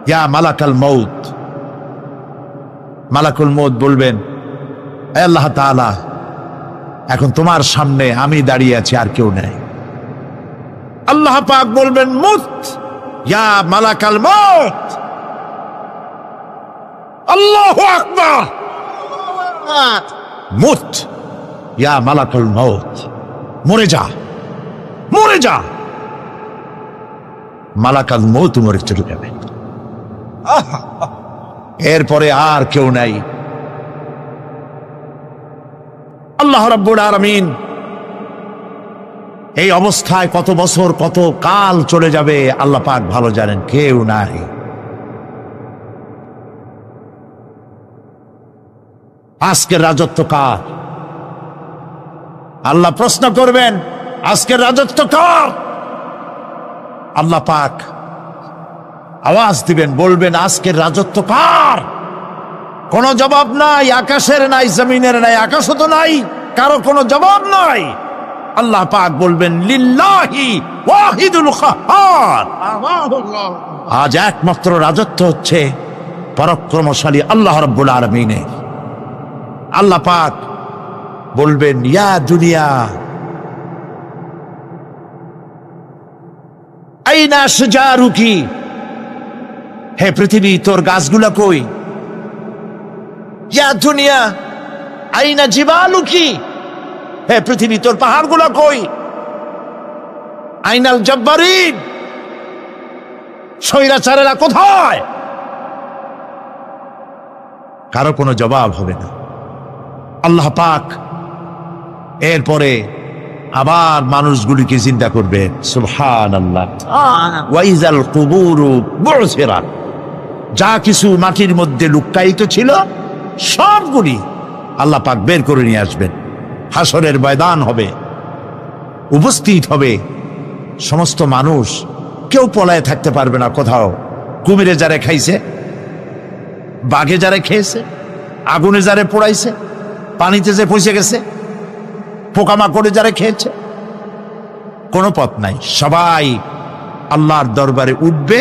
ইয়া মালাকাল মউত, মালাকুল মউত বলবেন, আল্লাহ তাআলা এখন তোমার সামনে আমি দাঁড়িয়ে আছি, আর কেউ নেই। আল্লাহ পাক বলবেন, মুত ইয়া মালাকাল মউত। আল্লাহু আকবার। মুত ইয়া মালাকুল মউত, মরে যা, মরে যা। মালাকাল মউত মরে চলে যাবে। এরপরে আর কেউ নাই। আল্লাহ রাব্বুল আলামিন এই অবস্থায় কত বছর কত কাল চলে যাবে আল্লাহ পাক ভালো জানেন, কেউ নাই। আজকের রাজত্ব কার? আল্লাহ প্রশ্ন করবেন, আজকের রাজত্ব কার? আল্লাহ পাক আওয়াজ দিবেন, বলবেন, আজকের রাজত্ব কার? কোন জবাব নাই, আকাশের নাই, জমিনের নাই, আকাশও তো নাই, কারো কোনো জবাব নাই। আল্লাহ পাক বলবেন, লিল্লাহি ওয়াহিদুল কাহ্হার। আজ একমাত্র রাজত্ব হচ্ছে পরাক্রমশালী আল্লাহ রাব্বুল আলামিনের। আল্লাহ পাক বলবেন, ইয়া দুনিয়া আইনা শাজারুকি, হে পৃথিবী তোর গাছগুলা কই? ইয়া দুনিয়া আইনা জিবালুকি, হে পৃথিবী তোর পাহাড়গুলা কই? আইনাল জব্বারিন, স্বৈরাচারেরা কোথায়? কারো কোনো জবাব হবে না। আল্লাহ পাক এরপরে আবার মানুষগুলিকে চিন্তা করবেন, সুবহানাল্লাহ। ওয়াইজাল কুবুরু বু'সিরাত, যা কিছু মাটির মধ্যে লুক্কায়িত ছিল সবগুলি আল্লাহ পাক বের করে নিয়ে আসবেন। হাসরের ময়দান হবে, উপস্থিত হবে সমস্ত মানুষ, কেউ পলায় থাকতে পারবে না কোথাও। কুমিরে যারে খাইছে, বাঘে যারে খেয়েছে, আগুনে যারে পোড়াইছে, পানিতে যে পচে গেছে, পোকামাকড়ে যারা খেয়েছে, কোনো পথ নাই। সবাই আল্লাহর দরবারে উঠবে,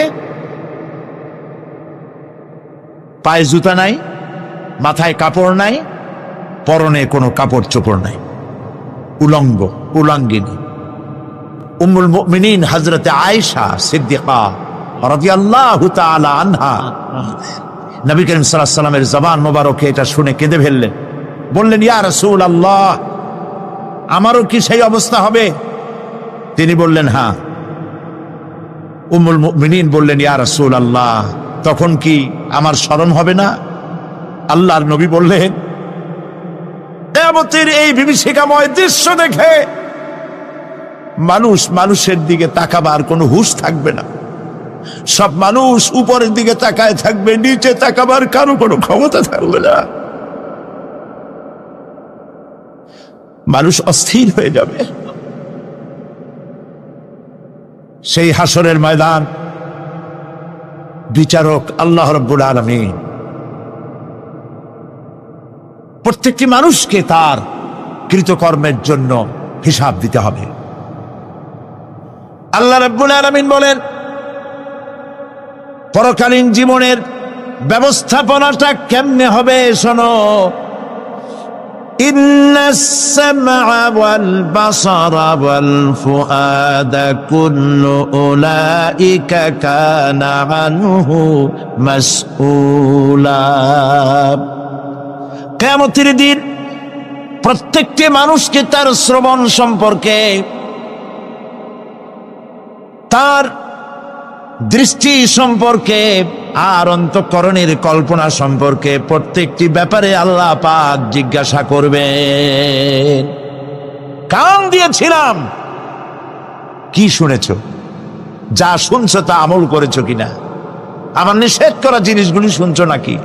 পায়ে জুতা নাই, মাথায় কাপড় নাই, পরনে কোনো কাপড় চোপড় নাই, উলঙ্গ উলঙ্গিনী। উম্মুল মুমিনিন হযরতে আয়েশা সিদ্দিকা রাদিয়াল্লাহু তাআলা আনহা, নবী করিম সাল্লাল্লাহু আলাইহি ওয়াসাল্লামের জবান মোবারকে এটা শুনে কেঁদে ফেললেন। বললেন, ইয়া রাসূলুল্লাহ, আমারও কি সেই অবস্থা হবে? তিনি বললেন, হ্যাঁ। উম্মুল মুমিনিন বললেন, ইয়া রাসূলুল্লাহ, তখন কি আমার শরম হবে না? আল্লাহর নবী বললেন, কিয়ামতের এই বিভীষিকাময় দৃশ্য দেখে মানুষ মানুষের দিকে তাকাবার কোনো হুঁশ থাকবে না। সব মানুষ উপরের দিকে তাকায় থাকবে, নিচে তাকাবার কারো কোনো ক্ষমতা থাকবে না। মানুষ অস্থির হয়ে যাবে। সেই হাসরের ময়দান, বিচারক আল্লাহ রাব্বুল আলামিন প্রত্যেকটি মানুষকে তার কৃতকর্মের জন্য হিসাব দিতে হবে। আল্লাহ রাব্বুল আলামিন বলেন, পরকালীন জীবনের ব্যবস্থাপনাটা কেমনে হবে শোনো। ইন্নাস সামআ ওয়াল বাসারা ওয়াল ফুআদা কুল্লু উলাইকা কানা আনহু মাসউলা। কিয়ামতের দিন প্রত্যেকটি মানুষকে তার শ্রবণ সম্পর্কে, তার দৃষ্টি সম্পর্কে, আর অন্তঃকরণের কল্পনা সম্পর্কে প্রত্যেকটি ব্যাপারে আল্লাহ পাক জিজ্ঞাসা করবেন। কান দিয়েছিলাম, কি শুনেছো? যা শুনছো তা আমল করেছো কিনা? আমার নিষেধ করা জিনিসগুলি শুনছো নাকি?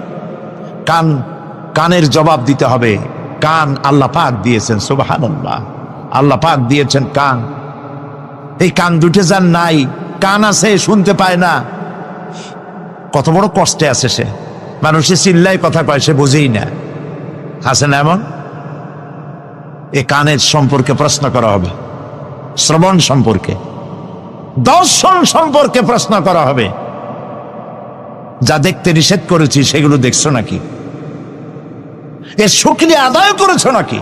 কানের জবাব দিতে হবে। কান আল্লাহ পাক দিয়েছেন, সুবহানাল্লাহ। আল্লাহ পাক দিয়েছেন কান। এই কান দুটে যার নাই, কান আছে শুনতে পায় না, কত বড় কষ্টে আছে সে। মানুষে চিল্লায় কথা কয়, সে বোঝেই না। আছে না এমন? এই কানের সম্পর্কে প্রশ্ন করা হবে, শ্রবণ সম্পর্কে, দর্শন সম্পর্কে প্রশ্ন করা হবে। যা দেখতে নিষেধ করেছি সেগুলো দেখছো নাকি? এর শুকরিয়া আদায় করেছো নাকি?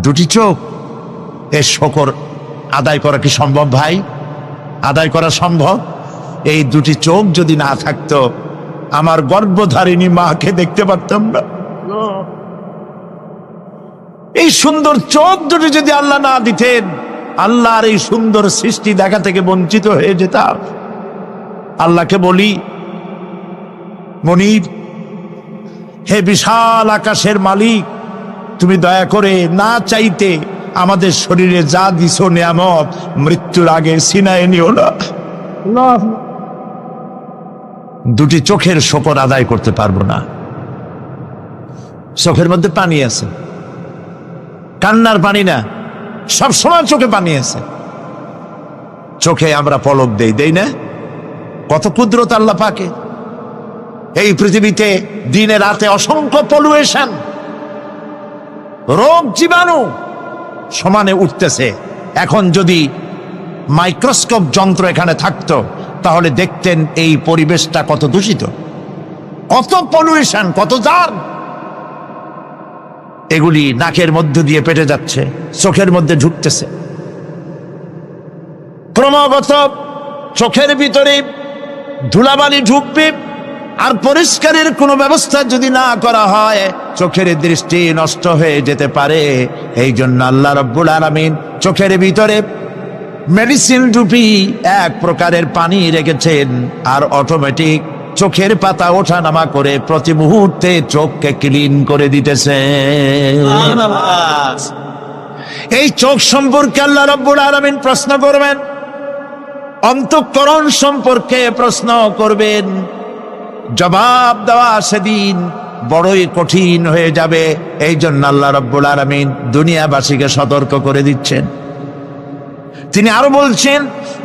দুটি চোখ, এর শকর আদায় করা কি সম্ভব ভাই? আদায় করা সম্ভব? এই দুটি চোখ যদি না থাকতো আমার গর্ভধারিণী মাকে দেখতে পারতাম না। এই সুন্দর চোখ দুটি যদি আল্লাহ না দিতেন, আল্লাহর এই সুন্দর সৃষ্টি দেখা থেকে বঞ্চিত হয়ে যেতাম। আল্লাহকে বলি, মনিব, হে বিশাল আকাশের মালিক, তুমি দয়া করে না চাইতে আমাদের শরীরে যা দিছো নিয়ামত, মৃত্যুর আগে সিনায় নিও না। দুটি চোখের শকর আদায় করতে পারবো না। চোখের মধ্যে পানি আছে, কান্নার পানি না, সব সময় চোখে পানি আছে। চোখে আমরা পলক দেই না? কত কুদরত আল্লাহ পাকে। এই পৃথিবীতে দিনে রাতে অসংখ্য পলুয়েশন, রোগ জীবাণু সমানে উঠতেছে। এখন যদি মাইক্রোস্কোপ যন্ত্র এখানে থাকতো তাহলে দেখতেন এই পরিবেশটা কত দূষিত, কত পলুয়েশন, কত জার। এগুলি নাকের মধ্য দিয়ে পেটে যাচ্ছে, চোখের মধ্যে ঢুকতেছে ক্রমাগত। চোখের ভিতরে ধুলাবালি ঢুকবে, আর পরিষ্কারের কোনো ব্যবস্থা যদি না করা হয় চোখের দৃষ্টি নষ্ট হয়ে যেতে পারে। এই জন্য আল্লাহ রাব্বুল আলামিন চোখের ভিতরে মেডিসিন রূপী এক প্রকারের পানি রেখেছেন, আর অটোমেটিক চোখের পাতা ওঠা নামা করে প্রতি মুহূর্তে চোখকে ক্লিন করে দিতেছে। এই চোখ সম্পর্কে আল্লাহ রাব্বুল আলামিন প্রশ্ন করবেন, অন্তঃকরণ সম্পর্কে প্রশ্ন করবেন। জবাব দেওয়া সেদিন বড়ই কঠিন হয়ে যাবে। এই জন্য আল্লাহ রাব্বুল আলামিন দুনিয়াবাসীকে সতর্ক করে দিচ্ছেন। তিনি আরো বলছেন,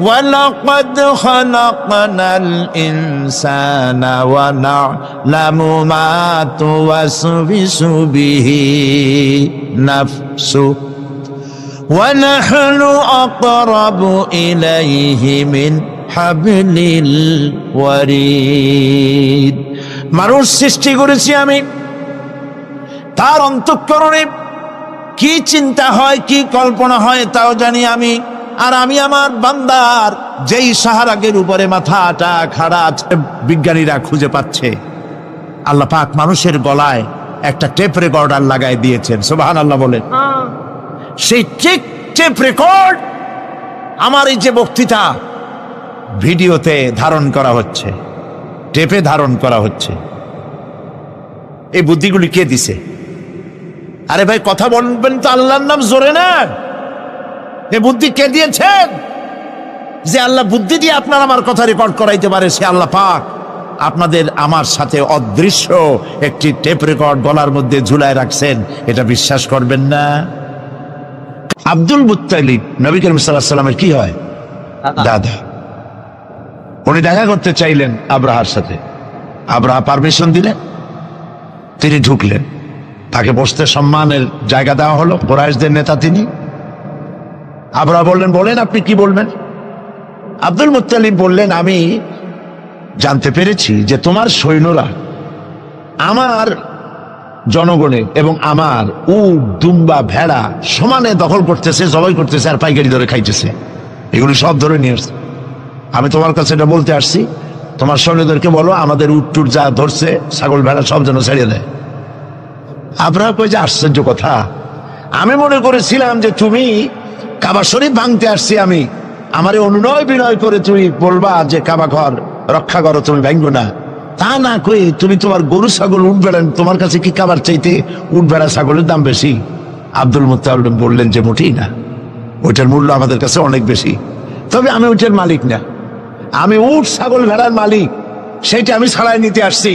ওয়ালাকাদ খালাকনাল ইনসানা ওয়া না'লামু মা তুওয়াসবিসু বিহি নাফসু ওয়া নাহনু আকরাবু ইলাইহি মিন হাবলিল ওয়ারিদ। মানুষ সৃষ্টি করেছি আমি, তার অন্তঃকরণে কি চিন্তা হয়, কি কল্পনা হয় তাও জানি আমি। আর আমি আমার বান্দার যেই সাহারাগের উপরে মাথাটা খাড়া আছে বিজ্ঞানীরা খুঁজে পাচ্ছে, আল্লাহ পাক মানুষের গলায় একটা টেপ রেকর্ডার লাগাই দিয়েছেন। সুবহানাল্লাহ বলেন। সেই টেপ রেকর্ড আমার এই যে বক্তৃতা ভিডিওতে ধারণ করা হচ্ছে, টেপে ধারণ করা হচ্ছে। এই বুদ্ধিগুলি কে দিছে? আরে ভাই কথা বলবেন তো আল্লাহর নাম জোরে না। এই বুদ্ধি কে দিয়েছেন? যে আল্লাহ বুদ্ধি দিয়ে আপনার আমার কথা রেকর্ড করাইতে পারে, সে আল্লাহ পাক আপনাদের আমার সাথে অদৃশ্য একটি টেপ রেকর্ড গলার মধ্যে ঝুলায় রাখছেন। এটা বিশ্বাস করবেন না? আব্দুল মুত্তালিব নবী করিম সাল্লাল্লাহু আলাইহি ওয়াসাল্লামের কি হয়? দাদা। উনি দেখা করতে চাইলেন আব্রাহার সাথে। আব্রাহা পারমিশন দিলেন, তিনি ঢুকলেন। তাকে বসতে সম্মানের জায়গা দেওয়া হলো। কুরাইশদের নেতা তিনি। আব্রাহা বললেন, বলেন আপনি কি বলবেন? আব্দুল মুত্তালিব বললেন, আমি জানতে পেরেছি যে তোমার সৈন্যরা আমার জনগণের এবং আমার উট, দুম্বা, ভেড়া সমানে দখল করতেছে, জবাই করতেছে আর পাইকারি ধরে খাইতেছে। এগুলি সব ধরে নিয়ে আসছে। আমি তোমার কাছে এটা বলতে আসছি, তোমার সৈন্যদেরকে বলো আমাদের উট টুট যা ধরছে, ছাগল ভেড়া সব যেন ছেড়ে দেয়। আব্রাহা কই যে আশ্চর্য কথা, আমি মনে করেছিলাম যে তুমি কাবা শরীফ ভাঙতে আসছি আমি, আমারে অনুনয় বিনয় করে তুমি বলবা যে কাবা ঘর রক্ষা করো, তুমি ভাঙবো না। তা না কই তুমি তোমার গরু ছাগল উঠ বেড়ান, তোমার কাছে কি কাবার চাইতে উঠ বেড়া ছাগলের দাম বেশি? আব্দুল মুত্তালিব বললেন যে মোটেই না, ওইটার মূল্য আমাদের কাছে অনেক বেশি। তবে আমি ওইটার মালিক না, আমি উঠ ছাগল ভেড়ার মালিক, সেইটা আমি ছাড়াই নিতে আসছি।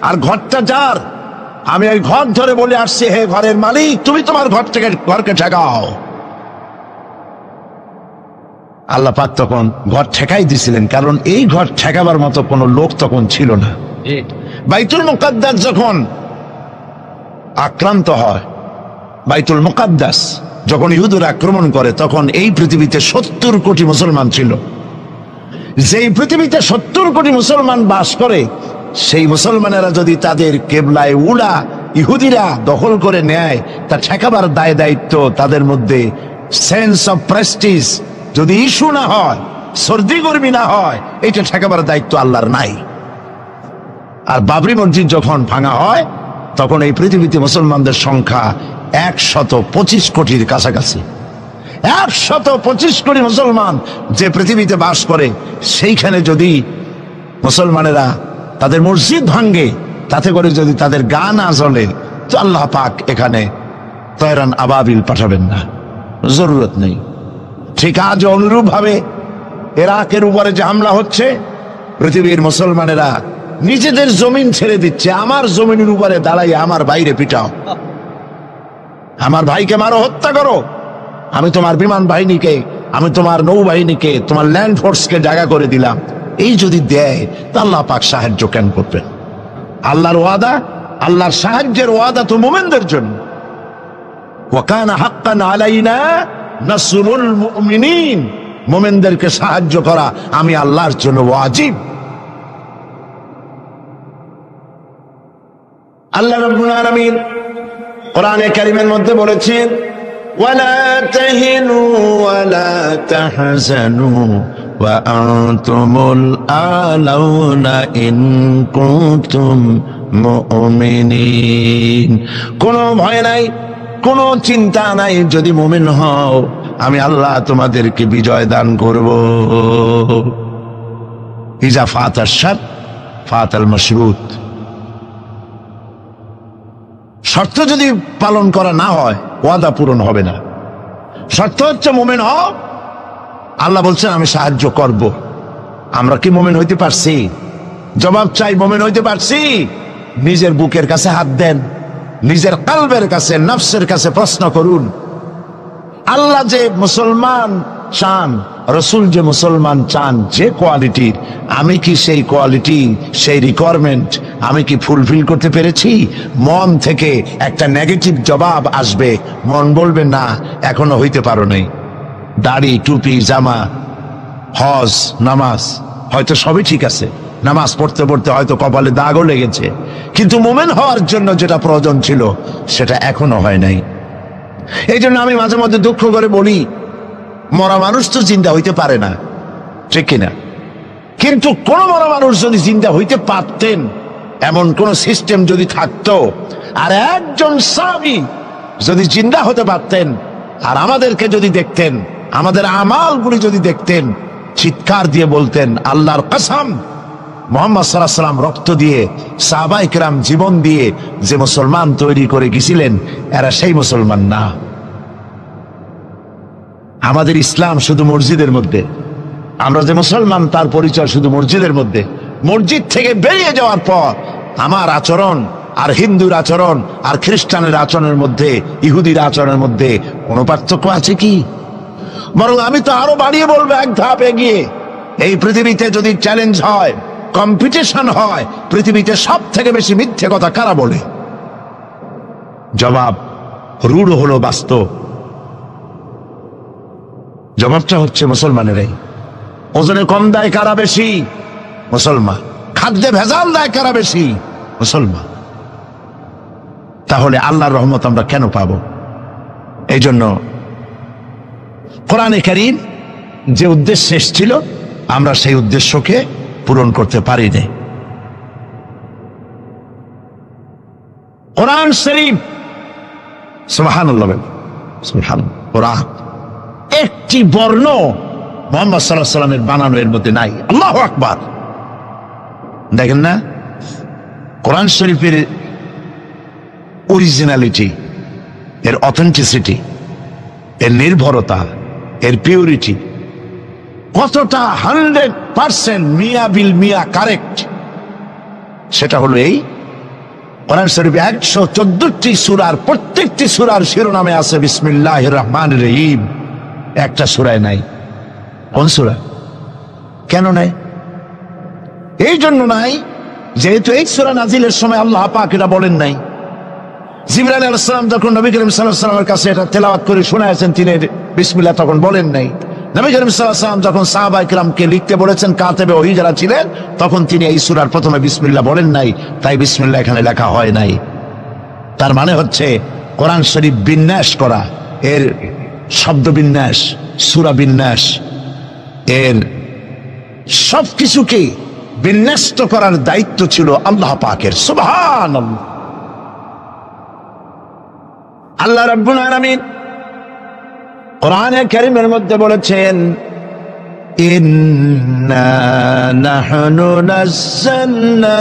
আর ঘরটা যার, আমি ওই ঘর ধরে বলে আসছি, হে ঘরের মালিক, তুমি তোমার ঘর থেকে ঘরকে ঠেকাও। আল্লাহ পাক তখন ঘর ঠেকাই দিছিলেন, কারণ এই ঘর ঠেকাবার মতো কোনো লোক তখন ছিল না। বাইতুল মুকাদ্দাস যখন আক্রান্ত হয়, বাইতুল মুকাদ্দাস যখন ইহুদরা আক্রমণ করে, তখন এই পৃথিবীতে 70 কোটি মুসলমান ছিল। যেই পৃথিবীতে 70 কোটি মুসলমান বাস করে, সেই মুসলমানেরা যদি তাদের কেবলায় উড়া ইহুদিরা দখল করে নেয়, তা ঠেকাবার দায় দায়িত্ব তাদের মধ্যে সেন্স অফ প্রেস্টিজ যদি ইস্যু না হয়, সর্দি গর্মি না হয়, এটা ঠেকাবার দায়িত্ব আল্লাহর নাই। আর বাবরি মসজিদ যখন ভাঙা হয়, তখন এই পৃথিবীতে মুসলমানদের সংখ্যা 125 কোটির কাছাকাছি। 125 কোটি মুসলমান যে পৃথিবীতে বাস করে, সেইখানে যদি মুসলমানেরা তাদের মসজিদ ভাঙ্গে, তাতে করে যদি তাদের গা না জ্বলে, তো আল্লাহ পাক এখানে তয়রান আবাবিল পাঠাবেন না, জরুরত নেই। ঠিক আজ অনুরূপ ভাবে ইরাকের উপরে যে হামলা হচ্ছে, পৃথিবীর মুসলমানেরা নিজেদের জমিন ছেড়ে দিচ্ছে। আমার জমিনের উপরে দাঁড়াই আমার বাইরে পিটাও, আমার ভাইকে মারো, হত্যা করো, আমি তোমার বিমান বাহিনীকে, আমি তোমার নৌবাহিনীকে, তোমার ল্যান্ড ফোর্সকে জায়গা করে দিলাম। এই যদি দেয়, তা আল্লাহ পাক সাহায্য কেন করবেন? আল্লাহর ওয়াদা, আল্লাহর সাহায্যের ওয়াদা তো মুমিনদের জন্য। ওয়া কানা হাক্কান আলাইনা নাসরুল মুমিনিন, মুমিনদেরকে সাহায্য করা আমি আল্লাহর জন্য ওয়াজিব। আল্লাহ রাব্বুল আলামিন কোরআনে কারীমের মধ্যে বলেছেন, ওয়ালা তাহিনু ওয়ালা তাহজানু ওয়া আনতুমুল আলাউনা ইন কুনতুম মুমিনিন। কোনো ভয় নাই, কোনো চিন্তা নাই, যদি মুমিন হও আমি আল্লাহ তোমাদেরকে বিজয় দান করব। ইজা ফাতাশ শারত ফাতাল মাশরুত। শর্ত যদি পালন করা না হয়, ওয়াদা পূরণ হবে না। শর্ত হচ্ছে মুমিন হও, আল্লাহ বলছেন আমি সাহায্য করব। আমরা কি মুমিন হইতে পারছি? জবাব চাই, মুমিন হইতে পারছি? নিজের বুকের কাছে হাত দেন, নিজের কলবের কাছে, নফসের কাছে প্রশ্ন করুন। আল্লাহ যে মুসলমান চান, রসুল যে মুসলমান চান, যে কোয়ালিটির, আমি কি সেই কোয়ালিটি, সেই রিকোয়ারমেন্ট আমি কি ফুলফিল করতে পেরেছি? মন থেকে একটা নেগেটিভ জবাব আসবে, মন বলবে না এখনো হইতে পারো নাই। দাড়ি, টুপি, জামা, হজ, নামাজ হয়তো সবই ঠিক আছে, নামাজ পড়তে পড়তে হয়তো কপালে দাগও লেগেছে, কিন্তু মুমিন হওয়ার জন্য যেটা প্রয়োজন ছিল সেটা এখনো হয় নাই। এই জন্য আমি মাঝে মধ্যে দুঃখ করে বলি, মরা মানুষ তো জিন্দা হইতে পারে না, ঠিক কিনা? কিন্তু কোন মরা মানুষ যদি জিন্দা হইতে পারতেন, এমন কোন সিস্টেম যদি থাকতো, আর একজন সাহাবী যদি জিন্দা হতে পারতেন, আর আমাদেরকে যদি দেখতেন, আমাদের আমালগুলি যদি দেখতেন, চিৎকার দিয়ে বলতেন আল্লাহর কসম, মুহাম্মদ সাল্লাল্লাহু আলাইহি ওয়াসাল্লাম রক্ত দিয়ে, সাহাবায়ে কেরাম জীবন দিয়ে যে মুসলমান তৈরি করে গেছিলেন, এরা সেই মুসলমান না। আমাদের ইসলাম শুধু মসজিদের মধ্যে, আমরা যে মুসলমান তার পরিচয় শুধু মসজিদের মধ্যে। মসজিদ থেকে বেরিয়ে যাওয়ার পর আমার আচরণ আর হিন্দুর আচরণ আর খ্রিস্টানের আচরণের মধ্যে, ইহুদির আচরণের মধ্যে কোনো পার্থক্য আছে কি? বরং আমি তো আরো বাড়িয়ে বলবো, এক ধাপ এগিয়ে। এই পৃথিবীতে যদি চ্যালেঞ্জ হয়, কম্পিটিশন হয়, পৃথিবীতে সব থেকে বেশি মিথ্যে কথা কারা বলে? জবাব রূঢ় হলো বাস্তব, জবাবটা হচ্ছে মুসলমানেরাই। ওজনে কম দেয় কারা বেশি? মুসলমান। খাদ্যে ভেজাল দেয় কারা বেশি? মুসলমান। তাহলে আল্লাহর রহমত আমরা কেন পাবো? এই জন্য কোরআনে কারীম যে উদ্দেশ্যে এসেছিল, আমরা সেই উদ্দেশ্যকে পূরণ করতে পারি না। কোরআন শরীফ, সুবহানাল্লাহ, সুবহানাল্লাহ, কোরআন একটি বর্ণ মুহাম্মদ সাল্লাল্লাহু আলাইহি ওয়াসাল্লামের বানানো এর মধ্যে নাই। আল্লাহু আকবার। দেখেন না কোরআন শরীফের অরিজিনালিটি, এর অথেন্টিসিটি, এর নির্ভরতা, এর পিউরিটি কতটা 100% মিয়া বিল মিয়া কারেক্ট। সেটা হলো এই কোরআন শরীফে 114টি সূরার, প্রত্যেকটি সূরার শিরোনামে আছে বিসমিল্লাহির রহমানির রহিম, একটা সূরায় নাই। কোন সূরা? কেন নাই? এই জন্য নাই যেহেতু এই সূরা নাজিলের সময় আল্লাহ পাক এটা বলেন নাই। জিবরাইল আলাইহিস সালাম যখন নবী করিম সাল্লাল্লাহু আলাইহি ওয়াসাল্লামের কাছে এটা তেলাওয়াত করে শোনায়েছেন, তিনি বিসমিল্লাহ তখন বলেন নাই। নবী করিম সাল্লাল্লাহু আলাইহি ওয়াসাল্লাম যখন সাহাবায়ে কিরামকে লিখতে বলেছেন, কাতেবে ওহী যারা ছিলেন, তখন তিনি এই সূরার প্রথমে বিসমিল্লাহ বলেন নাই, তাই বিসমিল্লাহ এখানে লেখা হয় নাই। তার মানে হচ্ছে কোরআন শরীফ বিন্যাস করা, এর শব্দ বিন্যাস, সূরা বিন্যাস, এর সবকিছুকে বিন্যস্ত করার দায়িত্ব ছিল আল্লাহ পাকের। সুবহানাল্লাহ। আল্লাহ রাব্বুল আলামিন কোরআনে কারীমের মধ্যে বলেছেন, ইন্না নাহনু নাযালনা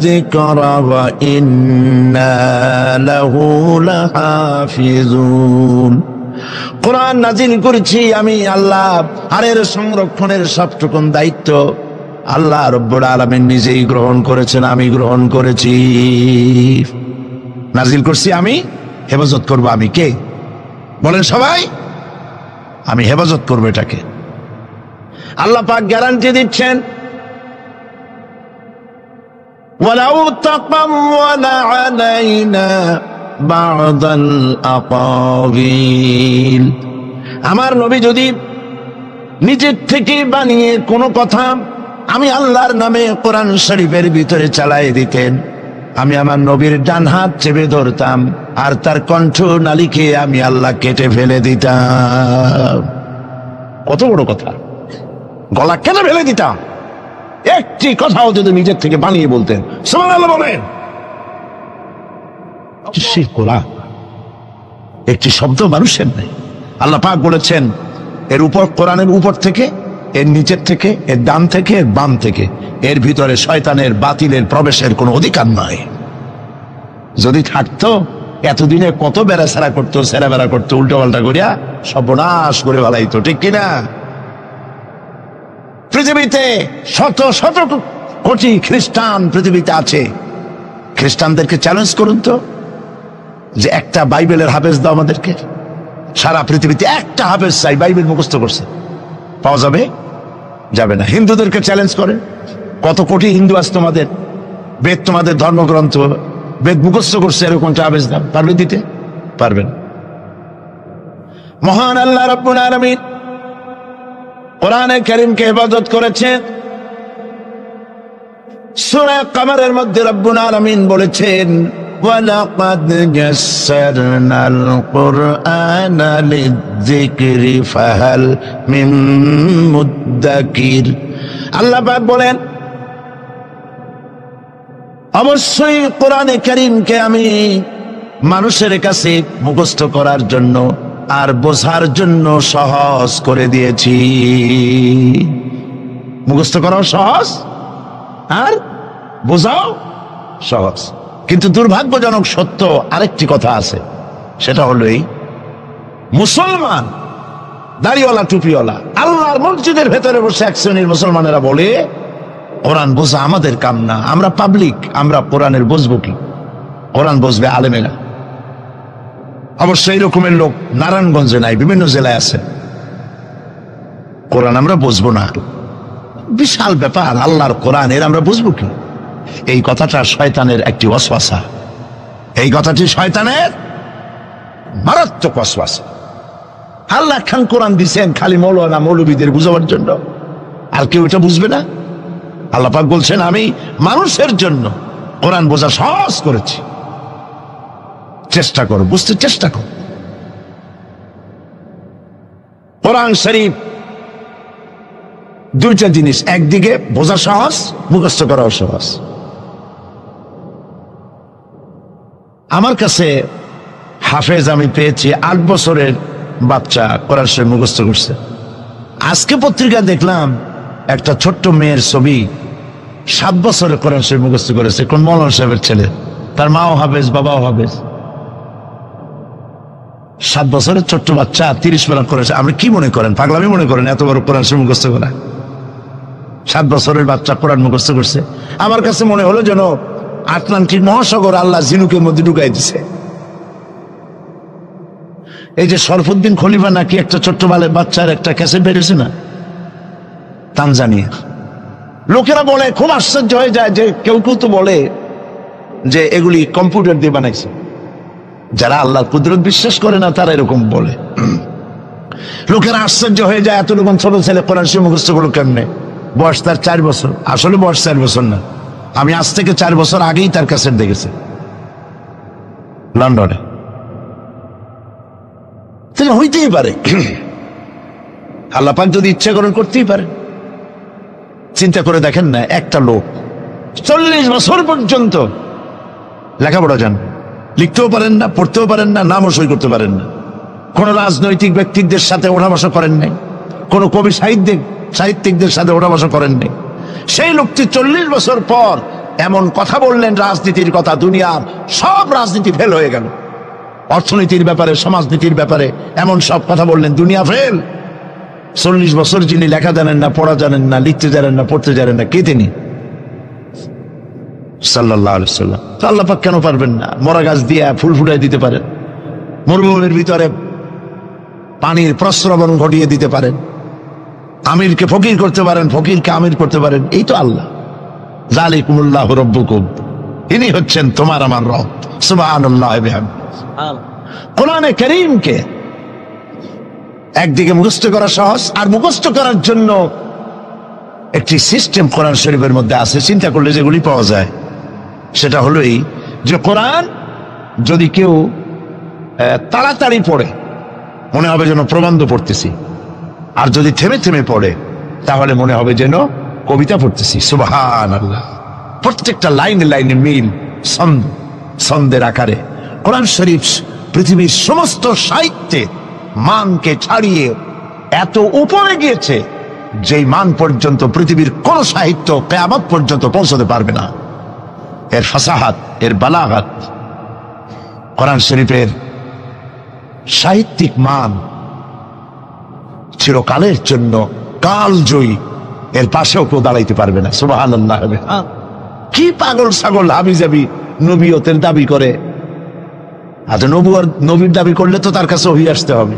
যিকরা ওয়া ইন্না লাহু লাহাফিজুন। কোরআন নাজিল করেছি আমি আল্লাহ, আর এর সংরক্ষণের সবটুকুন দায়িত্ব আল্লাহ রাব্বুল আলামিন নিজেই গ্রহণ করেছেন, আমি গ্রহণ করেছি। নাজিল করছি আমি, হেফাজত করব আমি। কে বলেন সবাই? আমি হেফাজত করবো এটাকে। আল্লাহ পাক গ্যারান্টি দিচ্ছেন, ওয়ালাউ তাকাওয়ালা আলাইনা বা'দাল আকাবিল। আমার নবী যদি নিজের থেকে বানিয়ে কোনো কথা আমি আল্লাহর নামে কোরআন শরীফের ভিতরে চালায় দিতেন, আমি আমার নবীর ডান হাত চেপে ধরতাম, আর তার কণ্ঠ নালীকে আমি আল্লাহ কেটে ফেলে দিতাম। কত বড় কথা! গলা কেটে ফেলে দিতাম। একটি কথাও যদি নিজের থেকে বানিয়ে বলতেন, সুবহানাল্লাহ বলেন। সেই কোরআন একটি শব্দ মানুষের নেই। আল্লাহ পাক বলেছেন, এর উপর, কোরআনের উপর থেকে, এর নিচের থেকে, এর ডান থেকে, এর বাম থেকে, এর ভিতরে শয়তানের বাতিলের প্রবেশের কোনো অধিকার নাই। যদি থাকতো এতদিনে কত বেড়াছেড়া করতো, সেরা বেড়া করতো, উল্টো পাল্টা করিয়া সর্বনাশ করে ফেলাইতো, ঠিক কিনা? পৃথিবীতে শত শত কোটি খ্রিস্টান পৃথিবীতে আছে। খ্রিস্টানদেরকে চ্যালেঞ্জ করুন তো, যে একটা বাইবেলের হাফেজ দাও আমাদেরকে। সারা পৃথিবীতে একটা হাফেজ চাই, বাইবেল মুখস্থ করছে, পাওয়া যাবে? যাবে না। হিন্দুদেরকে চ্যালেঞ্জ করে, কত কোটি হিন্দু আছে তোমাদের, বেদ তোমাদের ধর্মগ্রন্থ, বেদ মুখস্থ করছে, এরকমটা হাফেজ দাও, পারবে দিতে? পারবেন। মহান আল্লাহ রাব্বুল আলামিন কোরআনে কারীমকে হেফাজত করেছেন। সূরা কমরের মধ্যে রাব্বুল আলামিন বলেছেন, ওয়ালাকাদ ইয়াসসারনাল কুরআনা লিযিকরি ফাহাল মিন মুদ্দাকির। আল্লাহ পাক বলেন, অবশ্যই কোরআনে কারীমকে আমি মানুষের কাছে মুখস্থ করার জন্য আর বোঝার জন্য সহজ করে দিয়েছি। মুখস্থ করাও সহজ আর বোঝাও সহজ। কিন্তু দুর্ভাগ্যজনক সত্য আরেকটি কথা আছে, সেটা হলো এই, মুসলমান দাড়িওয়ালা টুপিওয়ালা আল্লাহর মসজিদের ভেতরে বসে এক শ্রেণীর মুসলমানেরা বলে, কোরআন বোঝা আমাদের কাম না, আমরা পাবলিক, আমরা কোরআনের বুঝবো কি? কোরআন বুঝবে আলেমেরা। অবশ্য এই রকমের লোক নারায়ণগঞ্জে নাই, বিভিন্ন জেলায় আছে। কোরআন আমরা বুঝবো না, বিশাল ব্যাপার, আল্লাহর কোরআন, এর আমরা বুঝবো কি? এই কথাটা শয়তানের একটি ওয়াসওয়াসা। এই কথাটি শয়তানের মারাত্মক ওয়াসওয়াসা। আল্লাহ খান কোরআন দিছেন খালি মৌলানা মৌলবীদের বুঝাবার জন্য, আর কেউ এটা বুঝবে না। আল্লাহ পাক বলছেন, আমি মানুষের জন্য কোরআন বোঝা সহজ করেছি, চেষ্টা করো, বুঝতে চেষ্টা করো। কোরআন শরীফ দুইটা জিনিস, একদিকে বোঝা সহজ, মুখস্থ করাও সহজ। আমার কাছে হাফেজ আমি পেয়েছি 8 বছরের বাচ্চা কোরআন শরীফ মুখস্থ করছে। আজকে পত্রিকা দেখলাম একটা ছোট্ট মেয়ের ছবি, 7 বছরের কোরআন শরীফ মুখস্থ করেছে, কোন মৌলানা সাহেবের ছেলে, তার মাও হাফেজ, বাবাও হাফেজ। 7 বছরের ছোট্ট বাচ্চা 30 পারা করেছে। আপনি কি মনে করেন? পাগলামি মনে করেন এত বড় কোরআন শরীফ মুখস্থ করা? 7 বছরের বাচ্চা কোরআন মুখস্থ করছে। আমার কাছে মনে হলো যেন আটলান্টিক মহাসাগর আল্লাহ ঝিনুকের মধ্যে ঢুকাই দিছে। এই যে শরফুদ্দিন খলিফা নাকি একটা ছোট্ট বাচ্চার একটা ক্যাসেট বেরিয়েছে না, তানজানিয়া। লোকেরা বলে, খুব আশ্চর্য হয়ে যায় যে কেউ কেউ তো বলে যে এগুলি কম্পিউটার দিয়ে বানাইছে। যারা আল্লাহর কুদরত বিশ্বাস করে না তারা এরকম বলে। লোকেরা আশ্চর্য হয়ে যায়, এত লোক ছোট ছেলে কোরআন শরীফ মুখস্থ করলো কেমনে? বয়স তার 4 বছর। আসলে বয়স 4 বছর না, আমি আজ থেকে 4 বছর আগেই তার ক্যাসেট দেখেছি লন্ডনে। তাহলে হইতেই পারে, আল্লাহ পাক যদি ইচ্ছা করেন করতেই পারে। চিন্তা করে দেখেন না, একটা লোক 40 বছর পর্যন্ত লেখাপড়া জান, লিখতেও পারেন না, পড়তেও পারেন না, নামও সই করতে পারেন না, কোন রাজনৈতিক ব্যক্তিদের সাথে ওঠা বসা করেন নাই, কোন কবি সাহিত্যিকদের সাথে ওঠা বসা করেন নাই। সেই লোকটি 40 বছর পর এমন কথা বললেন রাজনীতির কথা, দুনিয়ার সব রাজনীতি ফেল হয়ে গেল। অর্থনীতির ব্যাপারে, সমাজনীতির ব্যাপারে এমন সব কথা বললেন, দুনিয়া ফেল। 40 বছর যিনি লেখা জানেন না, পড়া জানেন না, লিখতে জানেন না, পড়তে জানেন না, কে তিনি? সাল্লাল্লাহু আলাইহি ওয়াসাল্লাম। তো আল্লাহ পাক কেন পারবেন না? মরা গাছ দিয়ে ফুল ফুটাই দিতে পারেন, মরুভূমির ভিতরে পানির প্রস্রবণ ঘটিয়ে দিতে পারেন, আমিরকে ফকির করতে পারেন, ফকিরকে আমির করতে পারেন। এই তো আল্লাহ। যালিকুমুল্লাহু রাব্বুকুম, ইনি হচ্ছেন তোমার আমার রব। সুবহানাল্লাহ ওয়া বিহামদিহি। কোরআনে কারীমকে একদিকে মুখস্থ করা সহজ, আর মুখস্থ করার জন্য একটি সিস্টেম কোরআন শরীফের মধ্যে আছে, চিন্তা করলে যেগুলি পাওয়া যায়। সেটা হলো এই যে কোরআন যদি কেউ তাড়াতাড়ি পড়ে মনে হবে যেন প্রবন্ধ পড়তেছি, আর যদি থেমে থেমে পড়ে তাহলে মনে হবে যেন কবিতা পড়তেছি। সুবহানাল্লাহ। প্রত্যেকটা লাইনে লাইনে মিল, ছন্দের আকারে কোরআন শরীফ পৃথিবীর সমস্ত সাহিত্যে মানকে ছাড়িয়ে এত উপরে গিয়েছে যেই মান পর্যন্ত পৃথিবীর কোন সাহিত্য কিয়ামত পর্যন্ত পৌঁছতে পারবে না। এর ফাসাহাত, এর বালাগাত, কোরআন শরীফের সাহিত্যিক মান চিরকালের জন্য কালজয়ী, এর পাশেও কেউ দাঁড়াইতে পারবে না। সুবহানাল্লাহ। কি পাগল ছাগল হাবিজাবি নবীয়তের দাবি করে। আচ্ছা, নবীর দাবি করলে তো তার কাছে ওহী আসতে হবে।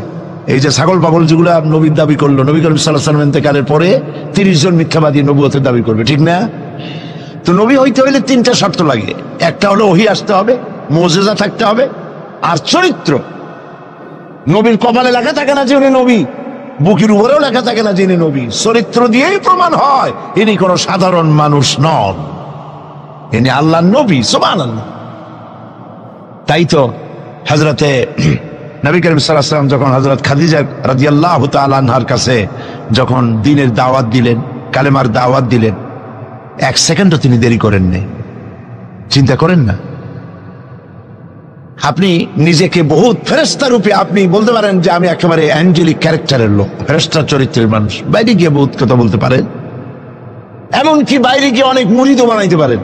এই যে ছাগল পাগল যেগুলা নবীর দাবি করলো, নবী করিম সাল্লাল্লাহু আলাইহি ওয়াসাল্লাম ইন্তেকালের পরে 30 জন মিথ্যাবাদী নবুয়তের দাবি করবে, ঠিক না? তো নবী হইতে হইলে 3টা শর্ত লাগে। একটা হলো ওহী আসতে হবে, মুজিজা থাকতে হবে, আর চরিত্র। নবীর কপালে লেখা থাকে না যে উনি নবী, বুকের উপরেও লেখা থাকে না যে ইনি নবী। চরিত্র দিয়েই প্রমাণ হয় ইনি কোনো সাধারণ মানুষ নন, ইনি আল্লাহর নবী। সুবহানাল্লাহ। তাই তো হযরতে নবী করিম সাল্লাল্লাহু আলাইহি ওয়াসাল্লাম যখন হযরত খাদিজা রাদিয়াল্লাহু তাআলা আনহার কাছে যখন দ্বীনের দাওয়াত দিলেন, কালেমার দাওয়াত দিলেন, 1 সেকেন্ডও তিনি দেরি করেন নাই। চিন্তা করেন না, আপনি নিজেকে বহুত ফেরেশতা রূপে আপনি বলতে পারেন যে আমি একেবারে অ্যাঞ্জেলিক ক্যারেক্টারের লোক, ফেরেশতা চরিত্রের মানুষ, বাইরে গিয়ে বহুত কথা বলতে পারেন, এমনকি বাইরে গিয়ে অনেক মুরিদও বানাইতে পারেন।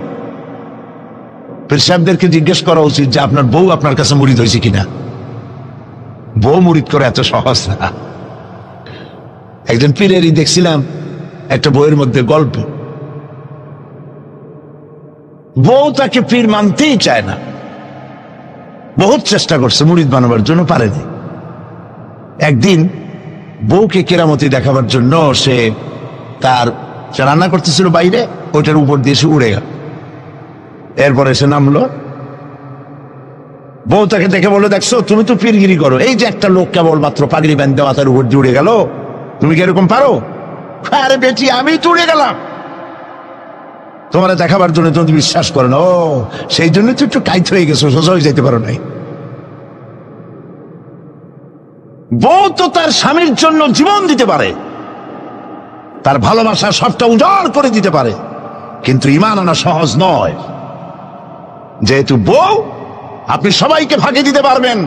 পীর সাহেবদেরকে জিজ্ঞেস করা উচিত যে আপনার বউ আপনার কাছে মুরিদ হয়েছে কিনা। বউ মুরিদ করে এত সহজ না। একজন পীরেরই দেখছিলাম একটা বইয়ের মধ্যে গল্প, বউ তাকে পীর মানতেই চায় না, বহুত চেষ্টা করছে মুরিদ বানাবার জন্য, পারেনি। একদিন বউকে কেরামতি দেখাবার জন্য সে রান্না করতেছিল বাইরে, ওইটার উপর দিয়ে সে উড়ে গেল। এরপরে সে নামলো, বউ তাকে দেখে বললো, দেখছো তুমি তো পীরগিরি করো, এই যে একটা লোক কেবল মাত্র পাগড়ি বাঁধতে মাথার উপর দিয়ে উড়ে গেল, তুমি কি এরকম পারো? আরে বেটি, আমি তো উড়ে গেলাম তোমার দেখাবার জন্য, তুমি বিশ্বাস করো না। ও, সেই জন্য তো একটু কাইত হয়ে গেছো, সোজা হয়ে যেতে পারো নাই। বউ তো তার স্বামীর জন্য জীবন দিতে পারে, তার ভালোবাসা সবটা উজাড় করে দিতে পারে, কিন্তু ঈমান আনা সহজ নয়। যেহেতু বউ, আপনি সবাইকে ফাঁকি দিতে পারবেন,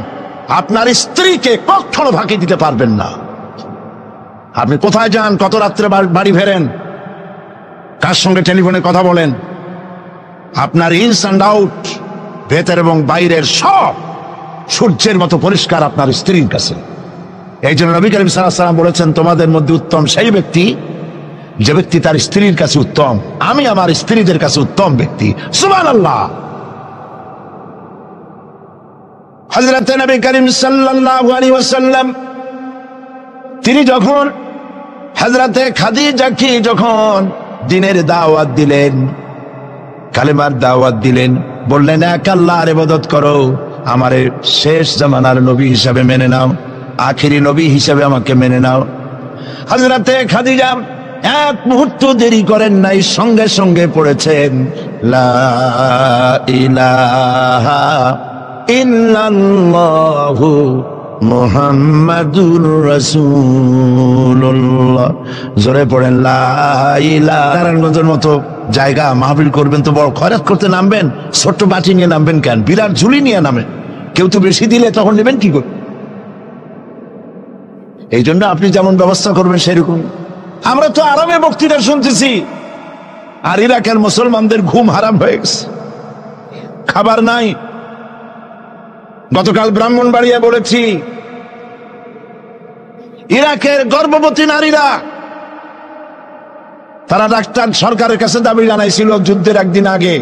আপনার স্ত্রীকে কখনো ফাঁকি দিতে পারবেন না। আপনি কোথায় যান, কত রাত্রে বাড়ি ফেরেন, কার সঙ্গে টেলিফোনে কথা বলেন, আপনার ইনস অ্যান্ড আউট, ভেতর এবং বাইরের সব সূর্যের মতো পরিষ্কার আপনার স্ত্রীর কাছে। এই জন্য নবী করিম সাল্লাল্লাহু আলাইহি ওয়াসাল্লাম বলেছেন, তোমাদের মধ্যে উত্তম সেই ব্যক্তি যে ব্যক্তি তার স্ত্রীর কাছে উত্তম। আমি আমার স্ত্রীদের কাছে উত্তম ব্যক্তি। সুবহানাল্লাহ। হযরত নবী করিম সাল্লাল্লাহু আলাইহি ওয়াসাল্লাম তিনি যখন হযরতে খাদিজাকে যখন দ্বীনের দাওয়াত দিলেন, কালেমার দাওয়াত দিলেন, বললেন এক আল্লাহর ইবাদত করো, আমারে শেষ জামানার নবী হিসাবে মেনে নাও, আখেরি নবী হিসেবে আমাকে মেনে নাও। হযরতে খাদিজা এক মুহূর্ত দেরি করেন নাই, সঙ্গে সঙ্গে পড়েছেন লা ইলাহা ইল্লাল্লাহু মুহাম্মাদুর রাসূলুল্লাহ। জোরে পড়েন লা ইলাহা। নারায়ণগঞ্জের মতো জায়গা মাহফিল করবেন তো বড় খয়রাত করতে নামবেন, ছোট্ট বাটি নিয়ে নামবেন কেন? বিরাট ঝুলি নিয়ে নামেন। কেউ তো বেশি দিলে তখন নেবেন কি করে? এই জন্য আপনি যেমন ব্যবস্থা করবেন সেরকম। আমরা তো আরামে বক্তৃতা শুনতেছি, আর ইরাকের মুসলমানদের ঘুম হারাম হয়ে গেছে, খাবার নাই। গতকাল ব্রাহ্মণবাড়িয়া বলেছি, ইরাকের গর্ভবতী নারীরা তারা ডাক্তার সরকারের কাছে দাবি জানাইছিল যুদ্ধের একদিন আগে,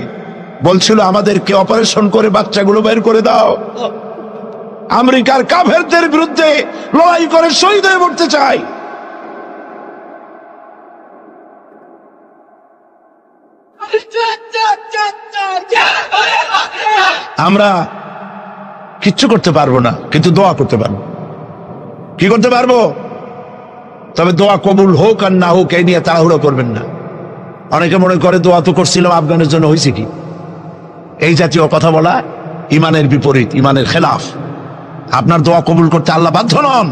বলছিল আমাদেরকে অপারেশন করে বাচ্চাগুলো বের করে দাও। আমেরিকার কাফেরদের বিরুদ্ধে লড়াই করে শহীদ হয়ে মরতে চাই। আমরা কিচ্ছু করতে পারবো না, কিন্তু দোয়া করতে পারবো। কি করতে পারবো? তবে দোয়া কবুল হোক আর না হোক এই নিয়ে তাড়াহুড়ো করবেন না। অনেকে মনে করে দোয়া তো করছিলাম, আফগানের জন্য হয়েছে কি? এই জাতীয় কথা বলা ইমানের বিপরীত, ইমানের খেলাফ। আপনার দোয়া কবুল করতে আল্লাহ বাধ্য নন।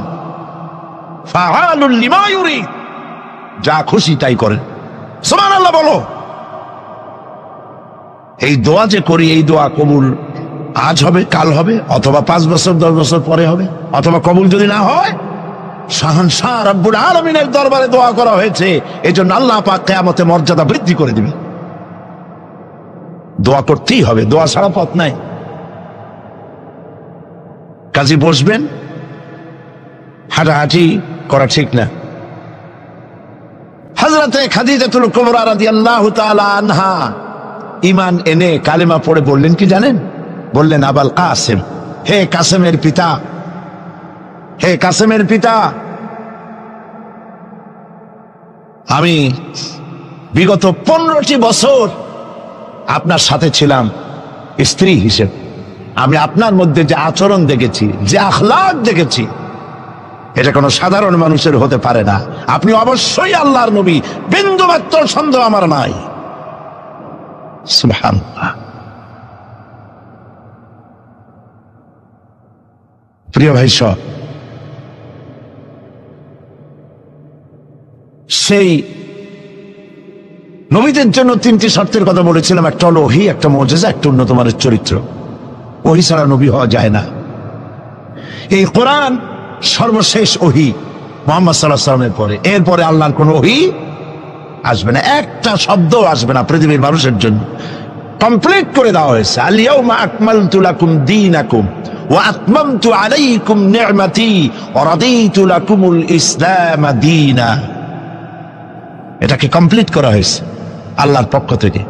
ফাআলুল লিমা ইউরিদ, যা খুশি তাই করেন। সুবহানাল্লাহ বলো। এই দোয়া যে করি, এই দোয়া কবুল আজ হবে, কাল হবে, অথবা 5 বছর 10 বছর পরে হবে, অথবা কবুল যদি না হয়, শাহনশাহ রব্বুল আলামিনের দরবারে দোয়া করা হয়েছে, এজন্য আল্লাহ পাক কিয়ামতে মর্যাদা বৃদ্ধি করে দিবেন। দোয়া করতেই হবে, দোয়া ছাড়া পথ নাই। কাজে বসবেন, হাঁটাহাঁটি করা ঠিক না। হযরতে খাদিজাতুল কুবরা রাদিয়াল্লাহু তাআলা আনহা ঈমান এনে কালেমা পড়ে বললেন কি জানেন? বললেন আবাল কাসেম, হে কাসেমের পিতা, হে কাসেমের পিতা, আমি বিগত 15টি বছর আপনার সাথে ছিলাম স্ত্রী হিসেবে। আমি আপনার মধ্যে যে আচরণ দেখেছি, যে আখলাক দেখেছি, এটা কোনো সাধারণ মানুষের হতে পারে না। আপনি অবশ্যই আল্লাহর নবী, বিন্দুমাত্র সন্দেহ আমার নাই। সুবহানাল্লাহ। প্রিয় ভাই সব, সেই নবীদের জন্য 3টি শর্তের কথা বলেছিলাম। একটা হলো ওহী, একটা মুজিজা, একটা উন্নত মানের চরিত্র। ওহী ছাড়া নবী হওয়া যায় না। এই কোরআন সর্বশেষ ওহী মুহাম্মদ সাল্লাল্লাহু আলাইহি ওয়াসাল্লামের পরে। এরপরে আল্লাহর কোন ওহী আসবে না, একটা শব্দ আসবে না পৃথিবীর মানুষের জন্য। কমপ্লিট করে দেওয়া হয়েছে। আল ইয়াউমা আকমালতু লাকুম দীনাকুম ওয়া আতমামতু আলাইকুম নি'মাতি ওয়া রাদিতু লাকুমুল ইসলাম দীনা। এটাকে কমপ্লিট করা হয়েছে আল্লাহর পক্ষ থেকে।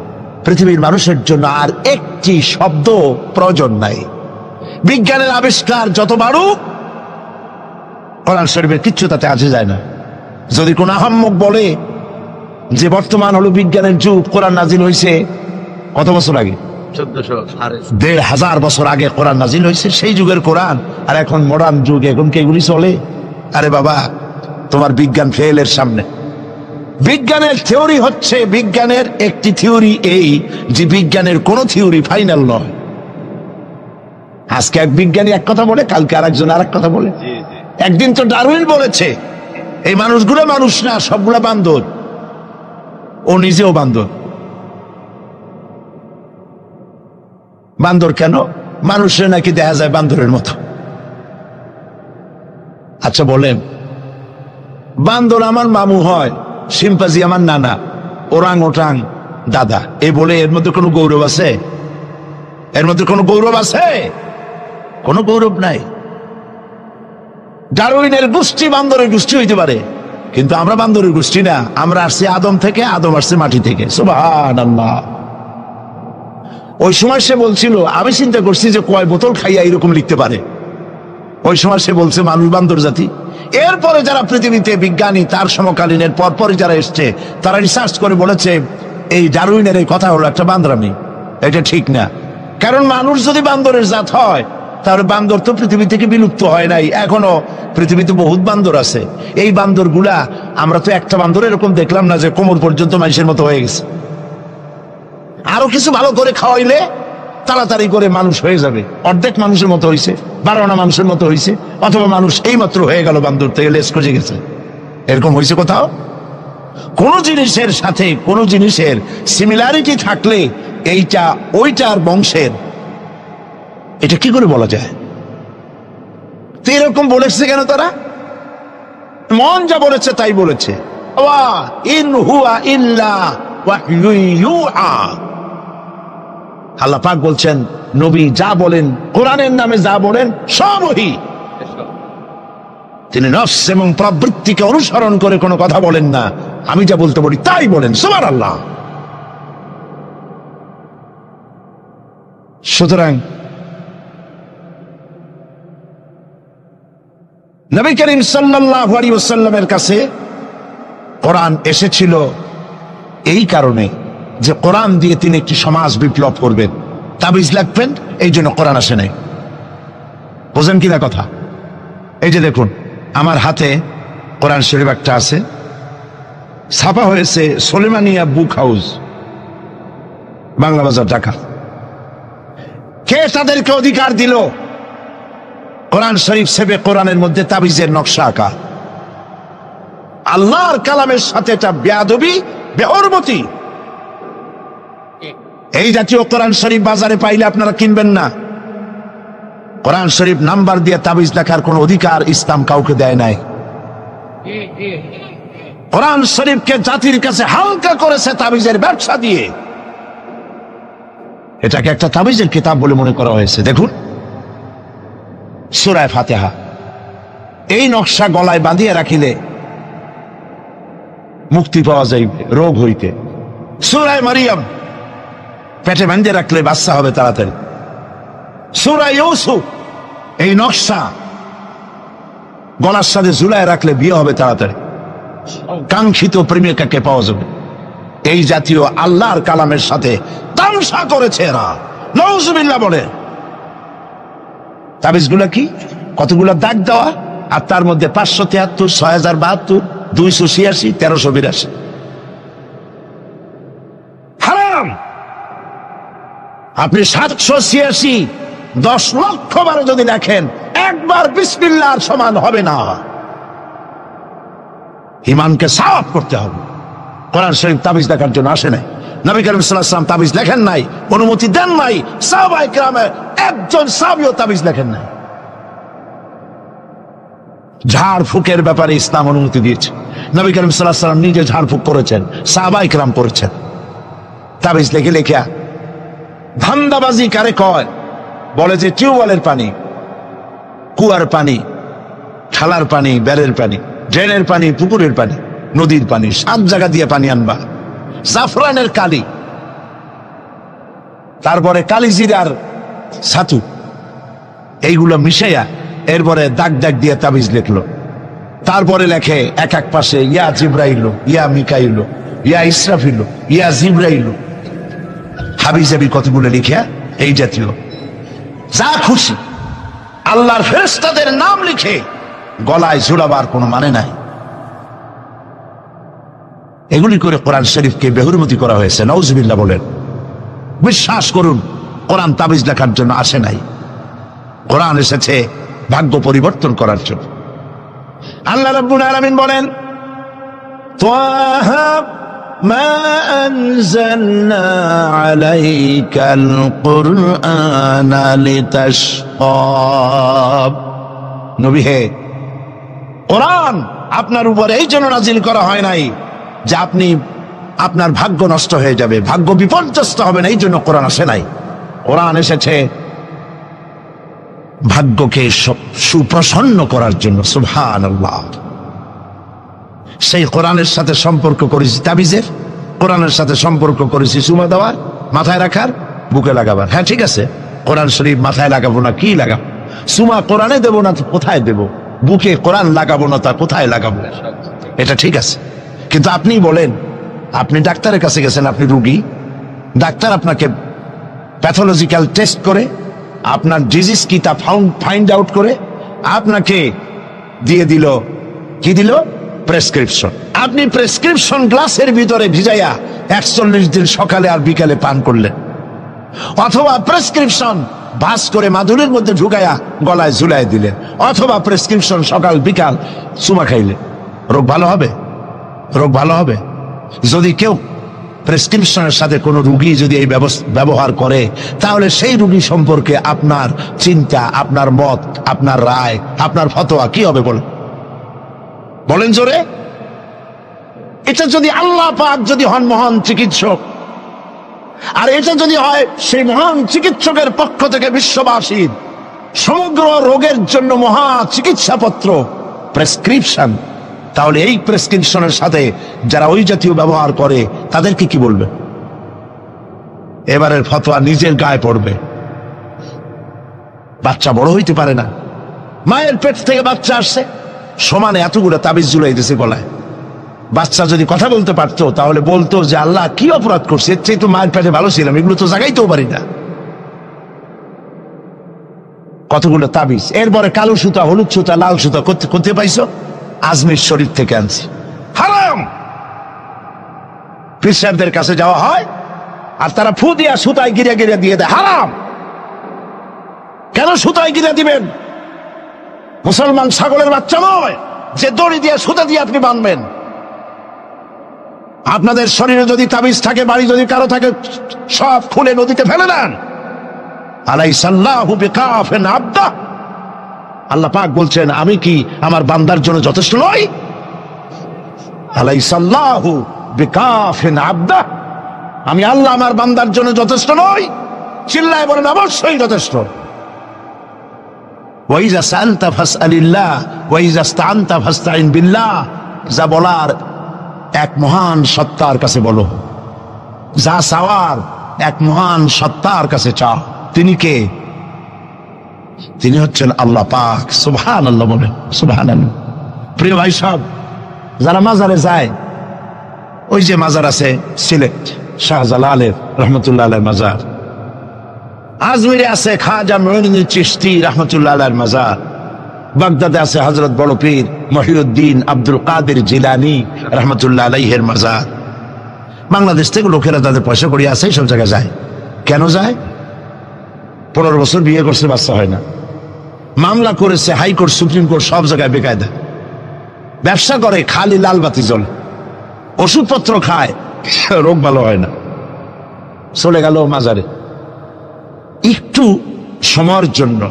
পৃথিবীর মানুষের জন্য আর একটি শব্দ প্রয়োজন নাই। বিজ্ঞানের আবিষ্কার যত বাড়ুক, কোরআন শরীফের কিচ্ছু তাতে আসে যায় না। যদি কোন আহাম্মক বলে যে বর্তমান হলো বিজ্ঞানের যুগ, কোরআন নাজিল হয়েছে কত বছর আগে? 1400 বছর আগে কোরআন নাজিল হয়েছে। সেই যুগের কোরআন আর এখন মডার্ন যুগ, এখন কি এগুলি চলে? আরে বাবা, তোমার বিজ্ঞান ফেলের সামনে। বিজ্ঞানের থিওরি হচ্ছে, বিজ্ঞানের একটি থিওরি এই যে বিজ্ঞানের কোন থিওরি ফাইনাল নয়। আজকে এক বিজ্ঞানী এক কথা বলে, কালকে আরেকজন আরেক কথা বলে। একদিন তো ডারউইন বলেছে এই মানুষগুলো মানুষ না, সবগুলা বান্দর। ও নিজেও বান্দর। বান্দর কেন? মানুষের নাকি দেখা যায় বান্দরের মতো। আচ্ছা বলেন, বান্দর আমার মামু হয়, শিম্পাজি আমার নানা, ওরাং ওটাং দাদা, এই বলে এর মধ্যে কোনো গৌরব আছে? এর মধ্যে কোনো গৌরব আছে? কোনো গৌরব নাই। ডারউইনের গোষ্ঠী বান্দরের গোষ্ঠী হইতে পারে, কিন্তু আমরা বান্দরের গোষ্ঠী না। আমরা আসছি আদম থেকে, আদম আসছে মাটি থেকে। সুবহানাল্লাহ। ওই সময় সে বলছিল, আমি চিন্তা করছি যে কয় বোতল খাইয়া এরকম লিখতে পারে। ওই সময় সে বলছে মানুষ বান্দর জাতি। এরপরে যারা পৃথিবীতে বিজ্ঞানী, তার সমকালীনের পরপরই যারা এসছে, তারা রিসার্চ করে বলেছে এই ডারউইনের এই কথা হলো একটা বান্দরামি, এটা ঠিক না। কারণ মানুষ যদি বান্দরের জাত হয়, তাহলে বান্দর তো পৃথিবী থেকে বিলুপ্ত হয় নাই, এখনো পৃথিবীতে বহুত বান্দর আছে। এই বান্দর গুলা, আমরা তো একটা বান্দর এরকম দেখলাম না যে কোমর পর্যন্ত মানুষের মতো হয়ে গেছে। আরো কিছু ভালো করে খাওয়াইলে তাড়াতাড়ি করে মানুষ হয়ে যাবে, অর্ধেক মানুষের মতো হয়েছে, 12 মানুষের মতো হয়েছে, অথবা মানুষ এই মাত্র হয়ে গেল বান্দর থেকে লেস কজে গেছে। এরকম হয়েছে কোথাও? কোন জিনিসের সাথে কোন জিনিসের সিমিলারিটি থাকলে এইটা ওইটার বংশের, এটা কি করে বলা যায়? তো এরকম বলেছে কেন তারা? মন যা বলেছে তাই বলেছে। ইন হুয়া ইল্লা ওয়াহয়ুন ইউহা। আল্লাহ পাক বলছেন, নবী যা বলেন, কোরআনের নামে যা বলেন সব ওহী। তিনি নফস এবং প্রবৃত্তিকে অনুসরণ করে কোনো কথা বলেন না, আমি যা বলতে বলি তাই বলেন। সুবহানাল্লাহ। সুতরাং নবী করিম সাল্লাল্লাহু আলাইহি ওয়াসাল্লামের কাছে কোরআন এসেছিল এই কারণে যে কোরআন দিয়ে তিনি একটি সমাজ বিপ্লব করবেন, তাবিজ লাগবেন, এই জন্য কোরআন আসে নাই। বোঝেন কিনা কথা? এই যে দেখুন, আমার হাতে কোরআন শরীফ একটা আছে, ছাপা হয়েছে সুলেমানিয়া বুক হাউস, বাংলা বাজার, ঢাকা। কে তাদেরকে অধিকার দিল কোরআন শরীফ সেবে কোরআনের মধ্যে তাবিজের নকশা আঁকা? আল্লাহর কালামের সাথে এটা বেয়াদবি, বেহরমতি। এই জাতীয় কোরআন শরীফ বাজারে পাইলে আপনারা কিনবেন না। কোরআন শরীফ নাম্বার দিয়ে তাবিজ লেখার কোন অধিকার ইসলাম কাউকে দেয় নাই। কোরআন শরীফকে জাতির কাছে হালকা করেছে তাবিজের ব্যবসা দিয়ে। এটাকে একটা তাবিজের কিতাব বলে মনে করা হয়েছে। দেখুন সূরা ফাতিহা, এই নকশা গলায় বাঁধিয়ে রাখিলে মুক্তি পাওয়া যাইবে রোগ হইতে। সূরা মারিয়াম পেটে বাঁধিয়ে রাখলে বাচ্চা হবে তাড়াতাড়ি। সূরা ইউসুফ, এই নকশা গলার সাথে ঝুলায় রাখলে বিয়ে হবে তাড়াতাড়ি, কাঙ্ক্ষিত প্রেমিকাকে পাওয়া যাবে। এই জাতীয় আল্লাহর কালামের সাথে তামসা করেছে এরা, নাউজুবিল্লাহ বলে। তাবিজগুলো কি? কতগুলো দাগ দেওয়া, আর তার মধ্যে 573, 6072, 286, 1382 হারাম। আপনি 786 10 লক্ষ বার যদি দেখেন, একবার বিসমিল্লাহর সমান হবে না। ইমানকে সাফ করতে হবে। কোরআন শরীফ তাবিজ দেখার জন্য আসে নাই। নবী করিম সাল্লাল্লাহু আলাইহি ওয়াসাল্লাম তাবিজ লেখেন নাই, অনুমতি দেন নাই। সাহাবায়ে কেরামের একজন সাহাবীও তাবিজ লেখেন নাই। ঝাড় ফুকের ব্যাপারে ইসলাম অনুমতি দিয়েছে। নবী করিম সাল্লাল্লাহু আলাইহি ওয়াসাল্লাম নিজে ঝাড় ফুক করেছেন, সাহাবায়ে কেরাম করেছেন। তাবিজ লিখে লিখে ধান্দাবাজি কারে কয়? বলে যে টিউবওয়েলের পানি, কুয়ার পানি, খালার পানি, বেড়ের পানি, ড্রেনের পানি, পুকুরের পানি, নদীর পানি, 7 জায়গা দিয়ে পানি আনবা। জাফরানের কালি, তারপরে কালিজিরার ছাতু, এইগুলো মিশাইয়া এরপরে দাগ দাগ দিয়ে তাবিজ লিখলো। তারপরে লেখে এক এক পাশে ইয়া জিব্রাইল, ইয়া মিকাইল, ইয়া ইসরাফিল, ইয়া জিব্রাইল, হাবিজাবি কতগুলো লিখে এই জাতীয় যা খুশি আল্লাহর ফেরেশতাদের নাম লিখে গলায় ঝুলাবার কোনো মানে নাই। এগুলি করে কোরআন শরীফকে বেহুরমতি করা হয়েছে। নাউজুবিল্লাহ বলেন। বিশ্বাস করুন, কোরআন তাবিজ লেখার জন্য আসে নাই। কোরআন এসেছে ভাগ্য পরিবর্তন করার জন্য। আল্লাহ রাব্বুল আলামিন বলেন, তাহা মা আনজালনা আলাইকাল কুরআনা লিতাশকা। নবী হে, কোরআন আপনার উপর এই জন্য নাজিল করা হয় নাই যে আপনি আপনার ভাগ্য নষ্ট হয়ে যাবে, ভাগ্য বিপর্যস্ত হবে না, এই জন্য কোরআন আসে নাই। কোরআন এসেছে ভাগ্যকে সুপ্রসন্ন করার জন্য। সুবহানাল্লাহ। সেই কোরআনের সাথে সম্পর্ক করেছি তাবিজের, কোরআনের সাথে সম্পর্ক করেছি সুমা দেওয়ার, মাথায় রাখার, বুকে লাগাবার। হ্যাঁ ঠিক আছে, কোরআন শরীফ মাথায় লাগাবো না কি লাগাবো? সুমা কোরআনে দেবো না তো কোথায় দেবো? বুকে কোরআন লাগাবো না তা কোথায় লাগাবো? এটা ঠিক আছে। কিন্তু আপনি বলেন, আপনি ডাক্তারের কাছে গেছেন, আপনি রুগী, ডাক্তার আপনাকে প্যাথোলজিক্যাল টেস্ট করে আপনার ডিজিজ কি তা ফাইন্ড আউট করে আপনাকে দিয়ে দিল, কি দিল? প্রেসক্রিপশন। আপনি প্রেসক্রিপশন গ্লাসের ভিতরে ভিজাইয়া 41 দিন সকালে আর বিকালে পান করলেন, অথবা প্রেসক্রিপশন ভাস করে মাদুরের মধ্যে ঢুকাইয়া গলায় ঝুলাই দিলেন, অথবা প্রেসক্রিপশন সকাল বিকাল চুমা খাইলেন। রোগ ভালো হবে? রোগ ভালো হবে? যদি কেউ প্রেসক্রিপশনের সাথে কোনো রুগী যদি এই ব্যবহার করে, তাহলে সেই রুগী সম্পর্কে আপনার চিন্তা, আপনার মত, আপনার রায়, আপনার ফতোয়া কি হবে বলেন জোরে? এটা যদি আল্লাহ পাক যদি হন মহান চিকিৎসক, আর এটা যদি হয় সেই মহান চিকিৎসকের পক্ষ থেকে বিশ্ববাসীর সমগ্র রোগের জন্য মহা চিকিৎসাপত্র প্রেসক্রিপশন, তাহলে এই প্রেসক্রিপশনের সাথে যারা ওই জাতীয় ব্যবহার করে তাদেরকে কি বলবে? এবারের ফতোয়া নিজের গায়ে পড়বে। বাচ্চা বড় হইতে পারে না, মায়ের পেট থেকে বাচ্চা আসছে, সমানে এতগুলো তাবিজ ঝুলাই দিয়েছে গলায়। বাচ্চা যদি কথা বলতে পারতো তাহলে বলতো যে আল্লাহ কি অপরাধ করছে, এর চেয়ে তো মায়ের পেটে ভালো ছিলাম, এগুলো তো জাগাইতেও পারি না। কতগুলো তাবিজ, এরপরে কালো সুতা, হলুদ সুতা, লাল সুতা করতে পাইছো? আজমির শরীফ থেকে আনছি, হারাম। পীর সাহেবদের কাছে যাওয়া হয় আর তারা ফু দিয়া সুতায় গিরে গিরে দিয়ে দেয়, হারাম। কেন সুতায় গিরে দিবেন? মুসলমান ছাগলের বাচ্চা নয় যে দড়ি দিয়ে সুতা দিয়ে আপনি বাঁধবেন। আপনাদের শরীরে যদি তাবিজ থাকে, বাড়ি যদি কারো থাকে, সব খুলে নদীতে ফেলে দেন। আলাইসাল্লাহু বিকাফিন আবদা, আল্লাহ পাক বলছেন আমি কি আমার বান্দার জন্য যথেষ্ট নই? আলাইসাল্লাহু বিকাফিন আবদা, আমি আল্লাহ আমার বান্দার জন্য যথেষ্ট নই? চিল্লায় বলেন অবশ্যই যথেষ্ট। ওয়াইজা সাআলতা ফাসআলিল্লাহ ওয়াইজা ইসতাআনতা ফাসতাইন বিল্লাহ, যা বলার এক মহান সত্তার কাছে বলো, যা চাওয়ার এক মহান সত্তার কাছে চাও। তিনি কে? তিনি হচ্ছেন আল্লাহ পাক। সুবহানাল্লাহ বলেন, সুবহানাল্লাহ। প্রিয় ভাই সব, যারা মাজারে যায়, ওই যে মাজার আছে সিলেট শাহজালালের রহমতুল্লাহ আলাইহির মাজার, আজমিরে আছে খাজা মুঈনুদ্দিন চিশতি রহমতুল্লাহ আলাইহির মাজার, বাগদাদে আছে হযরত বড় পীর মহিউদ্দিন আব্দুল কাদের জিলানী রহমতুল্লাহ আলাইহির মাজার। বাংলাদেশ থেকে লোকেরা তাদের পয়সা করি আছে সব জায়গায় যায়। কেন যায়? 15 বছর বিয়ে করছে, বাচ্চা হয় না, মামলা করেছে হাইকোর্ট, সুপ্রিম কোর্ট, সব জায়গায় বেকায়দা, ব্যবসা করে, খালি লাল বাতি জ্বলে, ওষুধপত্র খায়, রোগ ভালো হয় না, চলে গেল মাজারে। একটু সময়ের জন্য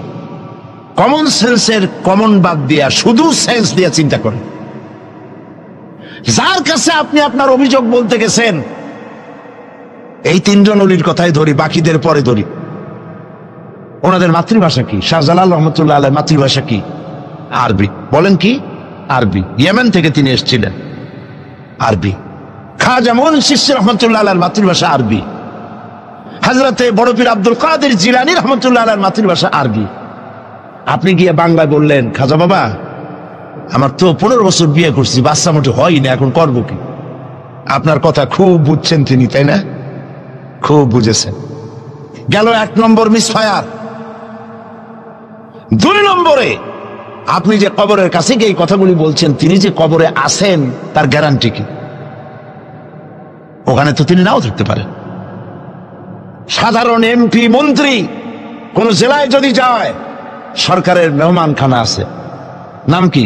কমন সেন্সের কমন বাদ দিয়া শুধু সেন্স দিয়ে চিন্তা করে, যার কাছে আপনি আপনার অভিযোগ বলতে গেছেন, এই 3 জন অলির কথাই ধরি, বাকিদের পরে ধরি। ওনাদের মাতৃভাষা কি? শাহজালাল রহমতুল্লাহ আলাইহির মাতৃভাষা কি? আরবি। বলেন কি? আরবি। ইয়েমেন থেকে তিনি এসেছিলেন, আরবি। খাজা মুঈনুদ্দিন চিশতি রহমতুল্লাহ আলাইহির মাতৃভাষা আরবি। হযরতে বড় পীর আব্দুল কাদের জিলানী রহমতুল্লাহ আলাইহির মাতৃভাষা আরবি। আপনি গিয়ে বাংলায় বললেন, খাজা বাবা আমার তো 15 বছর বিয়ে করছি, বাচ্চা মোটে হয় না, এখন করবো কি? আপনার কথা খুব বুঝছেন তিনি, তাই না? খুব বুঝেছেন। গেল 1 নম্বর মিসফায়ার। 2 নম্বরে, আপনি যে কবরের কাছে গিয়ে কথাগুলি বলছেন, তিনি যে কবরে আছেন তার গ্যারান্টি কি? ওখানে তো তিনি নাও থাকতে পারেন। সাধারণ এমপি মন্ত্রী কোন জেলায় যদি যায়, সরকারের মেহমানখানা আছে, নাম কি?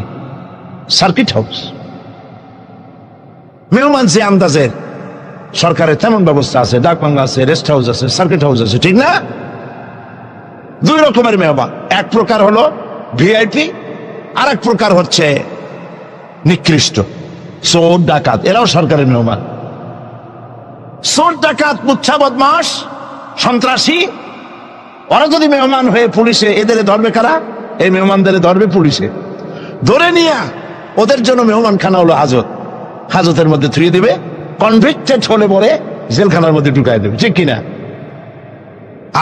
Circuit house. মেহমান যে আন্দাজের, সরকারের তেমন ব্যবস্থা আছে, ডাকবাংলা আছে, রেস্ট হাউস আছে, সার্কিট হাউস আছে, ঠিক না? 2 রকমের মেহমান। এক প্রকার হলো ভিআইপি, আর এক প্রকার হচ্ছে নিকৃষ্ট, চোর ডাকাত, এরাও সরকারের মেহমান। চোর ডাকাত, মুচ্ছা বদমাস, সন্ত্রাসী, ওরা যদি মেহমান হয়ে পুলিশে, এদের ধরবে কারা? এই মেহমানদের ধরবে পুলিশে, ধরে নিয়ে ওদের জন্য মেহমান খানা হলো হাজত, হাজতের মধ্যে থুয়ে দিবে, কনভিক্টেড হলে পরে জেলখানার মধ্যে ঢুকাই দেবে, ঠিক কিনা?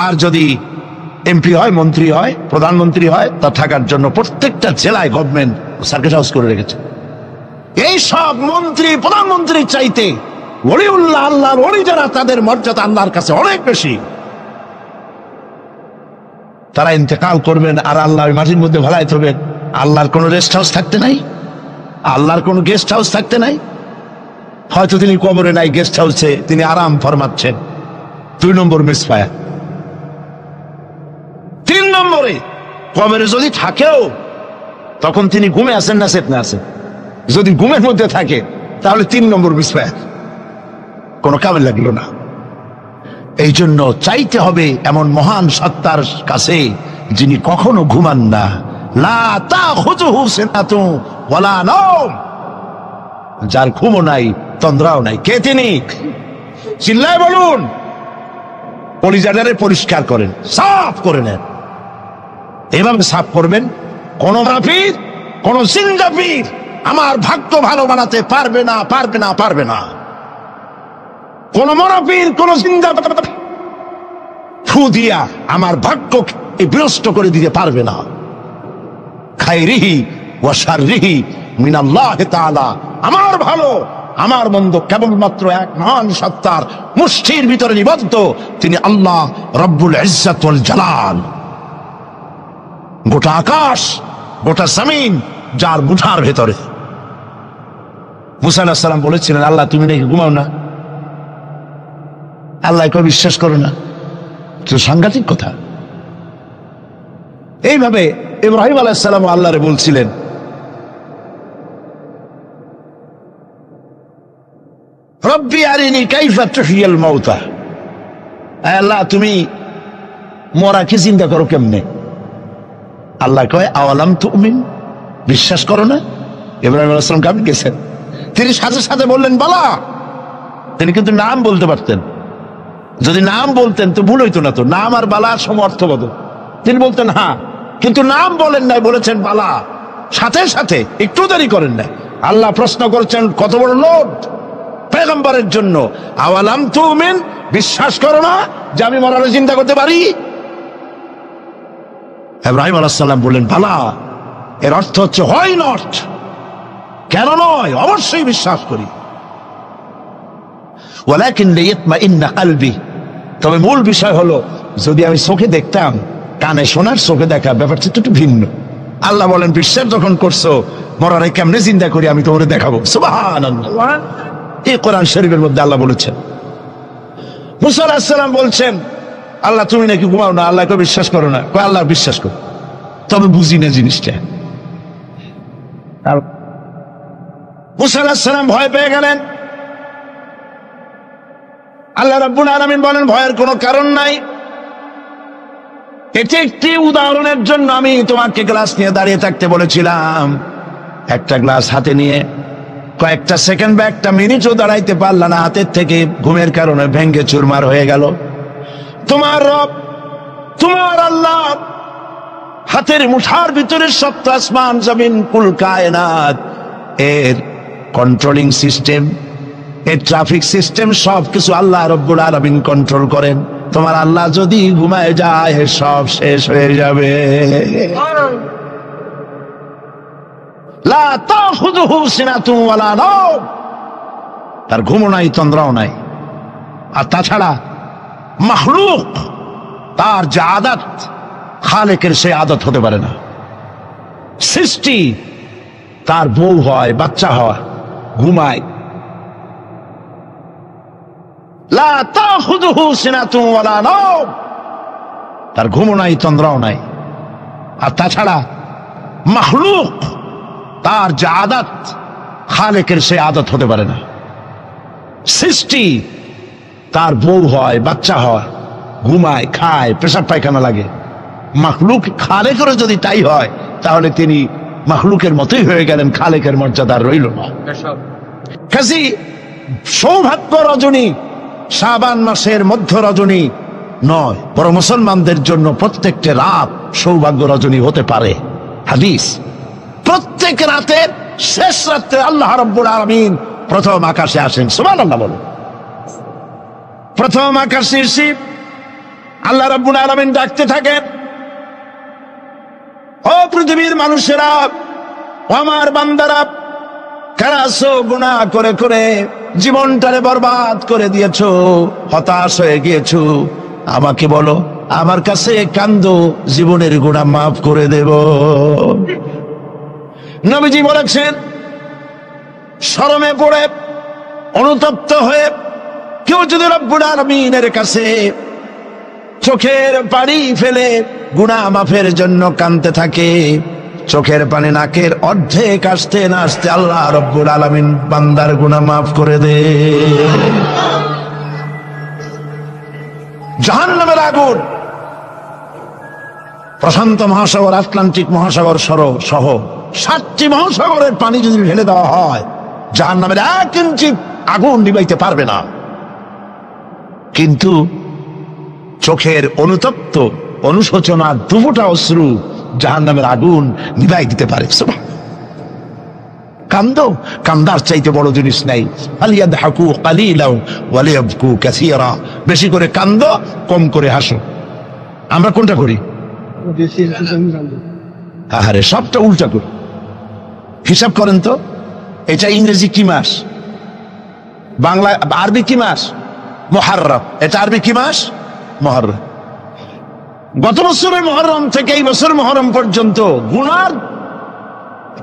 আর যদি এমপি হয়, মন্ত্রী হয়, প্রধানমন্ত্রী হয়, তা থাকার জন্য প্রত্যেকটা জেলায় গভর্নমেন্ট সার্কিট হাউস করে রেখেছে। এই সব মন্ত্রী প্রধানমন্ত্রীর চাইতে ওলিউল্লাহ, আল্লাহর ওলি যারা, তাদের মর্যাদা আল্লাহর কাছে অনেক বেশি। তারা ইন্তেকাল করবেন আর আল্লাহ ওই মাটির মধ্যে ভালাই থবেন। আল্লাহর কোনো রেস্ট হাউস থাকতে নাই, আল্লাহর কোনো গেস্ট হাউস থাকতে নাই। হয়তো তিনি কবরে নাই, গেস্ট হাউসে তিনি আরাম ফরমাচ্ছেন। 2 নম্বর মিসফায়ার। 3 নম্বরে, কবরে যদি থাকেও তখন তিনি ঘুমে আছেন না চেতনা আছেন। যদি ঘুমের মধ্যে থাকে তাহলে 3 নম্বর মিসফায়ার, কোনো কামে লাগলো না। এই জন্য চাইতে হবে এমন মহান সত্তার কাছে যিনি কখনো ঘুমান না। লা তাখুযুহু সিনাতুন ওয়ালা নাওম, যার ঘুমও নাই তন্দ্রাও নাই। কে তিনি? চিল্লায় বলুন। কলিজাটারে পরিষ্কার করেন, সাফ করে নেন। এভাবে সাফ করবেন, কোন মাফির, কোন জিন্দাফির আমার ভাগ্য ভালো বানাতে পারবে না, পারবে না, পারবে না। কোন মরাফির, কোন জিন্দা ফু দিয়া আমার ভাগ্যকে বিনষ্ট করে দিতে পারবে না। খায়রিহি ওয়া শাররিহি মিনাল্লাহি তাআলা, আমার ভালো আমার মন্দ কেবলমাত্র এক মহান সত্তার মুষ্টির ভিতরে নিবদ্ধ, তিনি আল্লাহ রব্বুল ইজ্জত ওয়াল জালাল। গোটা আকাশ, গোটা জমিন যার মুঠার ভেতরে। মুসা আলাইহিস সালাম বলেছিলেন, আল্লাহ তুমি নাকি ঘুমাও না, আল্লাহকে বিশ্বাস করো না। তো সাংঘাতিক কথা। এইভাবে ইব্রাহিম আলাইহিস সালাম আল্লাহরে বলছিলেন, রব্বি আরিনি কাইফা তুহইয়াল মাউতা, আল্লাহ তুমি মরাকে জিন্দা করো কেমনে? আল্লাহ কয় আওয়ালাম তুমিন, বিশ্বাস করো না? ইব্রাহিম আলাইহিস সালাম কাঁপে গেছেন। তিনি সাথে সাথে বললেন বালা। তিনি কিন্তু নাম বলতে পারতেন, যদি নাম বলতেন তো ভুল হইতো না। তো নাম আর বালার সমর্থবদ, তিনি বলতেন হ্যাঁ, কিন্তু নাম বলেন নাই, বলেছেন বালা। সাথে সাথে একটু দেরি করেন নাই। আল্লাহ প্রশ্ন করেছেন কত বড় লোভ পয়গম্বরের জন্য, আওয়ালাম তুমিন, বিশ্বাস করো না যে আমি মরারে চিন্তা করতে পারি? ইব্রাহিম আলাইহিস সালাম বললেন বালা। এর অর্থ হচ্ছে হয় নট, কেন নয়, অবশ্যই বিশ্বাস করি। ওয়ালাকিন লিয়াতমাইন্না কলবি, তবে মূল বিষয় হলো যদি আমি চোখে দেখতাম, কানে শোনার, চোখে দেখা ব্যাপারটা একটু ভিন্ন। আল্লাহ বলেন বিশ্বাস যখন করছো, মরারে কেমনে চিন্তা করি আমি তোমারে দেখাবো। সুবহানাল্লাহ, এই কোরআন শরীফের মধ্যে আল্লাহ বলেছেন। মুসা আলাইহিস সালাম বলছেন আল্লাহ তুমি নাকি ঘুমাও না, আল্লাহকে বিশ্বাস করো না। কয় আল্লাহ বিশ্বাস করো, তবে বুঝি না জিনিসটা। মুসা আলাইহিস সালাম ভয় পেয়ে গেলেন। আল্লাহ রাব্বুল আলামিন বলেন ভয়ের কোনো কারণ নাই। এটি একটি উদাহরণের জন্য আমি তোমাকে গ্লাস নিয়ে দাঁড়িয়ে থাকতে বলেছিলাম। একটা গ্লাস হাতে নিয়ে কয়েকটা সেকেন্ড বা একটা মিনিটও দাঁড়াইতে পারলা না, হাতের থেকে ঘুমের কারণে ভেঙ্গে চুরমার হয়ে গেল। তোমার রব, তোমার আল্লাহ হাতের মুঠার ভিতরে সপ্ত আসমান জমিন কুল কায়নাত, এর কন্ট্রোলিং সিস্টেম, এর ট্রাফিক সিস্টেম সবকিছু আল্লাহ রব্বুল আলামিন কন্ট্রোল করেন। তোমার আল্লাহ যদি ঘুমায় যায় সব শেষ হয়ে যাবে। লা তাখুযুহু সিনাতুন ওয়ালা নাওম, তার ঘুমও নাই তন্দ্রাও নাই। আর তাছাড়া মাখলুক, তার যে আদত, খালেকের সে আদত হতে পারে না। সৃষ্টি, তার বউ হয়, বাচ্চা হয়, ঘুমায়। লা তাখুযুহু সিনাতুন ওয়ালা নাওম, তার ঘুমও নাই তন্দ্রাও নাই। আর তাছাড়া মাখলুক, তার যে আদত, খালেকের সে আদত হতে পারে না। সৃষ্টি, তার বউ হয়, বাচ্চা হয়, ঘুমায়, খায়, পেশাব পায়খানা লাগে। মাখলুক খালেকেরও যদি তাই হয় তাহলে তিনি মাখলুকের মতোই হয়ে গেলেন, খালেকের মর্যাদা রইল না। কাজী সৌভাগ্য রজনী শাবান মাসের মধ্য রজনী নয়, বরং মুসলমানদের জন্য প্রত্যেকটা রাত সৌভাগ্য রজনী হতে পারে। হাদিস, প্রত্যেক রাতের শেষ রাতে আল্লাহ রাব্বুল আলামিন প্রথম আকাশে আসেন। সুবহানাল্লাহ বলুন। প্রথম আকাশে এসে আল্লাহ রাব্বুল আলামিন ডাকতে থাকেন, ও পৃথিবীর মানুষেরা, আমার বান্দারা, কারা আছো গুনাহ করে করে জীবনটারে বরবাদ করে দিয়েছো, হতাশ হয়ে গিয়েছো, আমাকে বলো আমার কাছে কান্দো, জীবনের গুনাহ মাফ করে দেব। নবীজি বলেছেন, শরমে পড়ে অনুতপ্ত হয়ে কেউ যদি রব্বুল আলামিনের কাছে চোখের পানি ফেলে গুনাহ মাফের জন্য কাঁদতে থাকে, চোখের পানি নাকের অর্ধেক আসতে না আসতে আল্লাহ রব্বুল আলামিন বান্দার গুনাহ মাফ করে দে। জাহান্নামের আগুন প্রশান্ত মহাসাগর, আটলান্টিক মহাসাগর সহ 7টি মহাসাগরের পানি যদি ঢেলে দেওয়া হয়, জাহান্নামের 1 ইঞ্চি আগুন নিভাইতে পারবে না। কিন্তু চোখের অনুতপ্ত অনুশোচনা দুফোঁটা অশ্রু জাহান্নামের আগুন নিভাই দিতে পারে। কান্দো, কান্দার চাইতে বড় জিনিস নাই। ফালিয়াদহাকু কালিলাও ওয়ালিয়াবকু কাসীরা, বেশি করে কান্দো, কম করে হাসো। আমরা কোনটা করি? আরে সবটা উল্টা করি। হিসাব করেন তো, এটা ইংরেজি কি মাস, বাংলা আরবি কি মাস? মুহররম। এটা আরবি কি মাস? মুহররম। গত বছরের মুহররম থেকে এই বছর মুহররম পর্যন্ত গুনার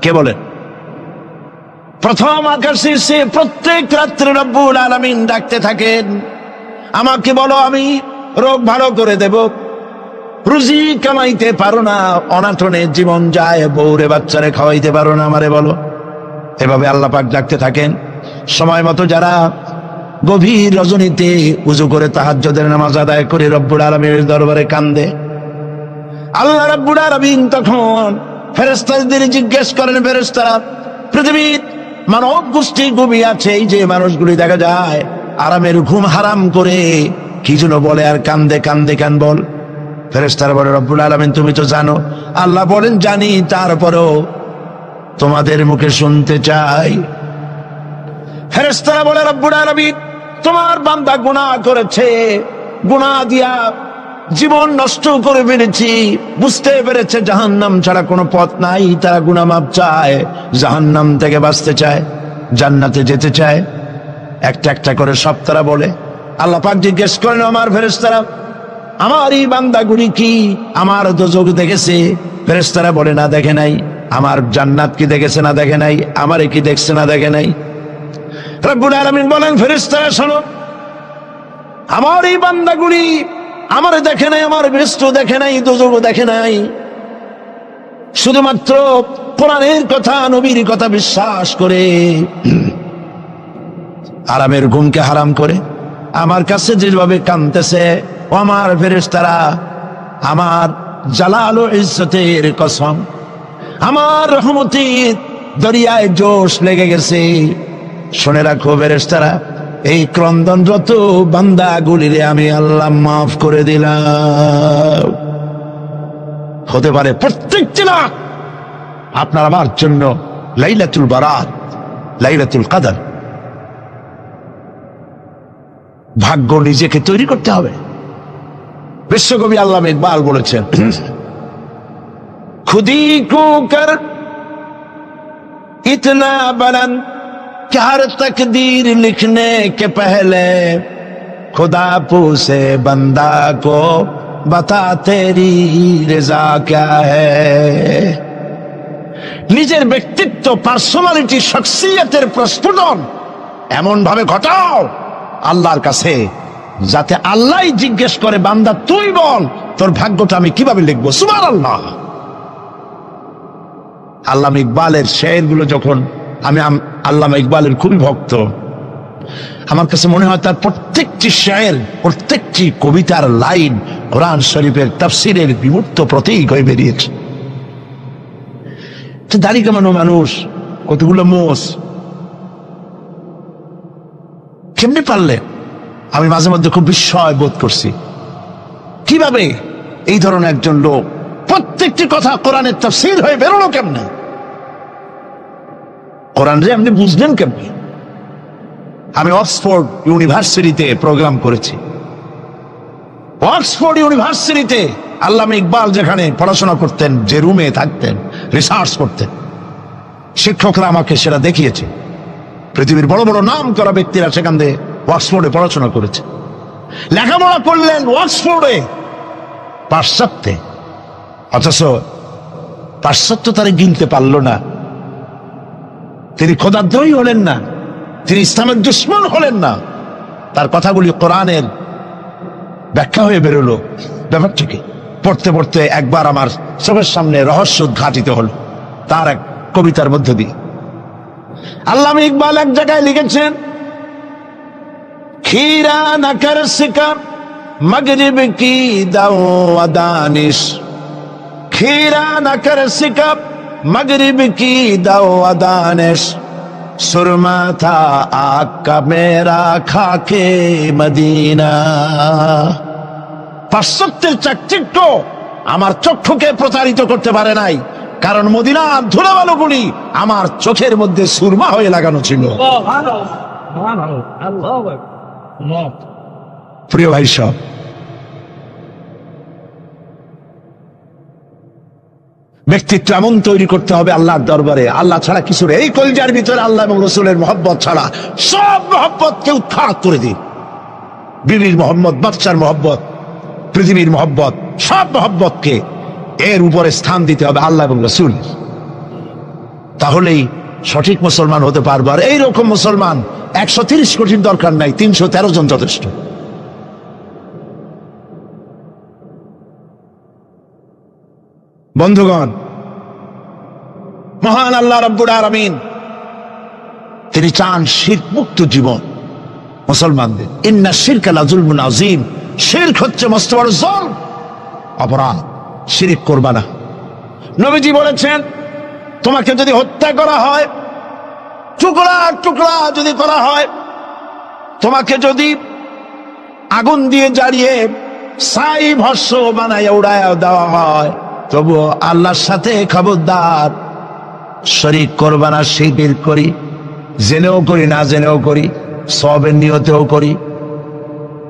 কে বলেন? প্রথম আকাশে সে প্রত্যেক রাত্রে রব্বুল আলামিন ডাকতে থাকেন, আমাকে বলো, আমি রোগ ভালো করে দেব। রুজি কামাইতে পারো না, অনাটনে জীবন যায়, বউরে বাচ্চারে খাওয়াইতে পারো না, আমারে বলো। এভাবে আল্লাহ পাক ডাকতে থাকেন। সময় মতো যারা গভীর রজনীতে উজু করে তাহাজ্জুদের নামাজ আদায় করে রব্বুল আলামিনের দরবারে কান্দে, আল্লাহ রব্বুল আলামিন তখন ফেরেশতাদের জিজ্ঞেস করেন, ফেরেশতারা, পৃথিবীর মানব গোষ্ঠী ঘুমিয়ে আছে, এই যে মানুষগুলি দেখা যায় আরামের ঘুম হারাম করে কি যেন বলে আর কান্দে কান্দে কেন বল? ফেরেশতারা বলে, রব্বুল আলামিন তুমি তো জানো। আল্লাহ বলেন, জানি, তারপরেও তোমাদের মুখে শুনতে চাই। ফেরেশতারা বলে, রব্বুল আলামিন তোমার বান্দা গুনাহ করেছে, গুনাহ দিয়া জীবন নষ্ট করে ফেলেছি, বুঝতে পেরেছে জাহান্নাম ছাড়া কোনো পথ নাই, তারা গুনাহ মাপ চায়, জাহান্নাম থেকে বাঁচতে চায়, জান্নাতে যেতে চায়। একটা একটা করে সব তারা বলে। আল্লাহ পাক জিজ্ঞেস করেন, আমার ফেরেশতারা, আমার এই বান্দাগুলি কি আমার দোজখ দেখেছে? ফেরেশতারা বলে, না, দেখে নাই। আমার জান্নাত কি দেখেছে? না, দেখে নাই। আমারে কি দেখছে? না, দেখে নাই। রব্বুল আলামিন বলেন, ফেরেশতারা শোনো, আমার এই বান্দাগুলি আমারে দেখে নাই, আমার বেহেশত দেখে নাই, দোজখ দেখে নাই, শুধুমাত্র কোরআনের কথা, নবীর কথা বিশ্বাস করে আরামের ঘুমকে হারাম করে আমার কাছে যেভাবে কাঁদতেছে, ও আমার ফেরেশতারা, আমার জালাল ও ইজ্জতের কসম, আমার রহমতের দরিয়ায় জোশ লেগে গেছে। শুনে রাখো ফেরেশতারা, এই ক্রন্দনরত বান্দাগুলিরে আমি আল্লাহ মাফ করে দিলাম। হতে পারে প্রত্যেকটি রাত আপনার আমার জন্য লাইলাতুল বারাত, লাইলাতুল কদর। ভাগ্য নিজেকে তৈরি করতে হবে। বিশ্বকবি আল্লামা ইকবাল বলেছেন, খুদি কো কর ইতনা বুলন্দ कि हर तकदीर लिखने के पहले खुदा पूछे बंदा को बता तेरी रजा क्या है। নিজের ব্যক্তিত্ব, পার্সোনালিটি, শখসিয়তের প্রস্ফুটন এমন ভাবে ঘটাও আল্লাহর কাছে, যাতে আল্লাহই জিজ্ঞেস করে, বান্দা তুই বল তোর ভাগ্যটা আমি কিভাবে লিখবো। সুবহানাল্লাহ। আল্লামা ইকবালের শেরগুলো যখন আমি আল্লামা ইকবালের খুবই ভক্ত, আমার কাছে মনে হয় তার প্রত্যেকটি শের, প্রত্যেকটি কবিতার লাইন কোরআন শরীফের তাফসীরের বিমূর্ত প্রতীক হয়ে বেরিয়েছে। দাড়ি কামানো মানুষ, কতগুলো মোষ, কেমনে পারলে? আমি মাঝে মধ্যে খুব বিস্ময় বোধ করছি, কিভাবে এই ধরনের একজন লোক প্রত্যেকটি কথা কোরআনের তাফসীর হয়ে বেরোলো কেমনে? কোরআন রে আপনি বুঝলেন কেমনে? আমি অক্সফোর্ড ইউনিভার্সিটিতে প্রোগ্রাম করেছি। অক্সফোর্ড ইউনিভার্সিটিতে আল্লামা ইকবাল যেখানে পড়াশোনা করতেন, যে রুমে থাকতেন, রিসার্চ করতেন, শিক্ষকরা আমাকে সেটা দেখিয়েছে। পৃথিবীর বড় বড় নাম করা ব্যক্তিরা সেখান থেকে অক্সফোর্ডে পড়াশোনা করেছে, লেখাপড়া করলেন অক্সফোর্ডে। পাশ্চাত্যে, অথচ পাশ্চাত্য তারে গিনতে পারল না। তিনি খোদাদ্রোহী হলেন না, তিনি ইসলামের দুশমন হলেন না। তার কথাগুলি কোরআনের ব্যাখ্যা হয়ে বেরোলো ব্যাপারটিকে পড়তে পড়তে একবার আমার চোখের সামনে রহস্য উদ্ঘাটিত হল তার এক কবিতার মধ্য দিয়ে। আল্লামা ইকবাল এক জায়গায় লিখেছেন, खीरा न कर सिका मगरिब की दाओ दानिश, खीरा न कर सिका मगरिब की दाओ दानिश, सुरमा था आग का मेरा खाके मदीना। পাশ্চাত্যের চাকচিক্য আমার চক্ষুকে প্রতারিত করতে পারে নাই, কারণ মদিনার ধুলাবালুগুলি আমার চোখের মধ্যে সুরমা হয়ে লাগানো ছিল। প্রিয় ভাই সব, ব্যক্তিত্ব এমন তৈরি করতে হবে আল্লাহর দরবারে, আল্লাহ ছাড়া কিছু নেই। এই কলজার ভিতরে আল্লাহ এবং রসুলের মহব্বত ছাড়া সব মহব্বতকে উৎখাত করে দিন। বিবির মহব্বত, বাচ্চার মহব্বত, পৃথিবীর মহব্বত, সব মহব্বতকে এর উপরে স্থান দিতে হবে আল্লাহ এবং রসুল। তাহলেই সঠিক মুসলমান হতে পারবো। আর এইরকম মুসলমান 130 কোটির দরকার নাই, 313 জন যথেষ্ট। বন্ধুগণ, মহান আল্লাহ রাব্বুল আলামিন তিনি চান শিরক মুক্ত জীবন মুসলমানদের। ইন্না শিরকা লাযুলমুন আযীম, শিরক হচ্ছে মস্ত বড় জুলম, অপরাধ। শিরক করবা না। নবীজি বলেছেন, তোমাকে যদি হত্যা করা হয়, টুকরা টুকরা যদি করা হয়, তোমাকে যদি আগুন দিয়ে জ্বালিয়ে ছাই ভস্ম বানায় উড়ায় দেওয়া হয়, তবুও আল্লাহর সাথে খবরদার শরীক করবা না। শিরক করি, জেনেও করি না জেনেও করি, সওয়াবের নিয়তেও করি,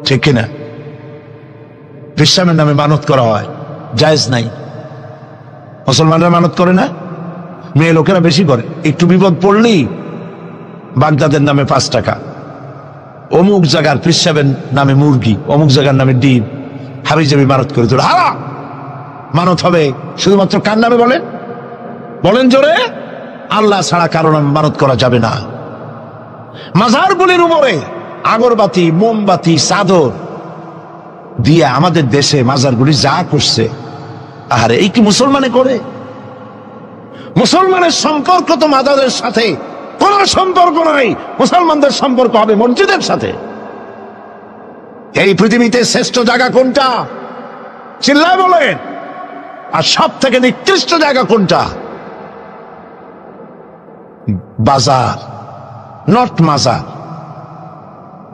ঠিক কিনা? বিশ্রামের নামে মানত করা হয়, জায়েজ নাই। মুসলমানরা মানত করে না, মেয়ে লোকেরা বেশি করে। একটু বিপদ পড়লেই বাগদাদের নামে 5 টাকা, অমুক জায়গার পেশাবের নামে মুরগি, অমুক জায়গার নামে ডিম, হাবিজাবি মানত করে তোর হারা। মানত হবে শুধুমাত্র কার নামে বলেন? বলেন জোরে। আল্লাহ ছাড়া কারো নামে মানত করা যাবে না। মাজারগুলির উপরে আগরবাতি, মোমবাতি, চাদর দিয়ে আমাদের দেশে মাজারগুলি যা করছে, আরে এই কি মুসলমানে করে? মুসলমানের সম্পর্ক তো মাজারের সাথে কোন সম্পর্ক নাই। মুসলমানদের সম্পর্ক হবে মসজিদের সাথে। এই পৃথিবীতে শ্রেষ্ঠ জায়গা কোনটা? চিল্লায় বলেন। আর সব থেকে নিকৃষ্ট জায়গা কোনটা? বাজার, নট মাজার।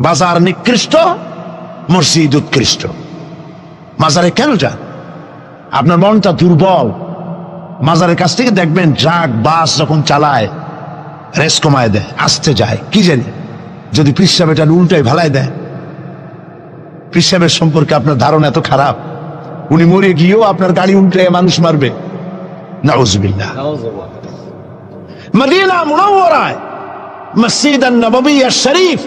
বাজার নিকৃষ্ট, মসজিদ উৎকৃষ্ট। মাজারে কেন যান? আপনার মনটা দুর্বল। মাজারের কাছ থেকে দেখবেন ট্রাক, বাস যখন চালায় রেস কমায় দেয়, আসতে যায়, কি জানি যদি পিসাব এটা উল্টায় ভালাই দেয়। পিসাবের সম্পর্কে আপনার ধারণা এত খারাপ, উনি মরে গিয়েও আপনার গাড়ি উল্টায় মানুষ মারবে। নাউজুবিল্লাহ। মদিনা মুনাওয়ারায় মসজিদ নববী শরীফ,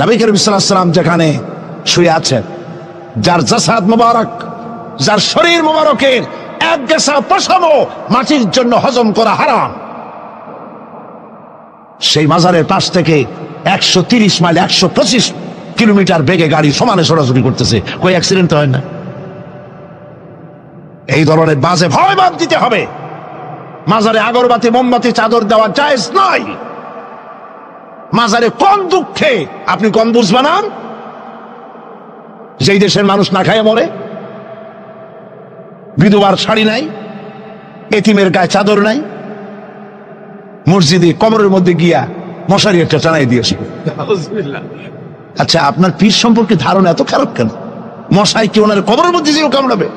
নবী করিম সাল্লাল্লাহু আলাইহি ওয়াসাল্লাম যেখানে শুয়ে আছেন, যার জাসাদ মুবারক, যার শরীর মুবারকের এক গেসা পশমও মাটির জন্য হজম করা হারাম, সেই মাজারের পাশ থেকে 130 মাইল 125 কিলোমিটার বেগে গাড়ি সমানে সরাসরি করতেছে, কই অ্যাক্সিডেন্ট হয় না? এই ধরনের বাজে ভয় বাদ দিতে হবে। মাজারে আগরবাতি, মোমবাতি, চাদর দেওয়া জায়েজ নয়। মাজারে কোন দুঃখে আপনি কম বুঝ বানান? যেই দেশের মানুষ না খায় মরে, বিধবার শাড়ি নাই, এতিমের গায়ে চাদর নাই, মসজিদে কবরের মধ্যে গিয়া মশারি একটা টানাই দিয়েছে। আচ্ছা, আপনার পীর সম্পর্কে ধারণা এত খারাপ কেন? মশাই কি ওনার কবরের মধ্যে যেও কামড়াবে?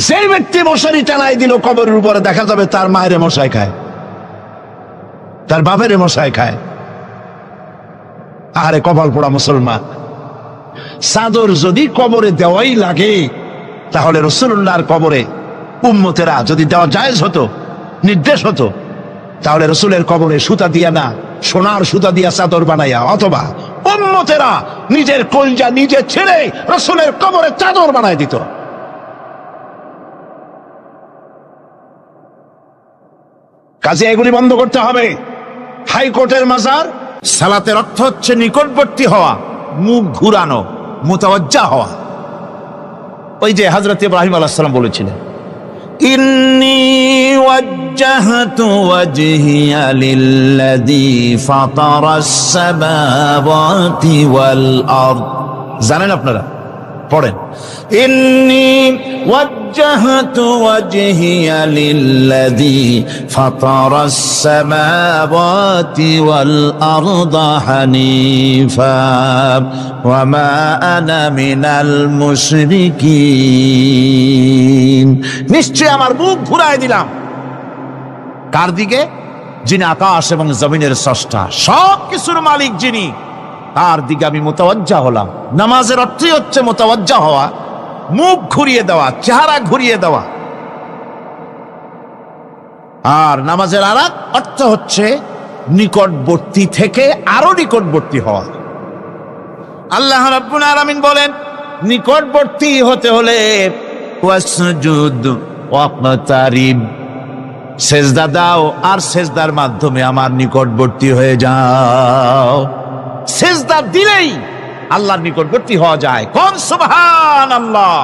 যে ব্যক্তি মশারি টানাই দিল কবরের উপরে, দেখা যাবে তার মায়ের মশাই খায়, তার বাপের মশাই খায়। আরে কপাল পোড়া মুসলমান। চাদর যদি কবরে দেওয়াই লাগে, তাহলে রাসূলুল্লাহর কবরে উম্মতেরা যদি দেওয়া জায়েজ হতো, নির্দেশ হতো, তাহলে রাসূলের কবরে সুতা দিয়া না, সোনার সুতা দিয়া চাদর বানাইয়া, অথবা উম্মতেরা নিজের কলজা নিজে ছেড়ে রাসূলের কবরে চাদর বানায় দিত। কাজে এগুলি বন্ধ করতে হবে। হাইকোর্টের মাজার, সালাতের অর্থ হচ্ছে নিকটবর্তী হওয়া, মুখ ঘুরানো, মুতাওয়াজ্জা হওয়া। ওই যে হযরত ইব্রাহিম আলাইহিস সালাম বলেছিলেন, ইন্নী ওয়াজ্জাহতু ওয়াজহিয়া লিল্লাযী ফাতারাস সামাওয়াতি ওয়াল আরদ। জানেন আপনারা? পড়েন, ইন্নী ওয়াজ্জাহতু ওয়াজহিয়া লিল্লাযী ফাতারাস সামাওয়াতি ওয়াল আরদা হানিফা ওয়া মা আনা মিনাল মুশরিকিন। নিশ্চয় আমার মুখ ঘুরায় দিলাম। কার দিকে? যিনি আকাশ এবং জমিনের স্রষ্টা, সব কিছুর মালিক যিনি, তার দিকে আমি মুতাওয়াজ্জা হলাম। নামাজের অর্থই হচ্ছে মুতাওয়াজ্জা হওয়া, মুখ ঘুরিয়ে দেওয়া, চেহারা ঘুরিয়ে দেওয়া। আর নামাজের আরেক অর্থ হচ্ছে নিকটবর্তী থেকে আরো নিকটবর্তী হওয়া। আল্লাহ রাব্বুল আলামিন বলেন, নিকটবর্তী হতে হলে ওয়াসজুদ ওয়াকতারিব, সেজদা দাও আর সেজদার মাধ্যমে আমার নিকটবর্তী হয়ে যাও। সেজদা দিলেই আল্লাহর নিকটবর্তী হওয়া যায়। কোন সুবহানাল্লাহ।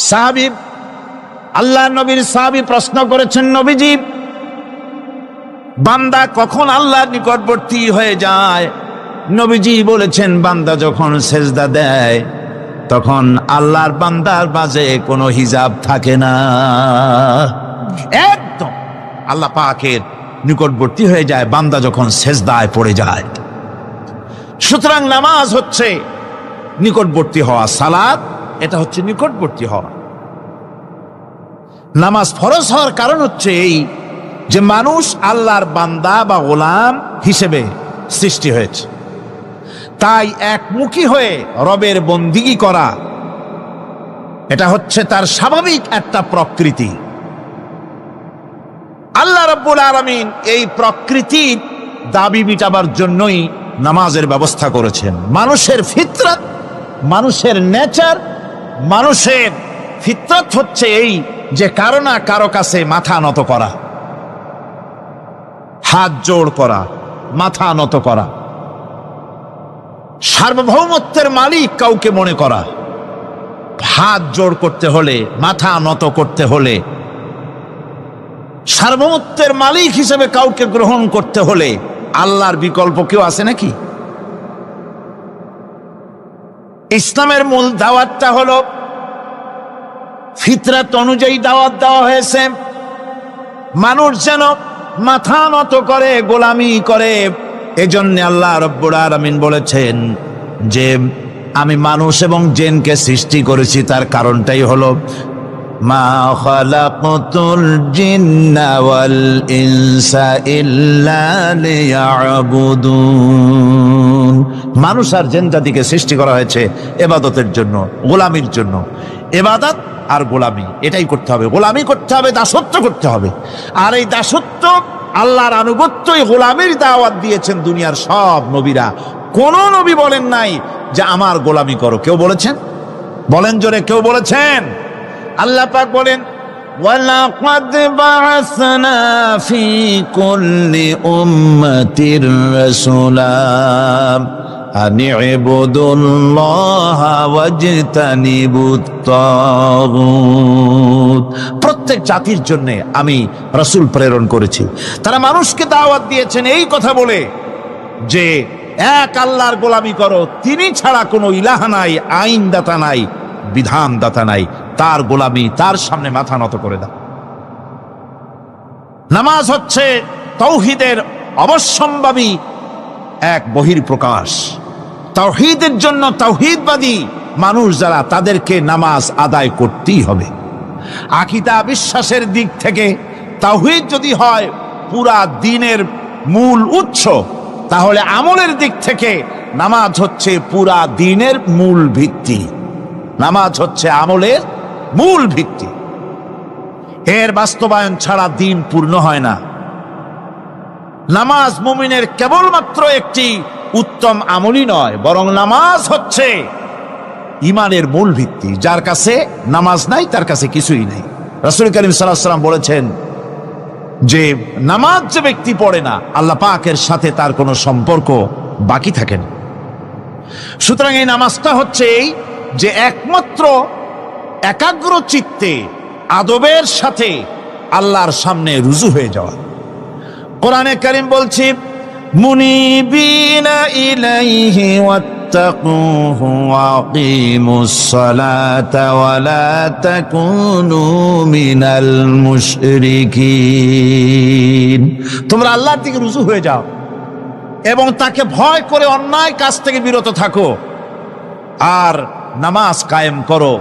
সাহাবী, আল্লাহ নবীর সাহাবী প্রশ্ন করেছেন, নবীজি, বান্দা কখন আল্লাহর নিকটবর্তী হয়ে যায়? নবীজি বলেছেন, বান্দা যখন সেজদা দেয় তখন আল্লাহর বান্দার মাঝে কোনো হিজাব থাকে না, একদম আল্লাহ পাকের নিকটবর্তী হয়ে যায় বান্দা যখন সেজদায় পড়ে যায়। সুতরাং নামাজ হচ্ছে নিকটবর্তী হওয়া, সালাত এটা হচ্ছে নিকটবর্তী হওয়া। নামাজ ফরজ হওয়ার কারণ হচ্ছে এই যে মানুষ আল্লাহর বান্দা বা গোলাম হিসেবে সৃষ্টি হয়েছে, তাই একমুখী হয়ে রবের বন্দিগি করা এটা হচ্ছে তার স্বাভাবিক একটা প্রকৃতি। আল্লাহ রাব্বুল আলামিন এই প্রকৃতির দাবি মিটাবার জন্যই নামাজের ব্যবস্থা করেছেন। মানুষের ফিতরত, মানুষের নেচার, মানুষের ফিতরত হচ্ছে এই যে কারো না কারো কাছে মাথা নত করা, হাত জোড় করা, মাথা নত করা, সার্বভৌমত্বের মালিক কাউকে মনে করা। হাত জোড় করতে হলে, মাথা নত করতে হলে, সার্বভৌমত্বের মালিক হিসেবে কাউকে গ্রহণ করতে হলে আল্লাহর বিকল্প কেউ আছে নাকি? ইসলামের মূল দাওয়াতটা হলো ফিতরাত অনুযায়ী দাওয়াত দেওয়া হয়েছে। মানুষ যেন মাথা নত করে, গোলামি করে। এজন্য আল্লাহ রাব্বুল আলামিন বলেছেন যে আমি মানুষ এবং জিনকে সৃষ্টি করেছি, তার কারণটাই হলো মা খালাকতুল জিন্না ওয়াল ইনসা ইল্লা লিয়াবুদুন। মানুষ আর জিন জাতিকে সৃষ্টি করা হয়েছে ইবাদতের জন্য, গোলামির জন্য। ইবাদত আর গোলামি এটাই করতে হবে, গোলামি করতে হবে, দাসত্ব করতে হবে। আর এই দাসত্ব, আল্লাহর আনুগত্যই গোলামির দাওয়াত দিয়েছেন দুনিয়ার সব নবীরা। কোন নবী বলেন নাই যে আমার গোলামি করো। কেউ বলেছেন? বলেন জোরে, কেউ বলেছেন? আল্লাহ পাক বলেন, ওয়ালাকাদ বা'আসনা ফি কুল্লি উম্মাতির রাসূলা আন ইবুদুল্লাহা ওয়াজতানিবুত তাগুত। প্রত্যেক জাতির জন্য আমি রাসূল প্রেরণ করেছি, তারা মানুষকে দাওয়াত দিয়েছেন এই কথা বলে যে এক আল্লাহর গোলামি করো, তিনি ছাড়া কোনো ইলাহ নাই, আইনদাতা নাই, বিধানদাতা নাই, তার গোলামি, তার সামনে মাথা নত করে দাও। নামাজ হচ্ছে তাওহীদের অবশ্যম্ভাবী এক বহির্প্রকাশ। তাওহীদের জন্য তাওহীদবাদী মানুষ যারা, তাদেরকে নামাজ আদায় করতেই হবে। আকীদা বিশ্বাসের দিক থেকে তাওহীদ যদি হয় পুরা দ্বীনের মূল উৎস, তাহলে আমলের দিক থেকে নামাজ হচ্ছে পুরা দ্বীনের মূল ভিত্তি। নামাজ হচ্ছে আমলের মূল ভিত্তি। এর বাস্তবায়ন ছাড়া দ্বীন পূর্ণ হয় না। নামাজ মুমিনের কেবলমাত্র একটি উত্তম আমলই নয়, বরং নামাজ হচ্ছে ইমানের মূল ভিত্তি। যার কাছে নামাজ নাই তার কাছে কিছুই নেই। রাসূল করিম সাল্লাল্লাহু আলাইহি ওয়াসাল্লাম বলেছেন যে নামাজ যে ব্যক্তি পড়ে না, আল্লাহ পাকের সাথে তার কোনো সম্পর্ক বাকি থাকে না। সুতরাং এই নামাজটা হচ্ছে এই যে একমাত্র একাগ্র চিত্তে আদবের সাথে আল্লাহর সামনে রুজু হয়ে যাওয়া। কোরআনে কারীম বলছে মুনিবিনা ইলাইহি ওয়াত্তাকুহু ওয়া আকিমুস সালাতা ওয়া লা তাকুনু মিনাল মুশরিকিন। তোমরা আল্লাহর দিকে রুজু হয়ে যাও এবং তাকে ভয় করে অন্যায় কাজ থেকে বিরত থাকো, আর নামাজ কায়েম করো,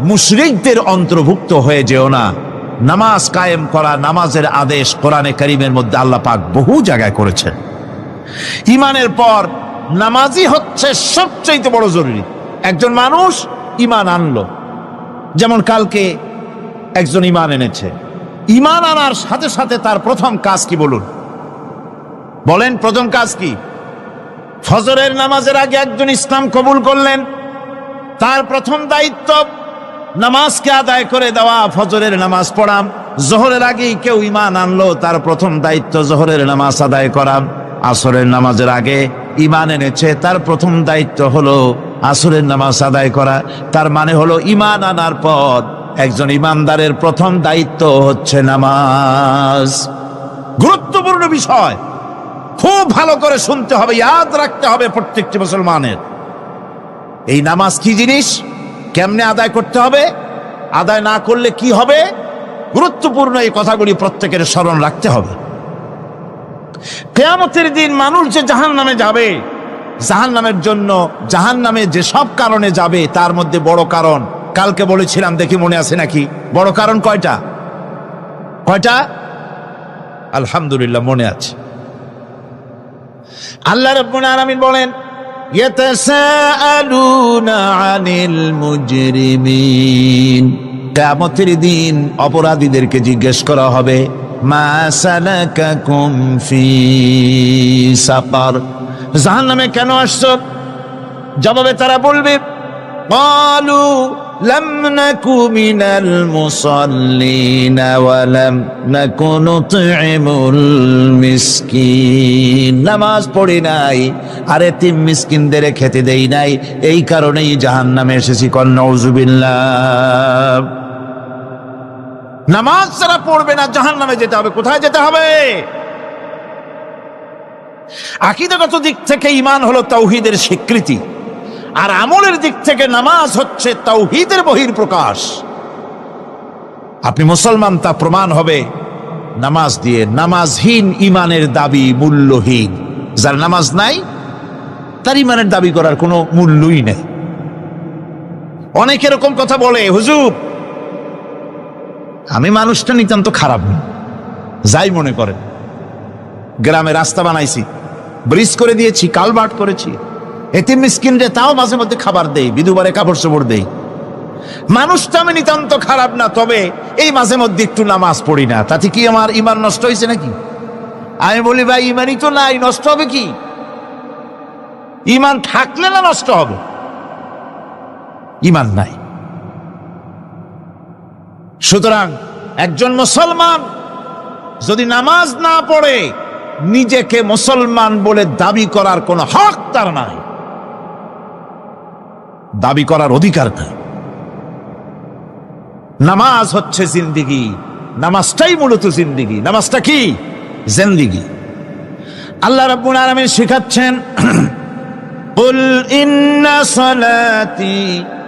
মুশরিকদের অন্তর্ভুক্ত হয়ে যেও না। নামাজ কায়েম করা, নামাজের আদেশ কোরআনে কারীমের মধ্যে আল্লাহ পাক বহু জায়গায় করেছেন। ঈমানের পর নামাজই হচ্ছে সবচেয়ে বড় জরুরি। একজন মানুষ ঈমান আনলো, যেমন কালকে একজন ঈমান এনেছে, ঈমান আনার সাথে সাথে তার প্রথম কাজ কি বলুন? বলেন প্রথম কাজ কি? ফজরের নামাজের আগে একজন ইসলাম কবুল করলেন, তার প্রথম দায়িত্ব নামাজকে আদায় করে দেওয়া, ফজরের নামাজ পড়া। জোহরের আগেই কেউ ঈমান আনলো, তার প্রথম দায়িত্ব জোহরের নামাজ আদায় করা। আসরের নামাজের আগে ঈমান এনেছে, তার প্রথম দায়িত্ব হলো আসরের নামাজ আদায় করা। তার মানে হলো ঈমান আনার পর একজন ঈমানদারের প্রথম দায়িত্ব হচ্ছে নামাজ। গুরুত্বপূর্ণ বিষয়, খুব ভালো করে শুনতে হবে, ইয়াদ রাখতে হবে প্রত্যেকটি মুসলমানের। এই নামাজ কি জিনিস, কেমনে আদায় করতে হবে, আদায় না করলে কি হবে, গুরুত্বপূর্ণ এই কথাগুলি প্রত্যেকের স্মরণ রাখতে হবে। কিয়ামতের দিন মানুষ যে জাহান্নামে যাবে, জাহান্নামের জন্য জাহান্নামে যে সব কারণে যাবে তার মধ্যে বড় কারণ কালকে বলেছিলাম, দেখি মনে আছে নাকি? বড় কারণ কয়টা? কয়টা? আলহামদুলিল্লাহ মনে আছে। আল্লাহ রাব্বুল আলামিন বলেন ইয়াতাসাআলুনা আনিল মুজরিমিন, কিয়ামতের দিন অপরাধীদেরকে জিজ্ঞেস করা হবে মা সালাকাকুম ফি সাকার, জাহান্নামে কেন আসছো? জবাবে তারা বলবে ক্বালু লাম নাকু মিনাল মুসাল্লিনা ওয়া লাম নাকু নুতঈমুল মিসকিন, নামাজ পড়ি নাই আর এতিম মিসকিনদের খেতে দেই নাই, এই কারণেই জাহান্নামে এসেছি। কল নাউযুবিল্লাহ। নামাজ যারা পড়বে না জাহান্নামে যেতে হবে। কোথায় যেতে হবে? আকীদাগত দিক থেকে ঈমান হলো তাওহীদের স্বীকৃতি, আর আমলের দিক থেকে নামাজ হচ্ছে তাওহীদের বহিঃপ্রকাশ। আপনি মুসলমান তা প্রমাণ হবে নামাজ দিয়ে। নামাজহীন ঈমানের দাবি মূল্যহীন। যার নামাজ নাই তার ঈমানের দাবি করার কোনো মূল্যই নেই। অনেক এরকম কথা বলে, হুজুর আমি মানুষটা নিতান্ত খারাপ না, যাই মনে করেন, গ্রামে রাস্তা বানাইছি, ব্রিজ করে দিয়েছি, কালভার্ট করেছি, এতিম মিসকিনরে তাও মাঝে মধ্যে খাবার দেই, বিধবারে কাপড় চোপড় দেই, মানুষটা আমি নিতান্ত খারাপ না, তবে এই মাঝে মধ্যে একটু নামাজ পড়ি না, তাতে কি আমার ঈমান নষ্ট হয়েছে নাকি? আমি বলি ভাই ঈমানই তো নাই, নষ্ট হবে কি? ঈমান থাকলে না নষ্ট হবে? ঈমান নাই। সুতরাং একজন মুসলমান যদি নামাজ না পড়ে নিজেকে মুসলমান বলে দাবি করার কোনো হক তার নাই, দাবি করার অধিকার নাই। নামাজ হচ্ছে জিন্দেগি, নামাজটাই মূলত জিন্দেগি। নামাজটা কি? জিন্দেগি। আল্লাহ রাব্বুল আলামিন শিখাচ্ছেন কুল ইন্না সালাতি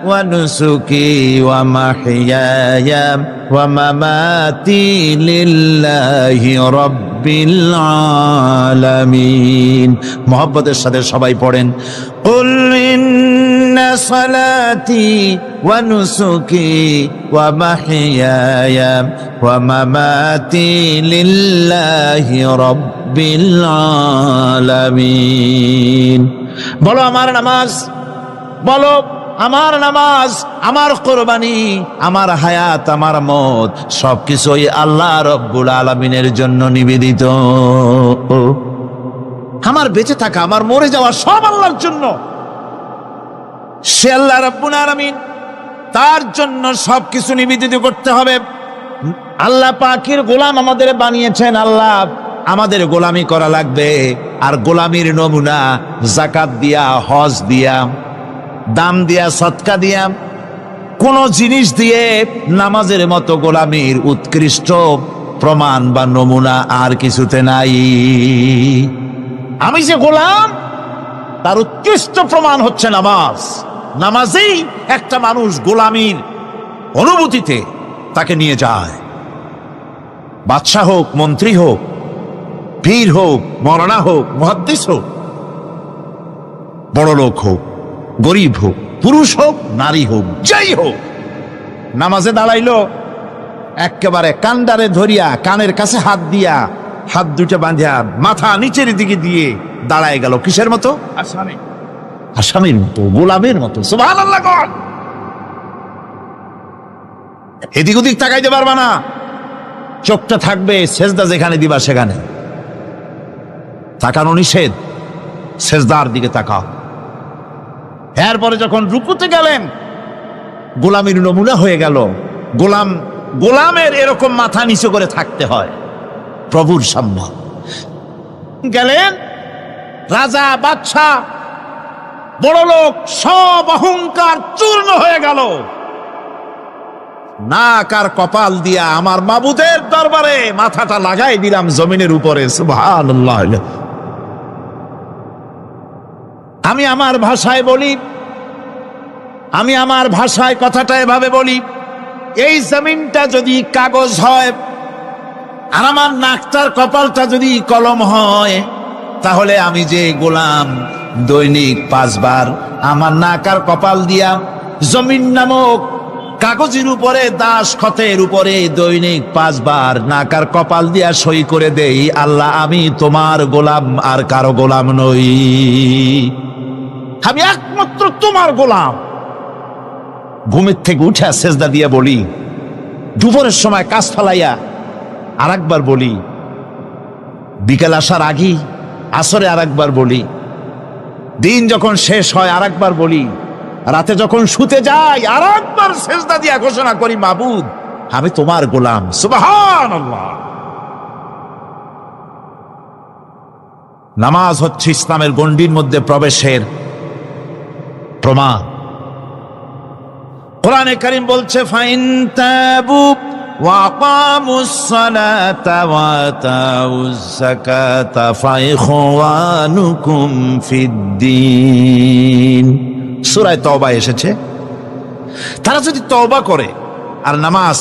ওয়া নুসুকি ওয়া মাহইয়ায়া ওয়া মামাতি লিল্লাহি রাব্বিল আলামিন। মুহাব্বতের সাথে সবাই পড়েন কুল ইন্না সালাতি ওয়া নুসুকি ওয়া মাহইয়ায়া ওয়া মামাতি লিল্লাহি রাব্বিল আলামিন। বলো আমার নামাজ, বলো আমার নামাজ, আমার কোরবানি, আমার হায়াত, আমার মত সবকিছুই আল্লাহ রব্বুল আলামিনের জন্য নিবেদিত। আমার বেঁচে থাকা, আমার মরে যাওয়া সব আল্লাহর জন্য। সে আল্লাহ রাব্বুল আলামিন, তার জন্য সবকিছু নিবেদিত করতে হবে। আল্লাহ পাকের গোলাম আমাদের বানিয়েছেন, আল্লাহ আমাদের গোলামি করা লাগবে। আর গোলামির নমুনা যাকাত দিয়া, হজ দিয়া, দাম দিয়া, সদকা দিয়া, কোন জিনিস দিয়ে নামাজের মতো গোলামির উৎকৃষ্ট প্রমাণ বা নমুনা আর কিছুতে নাই। আমি যে গোলাম তার উৎকৃষ্ট প্রমাণ হচ্ছে নামাজ। নামাজেই একটা মানুষ গোলামির অনুভূতিতে তাকে নিয়ে যায়। বাদশাহ হোক, মন্ত্রী হোক, পীর হোক, মৌলানা হোক, মুহাদ্দিস হোক, বড় লোক হোক, গরিব হোক, পুরুষ হোক, নারী হোক, যাই হোক, নামাজে দাঁড়াইলো, একেবারে কান্ডারে ধরিয়া কানের কাছে হাত দিয়া, হাত দুইটা বাঁধিয়া মাথা নিচের দিকে দিয়ে দাঁড়ায় গেল। কিসের মতো? আসামির মতো, গোলামের মতো। সুবহানাল্লাহ। এদিক ওদিক তাকাইতে পারবা না, চোখটা থাকবে সেজদা যেখানে দিবা সেখানে। তাকানো নিষেধ, সেজদার দিকে তাকাও। এরপরে যখন রুকুতে গেলেন, গোলামির নমুনা হয়ে গেল। গোলামের এরকম মাথা নিচু করে থাকতে হয় প্রভুর সামনে। গেলেন, রাজা, বাদশাহ, বড় লোক, সব অহংকার চূর্ণ হয়ে গেল। নাক আর কপাল দিয়া আমার মাবুদের দরবারে মাথাটা লাগাই দিলাম জমিনের উপরে। সুবহানাল্লাহ। আমি আমার ভাষায় বলি, আমি আমার ভাষায় কথাটা এভাবে বলি, এই জমিনটা যদি কাগজ হয় আর আমার নাকটার কপালটা যদি কলম হয়, তাহলে আমি যে গোলাম দৈনিক 5 বার আমার নাক আর কপাল দিয়া জমিন নামক কাগজের উপরে, দাস খতের উপরে দৈনিক 5 বার নাক আর কপাল দিয়া সই করে দেই, আল্লাহ আমি তোমার গোলাম, আর কারো গোলাম নই, আমি একমাত্র তোমার গোলাম। ঘুমের থেকে উঠে সেজদা দিয়া বলি, দুপুরের সময় কাজ ফালাইয়া আর একবার বলি, বিকেল আসার আগেই আসরে আর একবার বলি, দিন যখন শেষ হয় আর একবার বলি, রাতে যখন শুতে যাই আর একবার সেজদা দিয়া ঘোষণা করি, মাবুদ আমি তোমার গোলাম। সুবহানাল্লাহ। নামাজ হচ্ছে ইসলামের গণ্ডির মধ্যে প্রবেশের প্রমাণ। কোরআনে কারীম বলছে, ফাইন তাবু ওয়া আকামুস সালাতা ওয়া আতাউজ যাকাতা ফাইখওয়ানুকুম ফিদ্দীন। সূরা তওবা এসেছে, তারা যদি তওবা করে আর নামাজ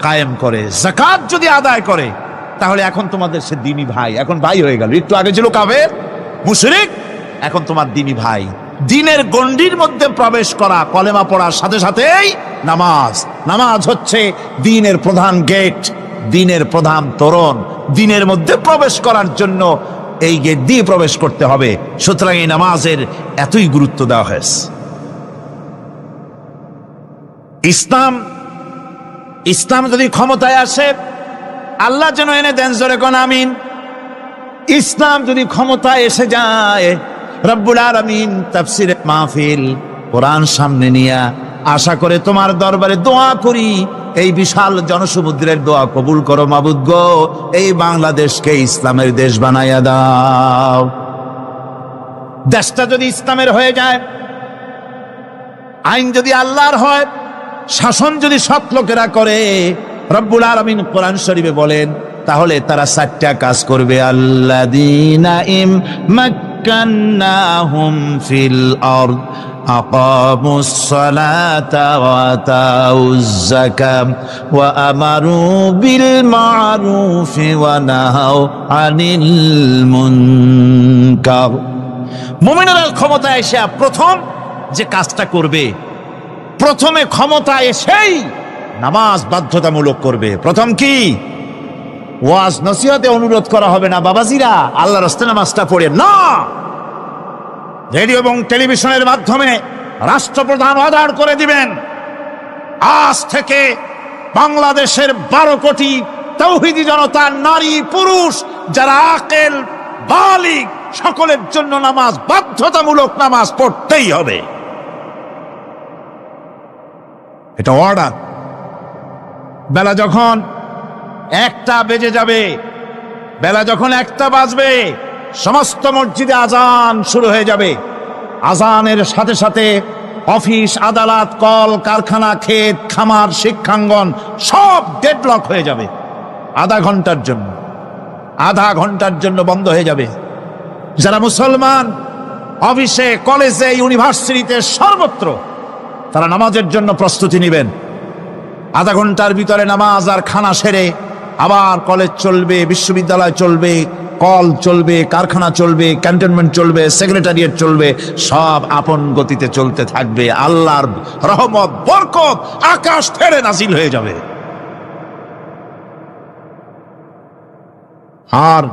কায়েম করে, যাকাত যদি আদায় করে, তাহলে এখন তোমাদের সে দ্বীনি ভাই, এখন ভাই হয়ে গেল। একটু আগে ছিল কাফের, মুশরিক, এখন তোমার দ্বীনি ভাই। দ্বীনের গণ্ডির মধ্যে প্রবেশ করা, কলেমা পড়ার সাথে সাথেই নামাজ। নামাজ হচ্ছে দ্বীনের প্রধান গেট, দ্বীনের প্রধান তোরণ। দ্বীনের মধ্যে প্রবেশ করার জন্য এই গেট দিয়ে প্রবেশ করতে হবে। সুতরাং এই নামাজের এতই গুরুত্ব দেওয়া হয়েছে। ইসলাম যদি ক্ষমতায় আসে, আল্লাহ যেন এনে দেন, জোরে কোন আমিন। ইসলাম যদি ক্ষমতায় এসে যায়, রব্বুল আলামিন তাফসীরে মাহফিল, কোরআন সামনে নিয়ে আশা করে তোমার দরবারে দোয়া করি, এই বিশাল জনসমুদ্রের দোয়া কবুল করো মাবুদ গো, এই বাংলাদেশকে ইসলামের দেশ বানাইয়া দাও। দেশটা যদি ইসলামের হয়ে যায়, আইন যদি আল্লাহর হয়, শাসন যদি সৎ লোকেরা করে, রব্বুল আলামিন কোরআন শরীফে বলেন, তাহলে তারা 4টা কাজ করবে। আল্লাযীনা মাক্কান্নাহুম ফিল আরদ আকামুস সালাতা ওয়া আতাউজ যাকাত ওয়া আমারু বিল মা'রুফি ওয়া নাহাউ আনিল মুনকার। মুমিনেরা ক্ষমতা এসে প্রথম যে কাজটা করবে, প্রথমে ক্ষমতা এসেই নামাজ বাধ্যতামূলক করবে। প্রথম কি? ওয়াজ নসিহতে অনুরোধ করা হবে না, বাবাজিরা আল্লাহর রাস্তায় নামাজটা পড়ে না। রেডিও এবং টেলিভিশনের মাধ্যমে রাষ্ট্রপ্রধান অর্ডার করে দিবেন, আজ থেকে বাংলাদেশের 12 কোটি তাওহীদি জনতা, নারী পুরুষ যারা আকেল বালিগ সকলের জন্য নামাজ বাধ্যতামূলক, নামাজ পড়তেই হবে, এটা অর্ডার। বেলা যখন 1টা বেজে যাবে, বেলা যখন 1টা বাজবে, সমস্ত মসজিদে আজান শুরু হয়ে যাবে। আজানের সাথে সাথে অফিস, আদালত, কল কারখানা, ক্ষেত খামার, শিক্ষাঙ্গন সব ডেডলক হয়ে যাবে। আধা ঘন্টার জন্য বন্ধ হয়ে যাবে। যারা মুসলমান অফিসে, কলেজে, ইউনিভার্সিটিতে, সর্বত্র তারা নামাজের জন্য প্রস্তুতি নেবেন। আধা ঘন্টার ভিতরে নামাজ আর খানা সেরে আবার কলেজ চলবে, বিশ্ববিদ্যালয় চলবে, কল চলবে, কারখানা চলবে, ক্যান্টনমেন্ট চলবে, সেক্রেটারিয়েট চলবে, সব আপন গতিতে চলতে থাকবে। আল্লাহর রহমত, বরকত আকাশ থেকে নাজিল হয়ে যাবে। আর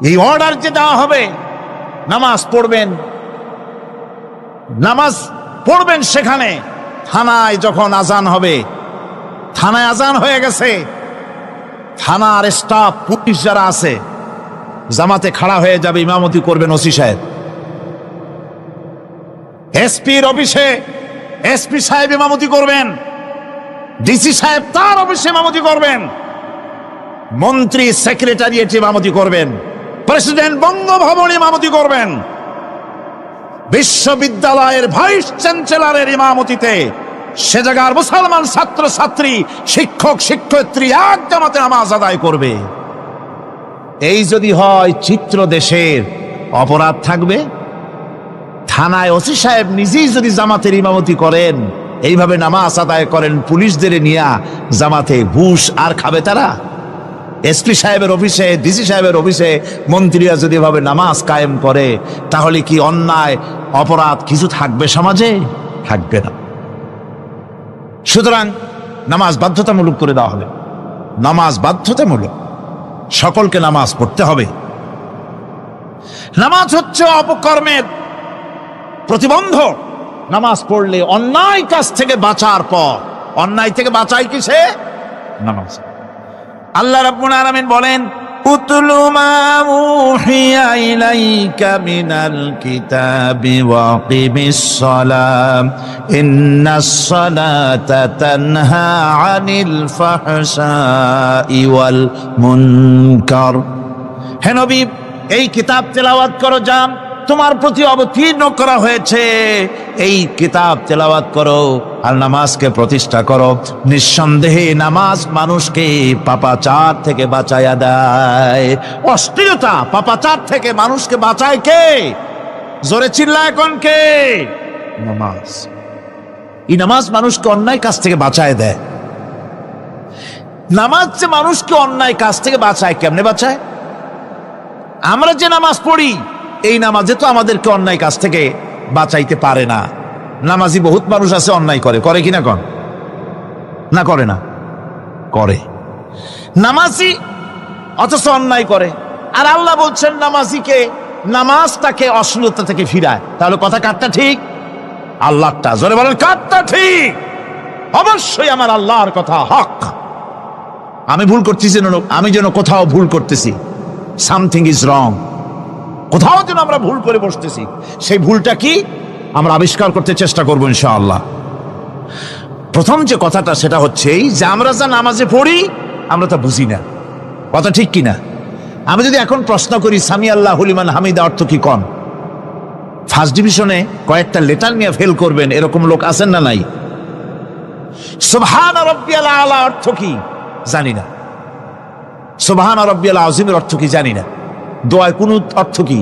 এই অর্ডার যে দেওয়া হবে, নামাজ পড়বেন সেখানে। থানায় যখন আজান হবে, থানায় আজান হয়ে গেছে, থানার স্টাফ, পুলিশ যারা আছে জামাতে খাড়া হয়ে যাবে, ইমামতি করবেন ওসি সাহেব। এসপির অফিসে এসপি সাহেব ইমামতি করবেন, ডিসি সাহেব তার অফিসে ইমামতি করবেন, মন্ত্রী সেক্রেটারিয়েট ইমামতি করবেন, প্রেসিডেন্ট বঙ্গভবন ইমামতি করবেন, বিশ্ববিদ্যালয়ের ভাইস চ্যান্সেলরের ইমামতিতে সে জায়গার মুসলমান ছাত্র ছাত্রী, শিক্ষক শিক্ষয়িত্রী এক জামাতে নামাজ আদায় করবে। এই যদি হয় চিত্র দেশের, অপরাধ থাকবে। থানায় ওসি সাহেব নিজেই যদি জামাতের ইমামতি করেন, এইভাবে নামাজ আদায় করেন পুলিশদের নিয়ে জামাতে, ঘুষ আর খাবে তারা? এসপি সাহেবের অফিসে, ডিসি সাহেবের অফিসে মন্ত্রীরা যদি এভাবে নামাজ কায়েম করে, তাহলে কি অন্যায় অপরাধ কিছু থাকবে সমাজে? থাকবে না। সুতরাং নামাজ বাধ্যতামূলক করে দেওয়া হবে। নামাজ বাধ্যতামূলক, সকলকে নামাজ পড়তে হবে। নামাজ হচ্ছে অপকর্মের প্রতিবন্ধক। নামাজ পড়লে অন্যায় কাজ থেকে বাঁচার পর, অন্যায় থেকে বাঁচাই কিসে? নামাজ। আল্লাহ রাব্বুল আলামিন বলেন, উতলু মা উহিয়া ইলাইকা মিনাল কিতাবি ওয়া আকিমিস সালাম ইন্নাস সালাতা তানহা আনিল ফাহশাই ওয়াল মুনকার। হে নবী, এই কিতাব তেলাওয়াত করো, যা তোমার প্রতি অবতীর্ণ করা হয়েছে, এই কিতাব তেলাওয়াত করো আর নামাজকে প্রতিষ্ঠা করো। নিঃসন্দেহে নামাজ মানুষকে পাপাচার থেকে বাঁচায়া দেয়। অশ্লীলতা, পাপাচার থেকে মানুষকে বাঁচায় কে? জোরে চিল্লায় এখন কে? নামাজ। এই নামাজ মানুষকে অন্যায় কাজ থেকে বাঁচায় দেয়। নামাজ যে মানুষকে অন্যায় কাজ থেকে বাঁচায়, কেমনে বাঁচায়? আমরা যে নামাজ পড়ি, এই নামাজে তো আমাদেরকে অন্যায় কাজ থেকে বাঁচাইতে পারে না। নামাজি বহুত মানুষ আছে অন্যায় করে, করে কিনা কন? না করে না? করে। নামাজি অথচ অন্যায় করে। আর আল্লাহ বলছেন নামাজিকে, নামাজ তাকে অশ্লীলতা থেকে ফিরায়। তাহলে কথা কারটা ঠিক? আল্লাহটা। জোরে বলেন, কারটা ঠিক? অবশ্যই আমার আল্লাহর কথা হক। আমি ভুল করতেছি, আমি যেন কোথাও ভুল করতেছি, সামথিং ইজ রং, কোথাও যেন আমরা ভুল করে বসতেছি, সেই ভুলটা কি আমরা আবিষ্কার করতে চেষ্টা করবো ইনশাআল্লাহ। প্রথম যে কথাটা সেটা হচ্ছে এই যে আমরা যা নামাজে পড়ি আমরা তা বুঝি না। কথা ঠিক কিনা? আমি যদি এখন প্রশ্ন করি সামি আল্লাহু লিমান হামিদা অর্থ কি কন, ফার্স্ট ডিভিশনে কয়েকটা লেটার নিয়ে ফেল করবেন, এরকম লোক আছেন না নাই? সুবহান রাব্বিয়াল আলা অর্থ কি জানি না, সুবহান রাব্বিয়াল আযীমের অর্থ কি জানি না, দোয়ায় কুনুত অর্থ কি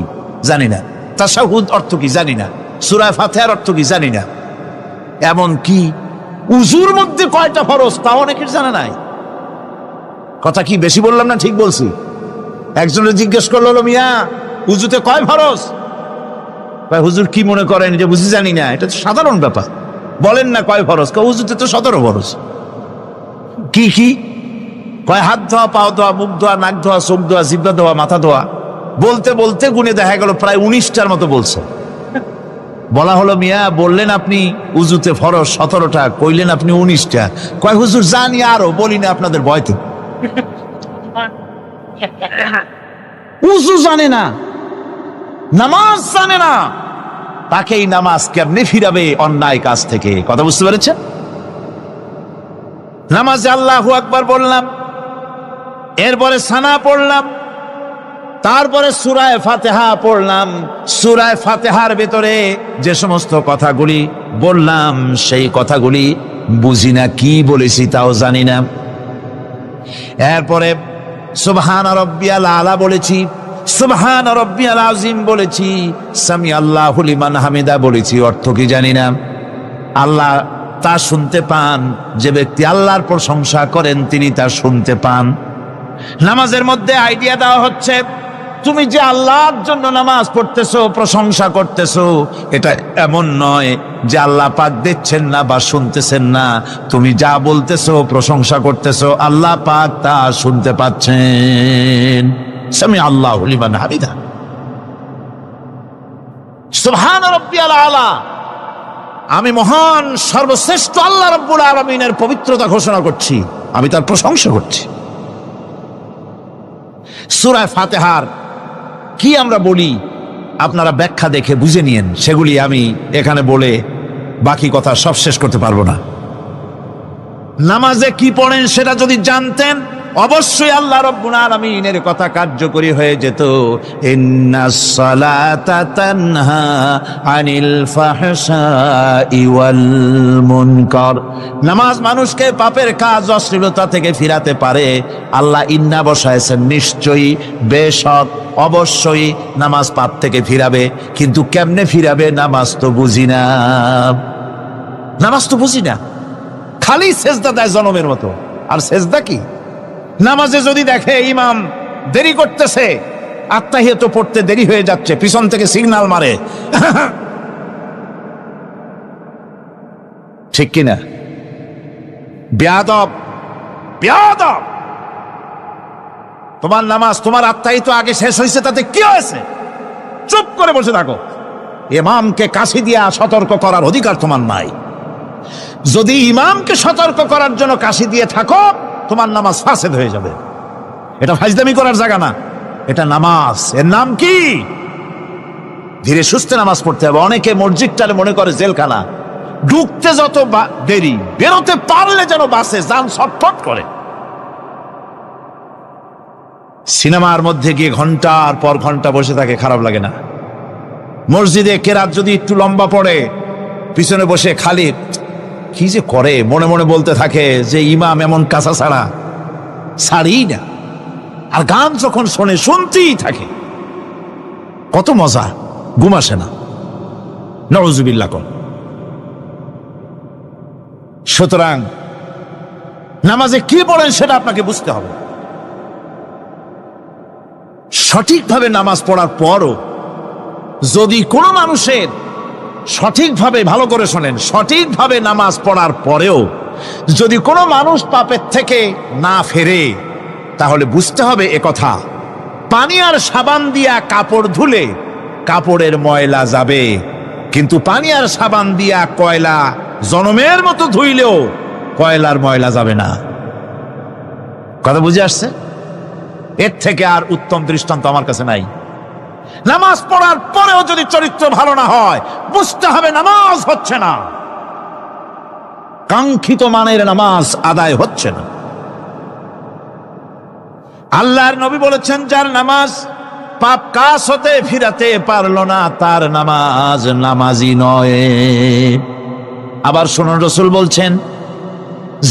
জানি না, তাশাহুদ অর্থ কি জানি না, সূরা ফাতিহার অর্থ কি জানি না, এমন কি উজুর মধ্যে কয়টা ফরজ তাও অনেকের জানা নাই। কথা কি বেশি বললাম না ঠিক বলছি? একজনের জিজ্ঞেস করলো, মিয়া উজুতে কয় ফরজ? ভাই হুজুর কি মনে করেন যে বুঝি জানি না? এটা তো সাধারণ ব্যাপার, বলেন না কয় ফরজ? উজুতে তো 17 ফরজ। কি কি কয়? হাত ধোয়া, পাও ধোয়া, মুখ ধোয়া, নাক ধোয়া, চোখ ধোয়া, জিহ্বা ধোয়া, মাথা ধোয়া। বলতে বলতে গুনে দেখা গেল প্রায় 19টার মতো বলছে। বলা হলো, মিয়া বললেন আপনি উজুতে ফরজ 17টা, কইলেন আপনি 19টা। কয় হুজুর জানি আরো, বলি না আপনাদের ভয়তে। উযু জানে না, নামাজ জানে না, তাকে এই নামাজ কেমনে ফিরাবে অন্যায় কাজ থেকে? কথা বুঝতে পেরেছেন? নামাজে আল্লাহু আকবার বললাম, এরপরে সানা পড়লাম, তারপরে সূরা ফাতিহা পড়লাম। সূরা ফাতিহার ভেতরে যে সমস্ত কথাগুলি বললাম সেই কথাগুলি বুঝি না, কি বলেছি তাও জানি না। এরপরে সুবহান রাব্বিয়াল আলা বলেছি, সুবহান রাব্বিয়াল আযীম বলেছি, সামি আল্লাহু লিমান হামিদা বলেছি, অর্থ কি জানি না। আল্লাহ তা শুনতে পান, যে ব্যক্তি আল্লাহর প্রশংসা করেন তিনি তা শুনতে পান। নামাজের মধ্যে আইডিয়া দেওয়া হচ্ছে, তুমি যে আল্লাহর জন্য নামাজ পড়তেছো, প্রশংসা করতেছো, এটা এমন নয় যে আল্লাহ পাক দেখছেন না বা শুনতেছেন না। তুমি যা বলতেছো, প্রশংসা করতেছো, আল্লাহ পাক তা শুনতে পাচ্ছেন। সামি আল্লাহু লিমান হামিদা, সুবহান রাব্বিয়াল আলা, আমি মহান সর্বশ্রেষ্ঠ আল্লাহ রাব্বুল আলামিনের পবিত্রতা ঘোষণা করছি, আমি তার প্রশংসা করছি। সূরা ফাতিহার কি আমরা বলি আপনারা ব্যাখ্যা দেখে বুঝে নিয়েন, সেগুলি আমি এখানে বলে বাকি কথা সব শেষ করতে পারবো না। নামাজে কি পড়েন সেটা যদি জানতেন, অবশ্যই আল্লাহ রাব্বুল আলামিনের কথা কার্যকরী হয়ে যেত। ইন্নাস সালাতা তানহা আনিল ফাহশাই ওয়াল মুনকার, নামাজ মানুষকে পাপের কাজ, অশ্লীলতা থেকে ফিরাতে পারে। আল্লাহ ইন্না বসায়ছেন, নিশ্চয়ই, বেশক, অবশ্যই নামাজ পাপ থেকে ফিরাবে। কিন্তু কেমনে ফিরাবে নামাজ তো বুঝি না, নামাজ তো বুঝি না। খালি সেজদা দেয় জনমের মতো, আর সেজদা কি? নামাজে যদি দেখে ইমাম দেরি করতেছে, আত্তাহিয়াত পড়তে দেরি হয়ে যাচ্ছে, পিছন থেকে সিগন্যাল মারে, ঠিক কিনা? বেয়াদব, বেয়াদব। তোমার নামাজ, তোমার আত্তাহিয়াত আগে শেষ হয়েছে, তাতে কি হয়েছে? চুপ করে বসে থাকো। ইমামকে কাশি দিয়া সতর্ক করার অধিকার তোমার নাই। যদি ইমামকে সতর্ক করার জন্য কাশি দিয়ে থাকো, তোমার নামাজ ফাসেদ হয়ে যাবে। এটা ফাজলামি করার জায়গা না, এটা নামাজ। এর নাম কি? ধীরে সুস্থে নামাজ পড়তে হবে। অনেকে মসজিদটারে মনে করে জেলখানা, ঢুকতে যত দেরি, বেরোতে পারলে যেন বাসে যান ছটফট করে। সিনেমার মধ্যে গিয়ে ঘন্টার পর ঘন্টা বসে থাকে, খারাপ লাগে না? মসজিদে কেরাত যদি একটু লম্বা পড়ে, পিছনে বসে খালি কি যে করে মনে মনে বলতে থাকে যে ইমাম এমন কাঁচা ছাড়া ছাড়ি না। আর গান যখন শোনে, শুনতেই থাকে, কত মজা, ঘুম আসে না। নাউযুবিল্লাহ। সুতরাং নামাজে কি পড়েন সেটা আপনাকে বুঝতে হবে। সঠিকভাবে নামাজ পড়ার পরও যদি কোনো মানুষের সঠিকভাবে, ভালো করে শোনেন, সঠিকভাবে নামাজ পড়ার পরেও যদি কোনো মানুষ পাপের থেকে না ফেরে, তাহলে বুঝতে হবে একথা, পানি আর সাবান দিয়া কাপড় ধুলে কাপড়ের ময়লা যাবে, কিন্তু পানি আর সাবান দিয়া কয়লা জনমের মতো ধুইলেও কয়লার ময়লা যাবে না। কথা বুঝে আসছে? এর থেকে আর উত্তম দৃষ্টান্ত আমার কাছে নাই। নামাজ পড়ার পরেও যদি চরিত্র ভালো না হয়, বুঝতে হবে নামাজ হচ্ছে না, কাঙ্ক্ষিত মানের নামাজ আদায় হচ্ছে না। আল্লাহর নবী বলেছেন, যার নামাজ পাপ কাজ হতে ফিরাতে পারলো না, তার নামাজ নামাজি নয়। আবার শুনুন, রাসূল বলছেন,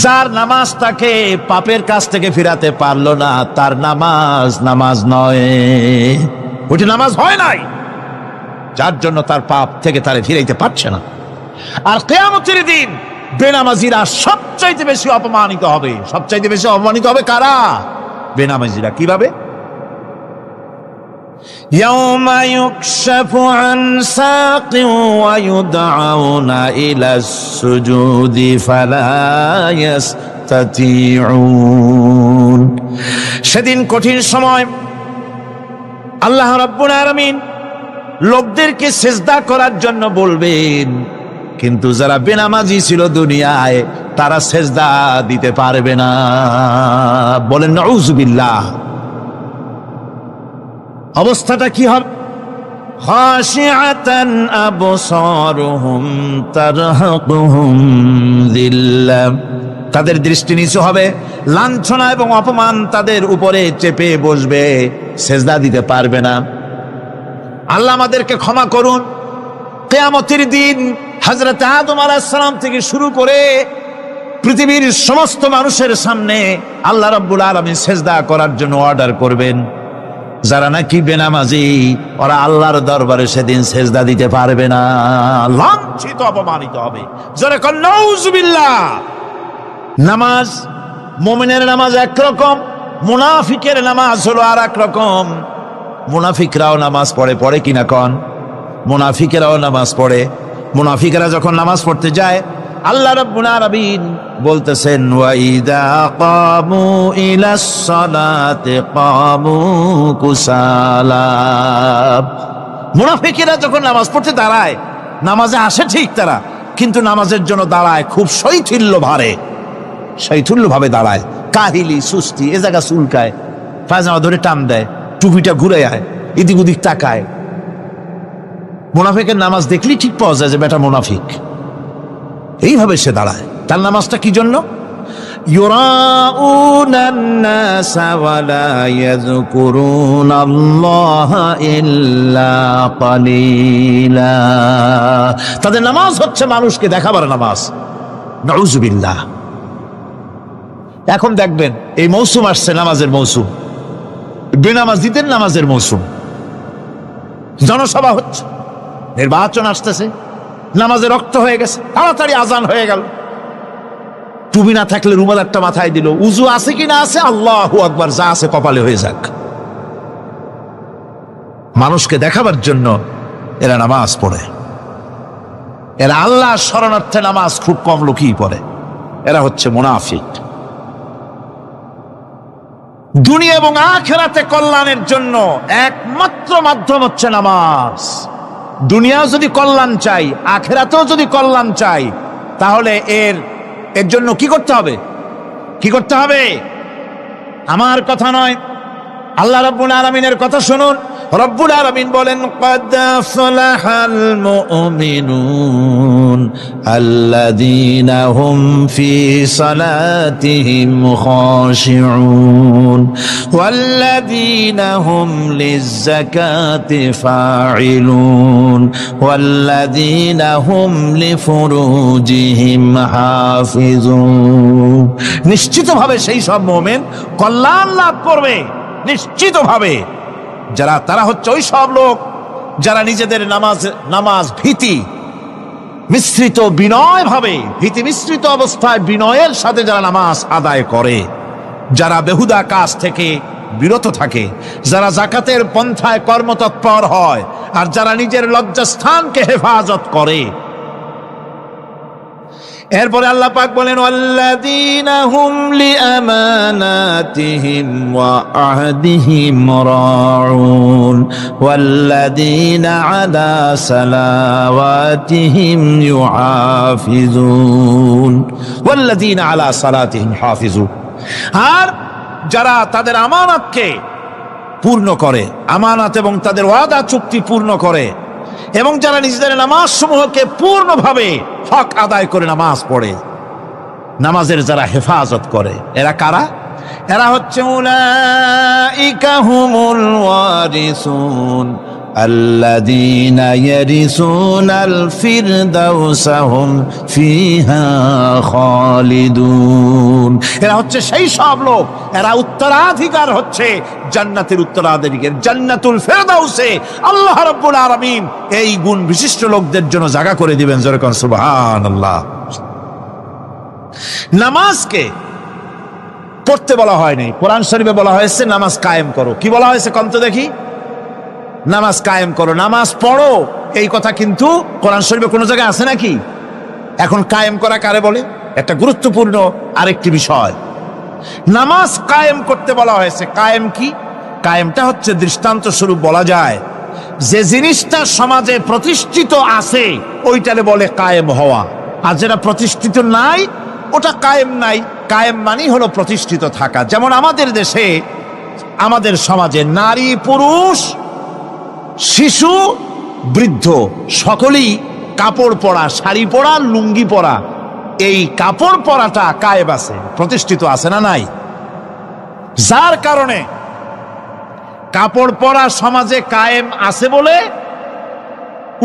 যার নামাজ তাকে পাপের কাজ থেকে ফিরাতে পারলো না, তার নামাজ নামাজ নয়, ওইটি নামাজ হয় নাই, যার জন্য তার পাপ থেকে তারে ফিরাইতে পারছে না। আর কিয়ামতের দিন বেনামাজিরা সবচাইতে বেশি অপমানিত হবে। সবচাইতে বেশি অপমানিত হবে কারা? বেনামাজিরা। কিভাবে? ইয়াউমা ইউকশাফু আন সাকিন ওয়া ইউদআউনা ইলাস সুজুদি ফালা ইস্তাতিউন। সেদিন কঠিন সময়, আল্লাহ রাব্বুল আলামিন লোকদেরকে সিজদা করার জন্য বলবেন, কিন্তু যারা বেনামাজি ছিল দুনিয়ায়, তারা সিজদা দিতে পারবে না। বলেন নাউযুবিল্লাহ। অবস্থাটা কি হবে? খাশিআতান আবসারুহুম তারহাকুহুম যিল্লাহ, তাদের দৃষ্টি নিচু হবে, লাঞ্ছনা এবং অপমান তাদের উপরে চেপে বসবে, সেজদা দিতে পারবে না। আল্লাহ আমাদেরকে ক্ষমা করুন। কিয়ামতের দিন হযরত আদম আলাইহিস সালাম থেকে শুরু করে পৃথিবীর সমস্ত মানুষের সামনে আল্লাহ রাব্বুল আলামিন সেজদা করার জন্য অর্ডার করবেন। যারা নাকি বেনামাজি ওরা আল্লাহর দরবারে সেদিন সেজদা দিতে পারবে না, লাঞ্ছিত অপমানিত হবে। যারা কন নাউজুবিল্লাহ। নামাজ, মুমিনের নামাজ একরকম, মুনাফিকের নামাজ হলো আর এক রকম। মুনাফিকরাও নামাজ পড়ে, পড়ে কিনা কন? মুনাফিকেরাও নামাজ পড়ে। মুনাফিকেরা যখন নামাজ পড়তে যায় আল্লাহ রাব্বুল আলামিন বলতেছেন ওয়াইদা কামু ইলাস সালাতি কামু কুসালা। মুনাফিকেরা যখন নামাজ পড়তে দাঁড়ায়, নামাজে আসে ঠিক তারা, কিন্তু নামাজের জন্য দাঁড়ায় খুব শৈথিল্যভাবে দাঁড়ায়, কাহিলি সুস্তি, এ জায়গা চুলকায়, পায়জামা ধরে টান দেয়, টুপিটা ঘুরে আয়, এদিক ওদিক তাকায়। মুনাফিকের নামাজ দেখলেই ঠিক পাওয়া যায় যে বেটা মুনাফিক। এইভাবে সে দাঁড়ায়। তার নামাজটা কি জন্য? ইউরাউনান নাসা ওয়া লা ইয়াযকুরুনাল্লাহা ইল্লা কালিলা। তাদের নামাজ হচ্ছে মানুষকে দেখাবার নামাজ। নাউজুবিল্লাহ। এখন দেখবেন এই মৌসুম আসছে, নামাজের মৌসুম, বেনামাজিদের নামাজের মৌসুম। জনসভা হচ্ছে, নির্বাচন আসতেছে, নামাজে রক্ত হয়ে গেছে, তাড়াতাড়ি আজান হয়ে গেল। টুপি না থাকলে রুমাল একটা মাথায় দিল, উজু আছে কি না আছে, আল্লাহু আকবার, যা আছে কপালে হয়ে যাক। মানুষকে দেখাবার জন্য এরা নামাজ পড়ে। এরা আল্লাহর শরণার্থে নামাজ খুব কম লোকই পড়ে। এরা হচ্ছে মুনাফিক। দুনিয়া এবং আখিরাতে কল্যাণের জন্য একমাত্র মাধ্যম হচ্ছে নামাজ। দুনিয়াও যদি কল্যাণ চাই, আখিরাতেও যদি কল্যাণ চাই, তাহলে এর জন্য কি করতে হবে? কি করতে হবে? আমার কথা নয়, আল্লাহ রাব্বুল আলামিনের কথা শুনুন। রব্বুল আলামিন বলেন ক্বাদ আফলাহাল মুমিনুন আল্লাযীনা হুম ফি সালাতিহিম খাশিউন ওয়াল্লাযীনা হুম লিয-যাকাতি ফাঈলুন ওয়াল্লাযীনা হুম লিফুরুজিহিম হাফিজুন। নিশ্চিতভাবে সেই সব মুমিন কল্যাণ লাভ করবে, নিশ্চিতভাবে। তারা হচ্ছে ওই সব লোক যারা নিজেদের নামাজ ভীতি মিশ্রিত ভীতি মিশ্রিত অবস্থায় বিনয়ের সাথে যারা নামাজ আদায় করে, যারা বেহুদা কাজ থেকে বিরত থাকে, যারা যাকাতের পন্থায় কর্মতৎপর হয়, আর যারা নিজের লজ্জাস্থানকে হেফাজত করে। এরপরে আল্লাহ পাক বলেন ওয়াল্লাযীনা হুম লিআমানাতিহিম ওয়া আহদিহিম রাউন ওয়াল্লাযীনা আলা সালাওয়াতিহিম ইউহাফিজুন ওয়াল্লাযীনা আলা সালাতিহিম হাফিজুন। আর যারা তাদের আমানতকে পূর্ণ করে, আমানত এবং তাদের ওয়াদা চুক্তি পূর্ণ করে, এবং যারা নিজেদের নামাজ সমূহকে পূর্ণভাবে হক আদায় করে নামাজ পড়ে, নামাজের যারা হেফাজত করে, এরা কারা? এরা হচ্ছে উলাইকা হুমুল ওয়ারিসুন আল্লাযীনা ইয়ারিসুনাল ফিরদাউসা হুম ফিহা খালিদুন। এরা হচ্ছে সেই সব লোক, এরা উত্তরাধিকার হচ্ছে জান্নাতের উত্তরাধিকার, জান্নাতুল ফিরদাউসে আল্লাহ রাব্বুল আলামিন এই গুণ বিশিষ্ট লোকদের জন্য জায়গা করে দিবেন। জোরে কোন সুবহানাল্লাহ। নামাজকে পড়তে বলা হয়নি, কোরআন শরীফে বলা হয়েছে নামাজ কায়েম করো। কি বলা হয়েছে কম তো দেখি? নামাজ কায়েম করো, নামাজ পড়ো, এই কথা কিন্তু কোরআন শরীফে কোনো জায়গায় আছে নাকি? এখন কায়েম করা কারে বলে? একটা গুরুত্বপূর্ণ আরেকটি বিষয়, নামাজ কায়েম করতে বলা হয়েছে। কায়েম কি? কায়েমটা হচ্ছে দৃষ্টান্ত স্বরূপ বলা যায় যে জিনিসটা সমাজে প্রতিষ্ঠিত আছে ওইটারে বলে কায়েম হওয়া, আর যেটা প্রতিষ্ঠিত নাই ওটা কায়েম নাই। কায়েম মানেই হলো প্রতিষ্ঠিত থাকা। যেমন আমাদের দেশে, আমাদের সমাজে নারী পুরুষ শিশু, বৃদ্ধ সকলেই কাপড় পরা, শাড়ি পরা, লুঙ্গি পরা, এই কাপড় পরাটা কায়েব আছে, প্রতিষ্ঠিত আছে না নাই? যার কারণে কাপড় পরা সমাজে কায়েম আছে বলে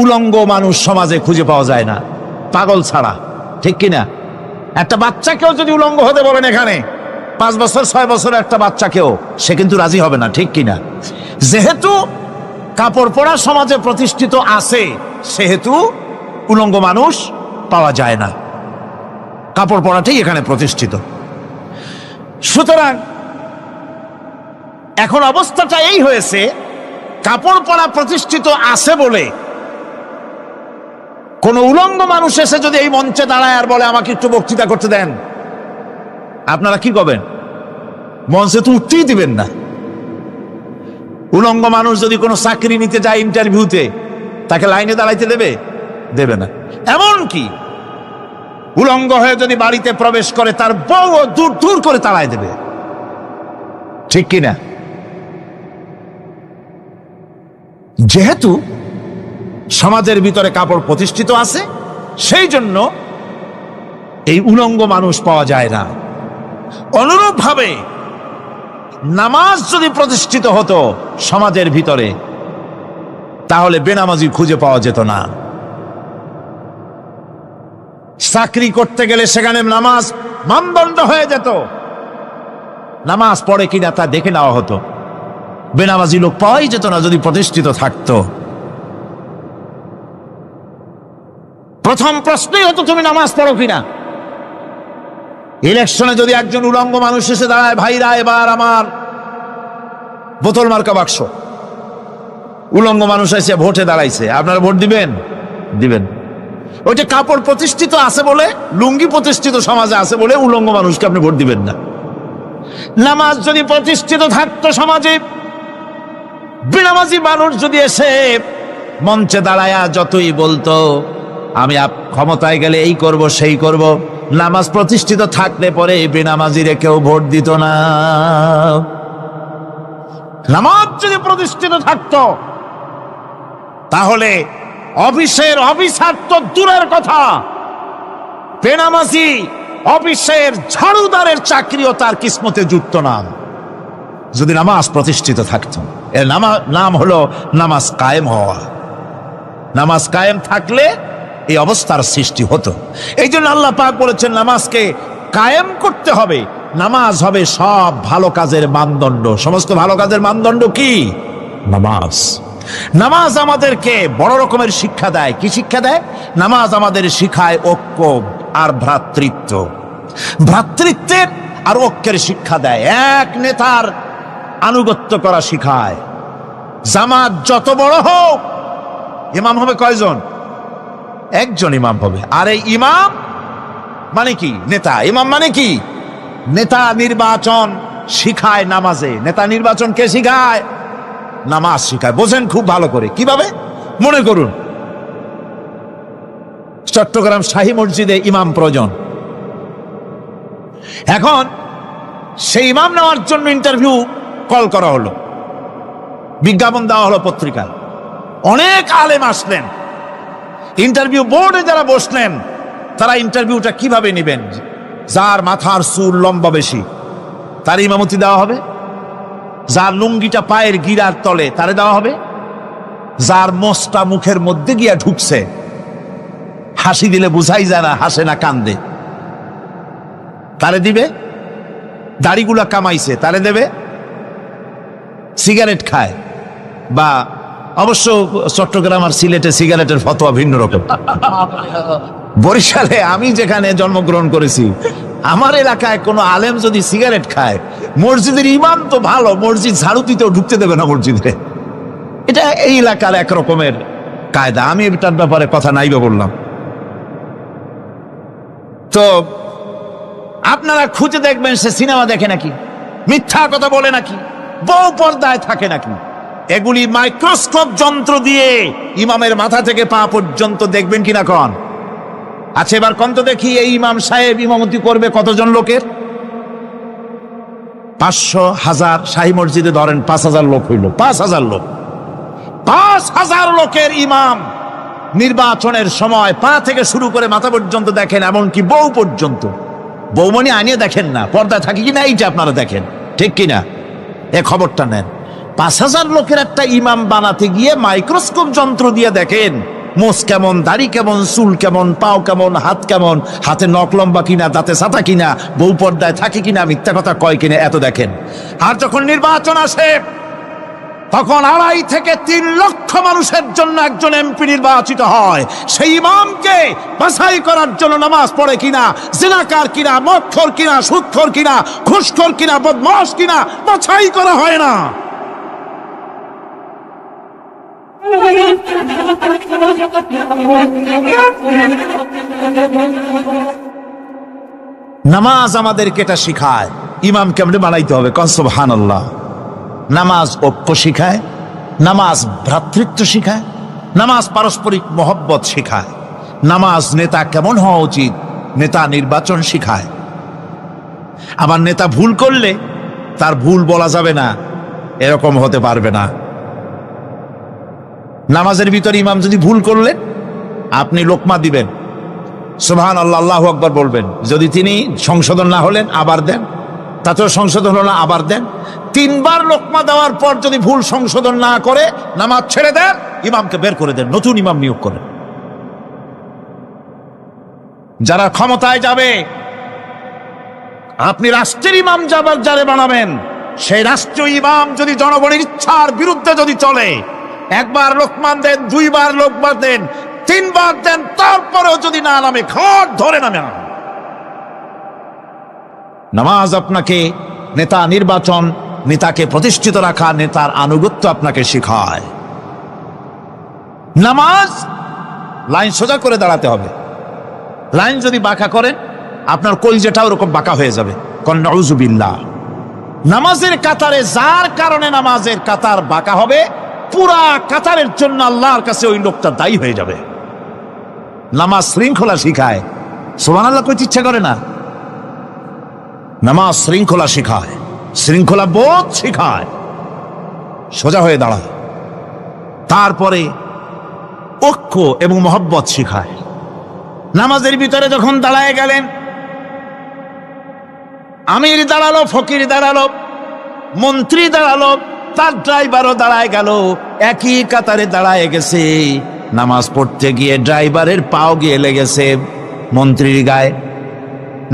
উলঙ্গ মানুষ সমাজে খুঁজে পাওয়া যায় না, পাগল ছাড়া, ঠিক কিনা? একটা বাচ্চাকেও যদি উলঙ্গ হতে বলেন এখানে, 5 বছর 6 বছর একটা বাচ্চাকেও, সে কিন্তু রাজি হবে না, ঠিক কিনা? যেহেতু কাপড় পরা সমাজে প্রতিষ্ঠিত আছে, সেহেতু উলঙ্গ মানুষ পাওয়া যায় না, কাপড় পরাটাই এখানে প্রতিষ্ঠিত। সুতরাং এখন অবস্থাটা এই হয়েছে, কাপড় পরা প্রতিষ্ঠিত আছে বলে কোন উলঙ্গ মানুষ এসে যদি এই মঞ্চে দাঁড়ায় আর বলে আমাকে একটু বক্তৃতা করতে দেন, আপনারা কি করবেন? মঞ্চে তো উঠতেই দিবেন না। উলঙ্গ মানুষ যদি কোনো চাকরি নিতে যায় ইন্টারভিউতে, তাকে লাইনে দাঁড়াইতে দেবে? দেবে না। এমন কি উলঙ্গ হয়ে যদি বাড়িতে প্রবেশ করে, তার বউ দূর দূর করে তাড়ায় দেবে, ঠিক কিনা? যেহেতু সমাজের ভিতরে কাপড় প্রতিষ্ঠিত আছে, সেই জন্য এই উলঙ্গ মানুষ পাওয়া যায় না। অনুরূপভাবে নামাজ যদি প্রতিষ্ঠিত হতো সমাজের ভিতরে, তাহলে বেনামাজি খুঁজে পাওয়া যেত না। চাকরি করতে গেলে সেখানে নামাজ মানদণ্ড হয়ে যেত, নামাজ পড়ে কিনা তা দেখে নেওয়া হতো। বেনামাজি লোক পাওয়াই যেত না যদি প্রতিষ্ঠিত থাকতো। প্রথম প্রশ্নই হতো তুমি নামাজ পড়ো কিনা। ইলেকশনে যদি একজন উলঙ্গ মানুষ এসে দাঁড়ায়, ভাইরা এবার আমার বোতল মার্কা বাক্স, উলঙ্গ মানুষ এসে ভোটে দাঁড়াইছে, আপনারা ভোট দিবেন? দিবেন। ওইটা কাপড় প্রতিষ্ঠিত আছে বলে, লুঙ্গি প্রতিষ্ঠিত সমাজে আছে বলে উলঙ্গ মানুষকে আপনি ভোট দিবেন না। নামাজ যদি প্রতিষ্ঠিত থাকতো সমাজে, বেনামাজি মানুষ যদি এসে মঞ্চে দাঁড়ায়া যতই বলতো আমি ক্ষমতায় গেলে এই করব সেই করব, নামাজ প্রতিষ্ঠিত থাকলে পরে বেনামাজিরে কেউ ভোট দিত না। নামাজ যদি প্রতিষ্ঠিত থাকতো, তাহলে অফিসের অফিসার তো দূরের কথা, বেনামাজি অফিসের ঝাড়ুদারের চাকরিও তার কিসমতে জুটতো না, যদি নামাজ প্রতিষ্ঠিত থাকতো। এর নাম হলো নামাজ কায়েম হওয়া। নামাজ কায়েম থাকলে এই অবস্থার সৃষ্টি হতো। এই জন্য আল্লাহ পাক বলেছেন নামাজকে কায়েম করতে হবে। নামাজ হবে সব ভালো কাজের মানদণ্ড। সমস্ত ভালো কাজের মানদণ্ড কি? নামাজ। নামাজ আমাদেরকে বড় রকমের শিক্ষা দেয়। কি শিক্ষা দেয়? নামাজ আমাদের শিখায় ঐক্য আর ভ্রাতৃত্ব, ভ্রাতৃত্বের আর ঐক্যের শিক্ষা দেয়। এক নেতার আনুগত্য করা শিখায়। জামাত যত বড় হোক, ইমাম হবে কয়জন? একজন ইমাম হবে। আর এই ইমাম মানে কি? নেতা। ইমাম মানে কি? নেতা নির্বাচন শিখায় নামাজে। নেতা নির্বাচন কে শিখায়? নামাজ শিখায়। বোঝেন খুব ভালো করে। কিভাবে? মনে করুন চট্টগ্রাম শাহী মসজিদে ইমাম প্রয়োজন। এখন সেই ইমাম নেওয়ার জন্য ইন্টারভিউ কল করা হলো, বিজ্ঞাপন দেওয়া হলো পত্রিকায়। অনেক আলেম আসলেন। ইন্টারভিউ বোর্ডে যারা বসলেন, তারা ইন্টারভিউটা কিভাবে নেবেন? যার মাথার চুল লম্বা বেশি তার ইমামতি দেওয়া হবে, যার লুঙ্গিটা পায়ের গিরার তলে তারে দেওয়া হবে, যার মোষটা মুখের মধ্যে গিয়া ঢুকছে, হাসি দিলে বুঝাই যায় না হাসে না কান্দে, তারে দিবে। দাড়িগুলা কামাইছে তারে দেবে। সিগারেট খায়, বা অবশ্য চট্টগ্রাম আর সিলেটে সিগারেটের ফতোয়া ভিন্ন রকম। বরিশালে আমি যেখানে জন্মগ্রহণ করেছি, আমার এলাকায় কোনো আলেম যদি সিগারেট খায়, মসজিদের ইমাম তো ভালো, মসজিদ ঝাড়ু দিতেও ঢুকতে দেবে না মসজিদে। এটা এই এলাকার এক রকমের কায়দা। আমি এটার ব্যাপারে কথা নাইবা বললাম। তো আপনারা খুঁজে দেখবেন সে সিনেমা দেখে নাকি, মিথ্যা কথা বলে নাকি, বউ পর্দায় থাকে নাকি। এগুলি মাইক্রোস্কোপ যন্ত্র দিয়ে ইমামের মাথা থেকে পা পর্যন্ত দেখবেন কিনা কন? আচ্ছা এবার কন তো দেখি, এই ইমাম সাহেব ইমামতি করবে কতজন লোকের? 500, 1000। শাহী মসজিদে ধরেন 5000 লোক হইল। 5000 লোক, 5 5,000 লোকের ইমাম। নির্বাচনের সময় পা থেকে শুরু করে মাথা পর্যন্ত দেখেন, এমনকি বউ পর্যন্ত। বৌমনি আনিয়ে দেখেন না, পর্দায় থাকে কিনা এইটা আপনারা দেখেন, ঠিক কিনা? এ খবরটা নেন। 5,000 লোকের একটা ইমাম বানাতে গিয়ে মাইক্রোস্কোপ যন্ত্র দিয়ে দেখেন মোষ কেমন, দাড়ি কেমন, চুল কেমন, পাও কেমন, হাত কেমন, হাতে নখ লম্বা কিনা, দাঁতে ছাতা কিনা, বউ পর্দায় থাকে কিনা, মিথ্যা কথা কয় কিনা, এত দেখেন। আর যখন নির্বাচন আসে তখন 2.5 থেকে 3 লক্ষ মানুষের জন্য একজন এমপি নির্বাচিত হয়। সেই ইমামকে বাছাই করার জন্য নামাজ পড়ে কিনা, জিনাকার কিনা, মদখোর কিনা, সুদখোর কিনা, ঘুষখোর কিনা, বদমাশ কিনা বাছাই করা হয় না। নামাজ আমাদেরকে এটা শিখায় ইমাম কেমনে বানাইতে হবে। কন সুবহানাল্লাহ। নামাজ ঐক্য শিখায়, নামাজ ভ্রাতৃত্ব শিখায়, নামাজ পারস্পরিক মহব্বত শিখায়, নামাজ নেতা কেমন হওয়া উচিত, নেতা নির্বাচন শিখায়। আবার নেতা ভুল করলে তার ভুল বলা যাবে না, এরকম হতে পারবে না। নামাজের ভিতরে ইমাম যদি ভুল করলেন, আপনি লোকমা দিবেন, সুবহানাল্লাহ, আল্লাহু আকবার বলবেন। যদি তিনি সংশোধন না হলেন আবার দেন, তাতেও সংশোধন হলো না আবার দেন। 3 বার লোকমা দেওয়ার পর যদি ভুল সংশোধন না করে নামাজ ছেড়ে দেন, ইমামকে বের করে দেন, নতুন ইমাম নিয়োগ করেন। যারা ক্ষমতায় যাবে, আপনি রাষ্ট্রের ইমাম যারে বানাবেন, সেই রাষ্ট্রীয় ইমাম যদি জনগণের ইচ্ছার বিরুদ্ধে যদি চলে, 1 বার লোকমান দেন, 2 বার লোকমান দেন, 3 বার দেন, তারপরেও যদি না নামে, ঘাট ধরে নামে না। নামাজ আপনাকে নেতা নির্বাচন, নেতাকে প্রতিষ্ঠিত রাখা, নেতার আনুগত্য আপনাকে শেখায়। নামাজ লাইন সোজা করে দাঁড়াতে হবে। লাইন যদি বাঁকা করেন, আপনার কলজেটা ওরকম বাঁকা হয়ে যাবে। নাউযুবিল্লাহ। নামাজের কাতারে যার কারণে নামাজের কাতার বাঁকা হবে, পুরা কাতারের জন্য আল্লাহর কাছে ওই লোকটা দায়ী হয়ে যাবে। নামাজ শৃঙ্খলা শিখায়। সুবহানাল্লাহ কইতে ইচ্ছা করে না? নামাজ শৃঙ্খলা শিখায়, শৃঙ্খলা বোধ শিখায়, সোজা হয়ে দাঁড়ায়। তারপরে ঐক্য এবং মহব্বত শিখায়। নামাজের ভিতরে যখন দাঁড়ায় গেলেন, আমির দাঁড়ালো, ফকির দাঁড়ালো, মন্ত্রী দাঁড়ালো, তার ড্রাইভারও দাঁড়ায় গেল, একই কাতারে দাঁড়ায় গেছে। নামাজ পড়তে গিয়ে ড্রাইভারের পাও গিয়ে লেগেছে মন্ত্রীর গায়ে।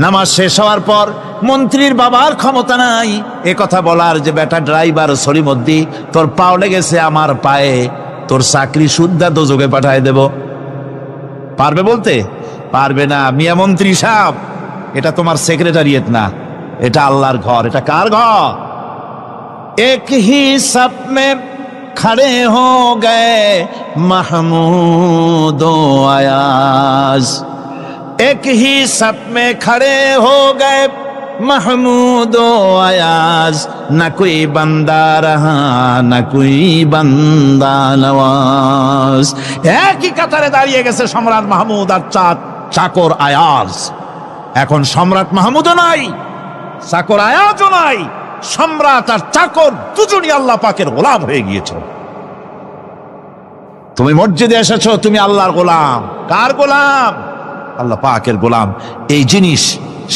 নামাজ শেষ হওয়ার পর মন্ত্রীর বাবার ক্ষমতা নাই এ কথা বলার যে, বেটা ড্রাইভার সলিমদ্দি, তোর পাও লেগেছে আমার পায়ে, তোর চাকরি সুদ্ধা দোজকে পাঠায় দেব। পারবে বলতে? পারবে না। মিয়া মন্ত্রী সাহেব, এটা তোমার সেক্রেটারিয়েট না, এটা আল্লাহর ঘর। এটা কার ঘর? এক হি সব মে খড়ে হো গয়ে মাহমুদ ও আয়াজ, এক হি সব মে খড়ে হো গয়ে महमूद आयाज, न कोई बंदा रहा न कोई बंदा नवाज। একই কাতারে দাঁড়িয়ে গেছে সম্রাট মাহমুদ আর চাকর আয়াজ। এখন সম্রাট মাহমুদও নাই, চাকর আয়াজও নাই। সম্রাট আর চাকর দুজনই আল্লাহ পাকের গোলাম হয়ে গিয়েছে। তুমি মসজিদে এসেছো, তুমি আল্লাহর গোলাম। কার গোলাম? আল্লাহ পাকের গোলাম। এই জিনিস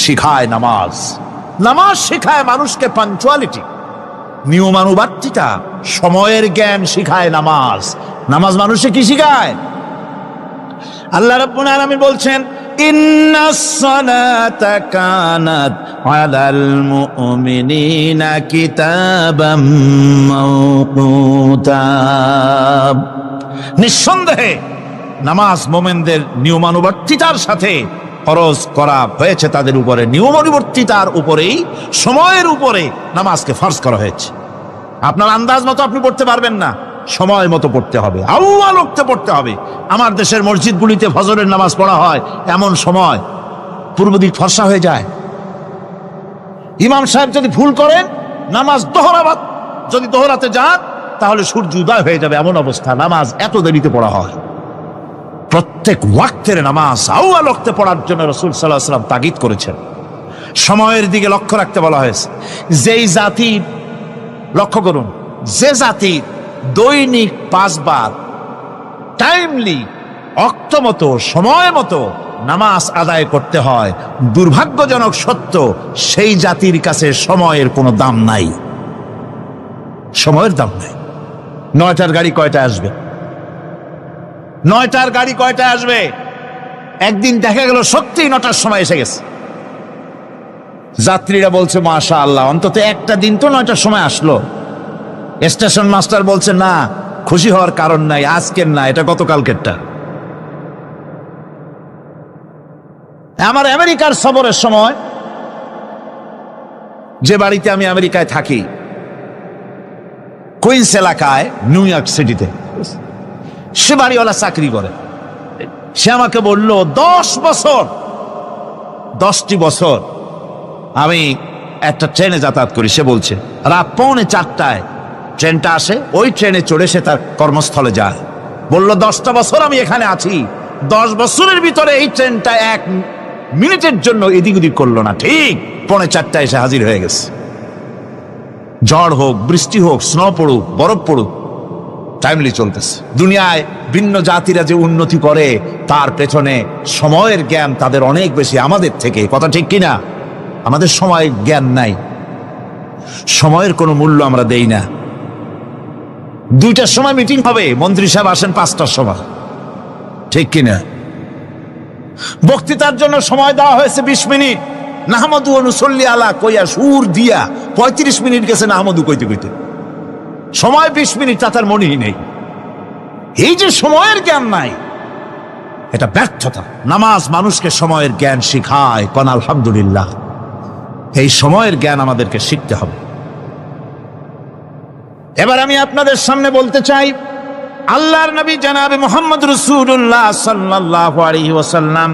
শিখায় নামাজ। নামাজ শিখায় মানুষকে পাঞ্চুয়ালিটি, নিয়মানুবর্তিতা, সময়ের জ্ঞান শিখায় নামাজ। নামাজ মানুষকে কি শিখায়? আল্লাহ রাব্বুল আলামিন বলছেন, ইন্নাস সালাতা কানাত আলাল মুমিনিনা কিতাবাম মাওকুতা। নিঃসন্দেহে নামাজ মোমেনদের নিয়মানুবর্তিতার সাথে ফরজ করা হয়েছে, তাদের উপরে নিয়মানুবর্তিতার উপরেই, সময়ের উপরে নামাজকে ফরজ করা হয়েছে। আপনার আন্দাজ মতো আপনি পড়তে পারবেন না, সময় মতো পড়তে হবে, আউয়াল ওয়াক্তে পড়তে হবে। আমার দেশের মসজিদগুলিতে ফজরের নামাজ পড়া হয় এমন সময় পূর্ব দিক ফর্সা হয়ে যায়। ইমাম সাহেব যদি ভুল করেন, নামাজ যদি দোহরাতে যান, তাহলে সূর্য উদয় হয়ে যাবে, এমন অবস্থা। নামাজ এত দেরিতে পড়া হয়। প্রত্যেক ওয়াক্তের নামাজ আউয়াল ওয়াক্তে পড়ার জন্য রাসূল সাল্লাল্লাহু আলাইহি ওয়াসাল্লাম তাগিদ করেছেন। সময়ের দিকে লক্ষ্য রাখতে বলা হয়েছে। যেই জাতি, লক্ষ্য করুন, যে জাতি দৈনিক 5 বার টাইমলি, অক্ত মতো, সময় মতো নামাজ আদায় করতে হয়, দুর্ভাগ্যজনক সত্য সেই জাতির কাছে সময়ের কোনো দাম নাই। সময়ের দাম নাই। 9টার গাড়ি কয়টায় আসবে? 9টার গাড়ি কয়টায় আসবে? একদিন দেখা গেল সত্যি 9টার সময় এসে গেছে। যাত্রীরা বলছে মাশাআল্লাহ, অন্তত একটা দিন তো 9টার সময় আসলো। স্টেশন মাস্টার বলছে না, খুশি হওয়ার কারণ নাই, আজকের না, এটা গতকালকেরটা। আমার আমেরিকার সফরের সময়, যে বাড়িতে আমি আমেরিকায় থাকি, কুইন্স এলাকায়, নিউ ইয়র্ক সিটিতে, সে বাড়িওয়ালা চাকরি করে। সে আমাকে বলল 10টি বছর আমি একটা ট্রেনে যাতায়াত করি। সে বলছে রাত 3:45 ট্রেনটা আসে, ওই ট্রেনে চড়ে সে তার কর্মস্থলে যায়। বলল 10টা বছর আমি এখানে আছি, 10 বছরের ভিতরে এই ট্রেনটা 1 মিনিটের জন্য এদিক ওদিক করলো না, ঠিক 3:45 এসে হাজির হয়ে গেছে। ঝড় হোক, বৃষ্টি হোক, স্নো পড়ুক, বরফ পড়ুক, টাইমলি চলতেছে। দুনিয়ায় ভিন্ন জাতিরা যে উন্নতি করে তার পেছনে সময়ের জ্ঞান তাদের অনেক বেশি আমাদের থেকে, কথা ঠিক কিনা? আমাদের সময়ের জ্ঞান নাই, সময়ের কোনো মূল্য আমরা দেই না। 2টার সময় মিটিং হবে, মন্ত্রী সাহেব আসেন 5টার সময়, ঠিক কিনা? বক্তৃতার জন্য সময় দেওয়া হয়েছে 20 মিনিট, নাহমাদু অনুসল্লি আলা কইয়া সুর দিয়া 35 মিনিট গেছে নাহমাদু কইতে কইতে। সময় 20 মিনিট, তার মনেই নেই। এই যে সময়ের জ্ঞান নাই, এটা ব্যর্থতা। নামাজ মানুষকে সময়ের জ্ঞান শিখায়, কোন আলহামদুলিল্লাহ। এই সময়ের জ্ঞান আমাদেরকে শিখতে হবে। এবার আমি আপনাদের সামনে বলতে চাই, আল্লাহর নবী জনাবে মুহাম্মদ রাসূলুল্লাহ সাল্লাল্লাহু আলাইহি ওয়াসাল্লাম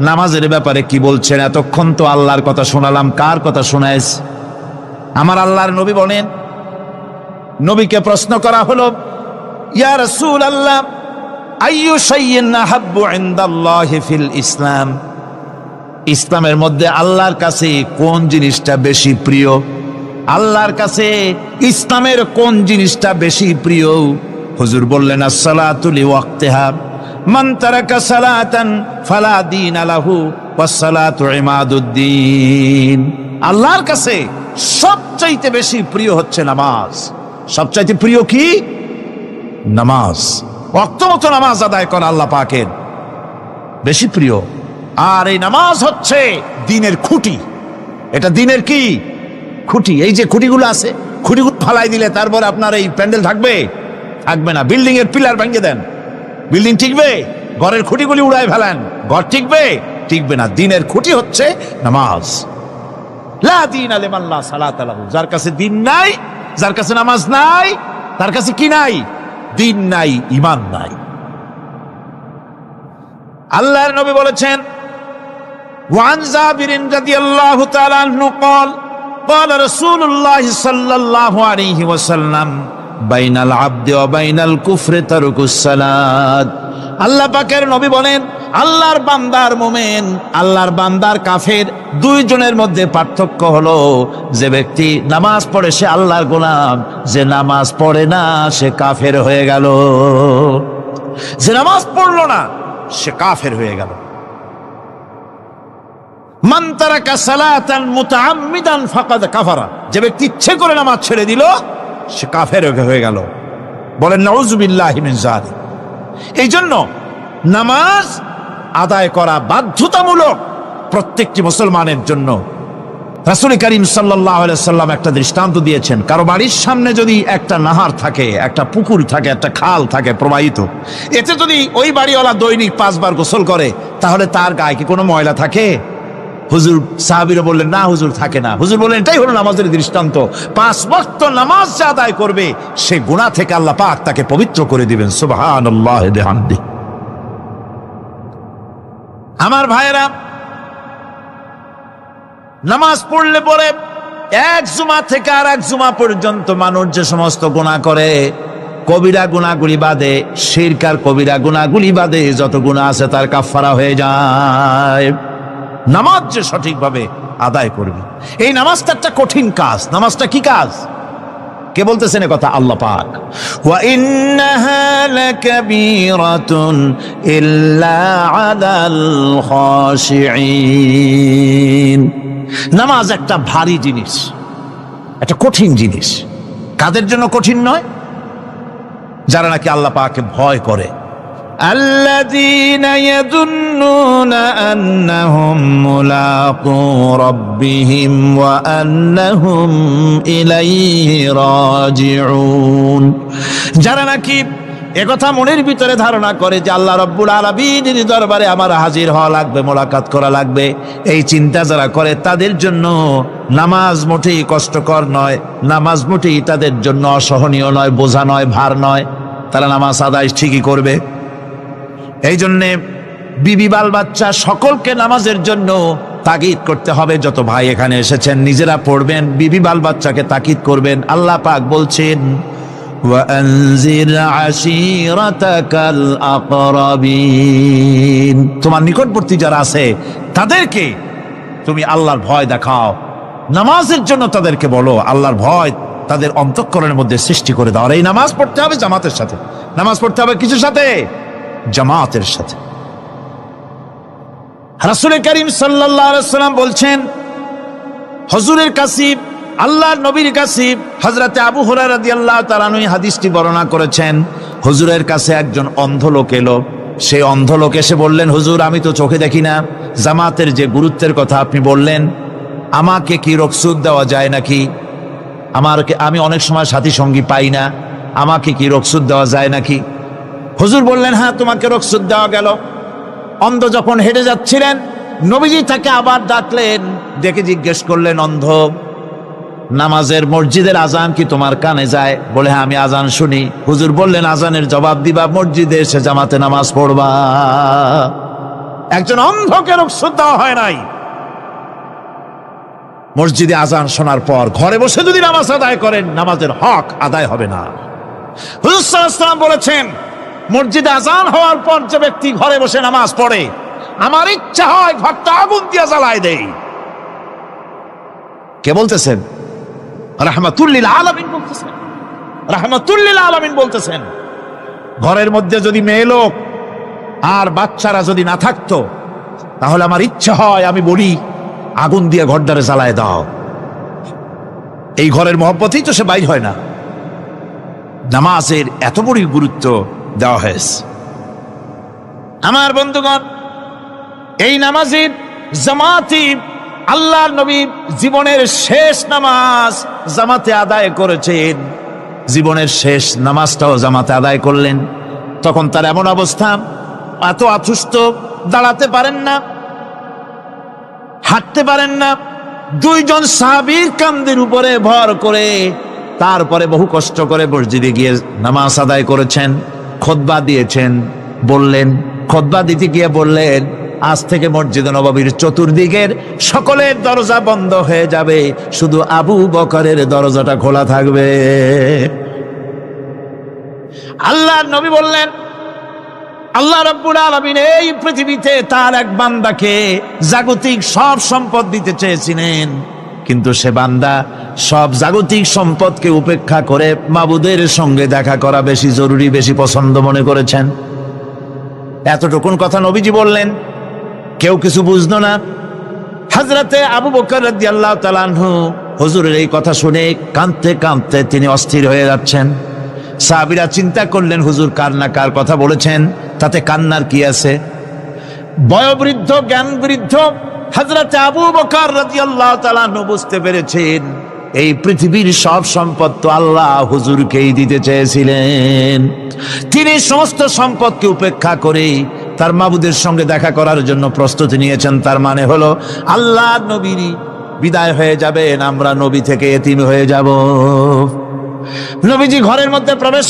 নামাজের ব্যাপারে কি বলছেন। এতক্ষণ তো আল্লাহর কথা শোনালাম, কার কথা শোনাইছে? আমার আল্লাহর নবী বলেন, নবীকে প্রশ্ন করা হলো, ইয়া রাসূলুল্লাহ আইয়ু শাইইন আহাব্বু ইনদাল্লাহি ফিল ইসলাম, ইসলামের মধ্যে আল্লাহর কাছে কোন জিনিসটা বেশি প্রিয়? আল্লাহর কাছে ইসলামের কোন জিনিসটা বেশি প্রিয়? হুজুর বললেন, as-salatu liwaqtiha, মান তারাকা সালাতান ফালা দীন লাহু ওয়াস-সালাতু ইমাদুদ্দিন। আল্লাহর কাছে সবচাইতে বেশি প্রিয় হচ্ছে নামাজ। সবচাইতে প্রিয় কি? নামাজ। ওয়াক্ত মতো নামাজ আদায় করা আল্লাহ পাকের বেশি প্রিয়। আর এই নামাজ হচ্ছে দ্বীনের খুঁটি। এটা দ্বীনের কি? খুঁটি। এই যে খুঁটিগুলো আছে, খুঁটিগুলো ফালাই দিলে তারপরে আপনার এই প্যান্ডেল থাকবে? থাকবে না। বিল্ডিং এর পিলার ভেঙে দেন, বিল্ডিং টিকবে? ঘরের খুঁটিগুলি উড়ায় ফেলেন, ঘর টিকবে? টিকবে না। দ্বীনের খুঁটি হচ্ছে নামাজ। লা দীনা লিমান লা সালাতা লাহু, যার কাছে দ্বীন নাই, যার কাছে নামাজ নাই, তার কাছে কি নাই? দ্বীন নাই, ঈমান নাই। আল্লাহর নবী বলেছেন, ওয়ান জাবিরিন রাদিয়াল্লাহু তাআলা আনহু قال قال رسول الله صلى الله عليه وسلم بين العبد وبين الكفر ترك الصلاة। আল্লাহ পাকের নবী বলেন, আল্লাহর বান্দার মুমিন, আল্লাহর বান্দার কাফের, দুইজনের মধ্যে পার্থক্য হলো, যে ব্যক্তি নামাজ পড়ে সে আল্লাহর গোলাম, যে নামাজ পড়ে না সে কাফের হয়ে গেল। যে নামাজ পড়লো না সে কাফের হয়ে গেল। মান তারাকা সালাতান মুতাআম্মিদান ফাকাদ কাফারা, যে ব্যক্তি ইচ্ছে করে নামাজ ছেড়ে দিল সে কাফের হয়ে গেল। বলেন নাউযুবিল্লাহি মিন যালিক। এই জন্য নামাজ আদায় করা বাধ্যতামূলক প্রত্যেকটি মুসলমানের জন্য। রাসূল করিম সাল্লাল্লাহু আলাইহি ওয়াসাল্লাম একটা দৃষ্টান্ত দিয়েছেন, কারো বাড়ির সামনে যদি একটা নাহার থাকে, একটা পুকুর থাকে, একটা খাল থাকে প্রবাহিত, এতে যদি ওই বাড়িওয়ালা দৈনিক 5 বার গোসল করে, তাহলে তার গায়ে কি কোনো ময়লা থাকে? হুজুর, সাহাবীরা বললেন না হুজুর, থাকে না। হুজুর বললেন এটাই হলো নামাজের দৃষ্টান্ত। 5 ওয়াক্ত নামাজ যে আদায় করবে সে গুনাহ থেকে আল্লাহ পাক তাকে পবিত্র করে দিবেন। সুবহানাল্লাহি ওয়া বিহামদিহি। আমার ভাইয়েরা, নামাজ পড়লে পরে এক জুমা থেকে আর এক জুমা পর্যন্ত মানুষ যে সমস্ত গুনাহ করে, কবিরা গুনাহগুলি বাদে, শিরক আর কবিরা গুনাহগুলি বাদে যত গুনাহ আছে তার কাফারা হয়ে যায়। নামাজ যে সঠিকভাবে আদায় করবে, এই নামাজটা একটা কঠিন কাজ। নামাজটা কি কাজ? কে বলতেছেন এ কথা? আল্লাহ পাক। ওয়া ইন্নাহা লাকাবীরাতুন ইল্লা আলাল খাশিঈন। নামাজ একটা ভারী জিনিস, একটা কঠিন জিনিস। কাদের জন্য কঠিন নয়? যারা নাকি আল্লাহ পাককে ভয় করে। আল্লাযীনা ইয়াযুন্নুনা আন্নাহুম মুলাকু রাব্বিহিম ওয়া আন্নাহুম ইলাইহি রাজিউন। যারা নাকি একথা মনের ভিতরে ধারণা করে যে আল্লাহ রাব্বুল আলামিনের দরবারে আমার হাজির হওয়া লাগবে, মোলাকাত করা লাগবে, এই চিন্তা যারা করে তাদের জন্য নামাজ মোটেই কষ্টকর নয়, নামাজ মোটেই তাদের জন্য অসহনীয় নয়, বোঝা নয়, ভার নয়। তারা নামাজ আদায় ঠিকই করবে। এই জন্যে বিবি বাল বাচ্চা সকলকে নামাজের জন্য তাগিদ করতে হবে। যত ভাই এখানে এসেছেন নিজেরা পড়বেন, বিবি বাল বাচ্চাকে তাকিদ করবেন। আল্লাহ পাক বলছেন ওয়ানজির আশীরাতাকাল আকরাবিন, তোমার নিকটবর্তী যারা আছে তাদেরকে তুমি আল্লাহর ভয় দেখাও, নামাজের জন্য তাদেরকে বলো, আল্লাহর ভয় তাদের অন্তঃকরণের মধ্যে সৃষ্টি করে দাও। আর এই নামাজ পড়তে হবে জামাতের সাথে। নামাজ পড়তে হবে কিছুর সাথে? জামাতের সাথে। রাসূল করিম সাল্লাল্লাহু আলাইহি ওয়াসাল্লাম বলছেন, হুজুরের কাছে, আল্লাহর নবীর কাছে হযরতে আবু হুরায়রা রাদিয়াল্লাহু তাআলা আনহু হাদিসটি বর্ণনা করেছেন। হুজুরের কাছে একজন অন্ধ লোক এলো। সেই অন্ধ লোক এসে বললেন, হুজুর আমি তো চোখে দেখি না, জামাতের যে গুরুত্বের কথা আপনি বললেন, আমাকে কি রুখসত দেওয়া যায় নাকি? আমি অনেক সময় সাথী সঙ্গী পাই না, আমাকে কি রুখসত দেওয়া যায় নাকি? হুজুর বললেন, হ্যাঁ তোমাকে রুখসত দেওয়া গেল। অন্ধ যখন হেঁটে যাচ্ছিলেন নবীজি তাকে আবার ডাকলেন, ডেকে জিজ্ঞেস করলেন, অন্ধ নামাজের মসজিদের আজান কি তোমার কানে যায়? বলে, হ্যাঁ আমি আজান শুনি। হুজুর বললেন, আজানের জবাব দিবা, মসজিদে এসে জামাতে নামাজ পড়বা। একজন অন্ধকে রুখসত দেওয়া হয় নাই। মসজিদে আজান শোনার পর ঘরে বসে যদি নামাজ আদায় করেন, নামাজের হক আদায় হবে না। হুজুর সাল্লাল্লাহু আলাইহি ওয়াসাল্লাম বলেছেন, মসজিদে আজান হওয়ার পর যে ব্যক্তি ঘরে বসে নামাজ পড়ে, আমার ইচ্ছা হয় ঘরটা আগুন দিয়ে জ্বালায় দেই। কে বলতেছেন? রাহমাতুল লিল আলামিন বলতেছেন। রাহমাতুল লিল আলামিন বলতেছেন, ঘরের মধ্যে যদি মেয়ে লোক আর বাচ্চারা যদি না থাকতো, তাহলে আমার ইচ্ছা হয় আমি বলি আগুন দিয়ে ঘরটারে জ্বালায় দাও। এই ঘরের মহব্বতেই তো সে বাইর হয় না। নামাজের এত বড় গুরুত্ব দেওয়া হয়েছে। আমার বন্ধুগণ, এই নামাজের জামাতি আল্লাহর নবী জীবনের শেষ নামাজ জামাতে আদায় করেছেন। জীবনের শেষ নামাজটাও জামাতে আদায় করলেন। তখন তার এমন অবস্থা, এত অসুস্থ, দাঁড়াতে পারেন না, হাঁটতে পারেন না। দুইজন সাহাবীর কাঁধের উপরে ভর করে তারপরে বহু কষ্ট করে মসজিদে গিয়ে নামাজ আদায় করেছেন। খুতবা দিয়েছেন, বললেন, খুতবা দিতে গিয়ে বললেন, আজ থেকে মসজিদ নববীর চতুর্দিকের সকলের দরজা বন্ধ হয়ে যাবে, শুধু আবু বকরের দরজাটা খোলা থাকবে। আল্লাহর নবী বললেন, আল্লাহ রাব্বুল আলামিন এই পৃথিবীতে তার এক বান্দাকে জাগতিক সব সম্পদ দিতে চেয়েছিলেন, কিন্তু সে বান্দা সব জাগতিক সম্পদকে উপেক্ষা করে মাবুদের সঙ্গে দেখা করা বেশি জরুরি, বেশি পছন্দ মনে করেছেন। এতটুকুন কথা নবীজি বললেন, কেউ কিছু বুঝলো না। হযরতে আবু বকর রাদিয়াল্লাহু তাআলা আনহু হুজুরের এই কথা শুনে কাঁদতে কাঁদতে তিনি অস্থির হয়ে যাচ্ছেন। সাহাবীরা চিন্তা করলেন, হুজুর কার না কার কথা বলেছেন, তাতে কান্নার কি আছে? বয়োবৃদ্ধ, জ্ঞান বৃদ্ধ হযরতে আবু বকর রাদিয়াল্লাহু তাআলা আনহু বুঝতে পেরেছেন এই পৃথিবীর সব সম্পদ তো আল্লাহ হুজুরকেই দিতে চেয়েছিলেন। তিনি সমস্ত সম্পদকে উপেক্ষা করে তার মাবুদের সঙ্গে দেখা করার জন্য প্রস্তুতি নিয়েছেন। তার মানে হলো আল্লাহ নবীর বিদায় হয়ে যাবেন, আমরা নবী থেকে এতিম হয়ে যাব। নবীজি ঘরের মধ্যে প্রবেশ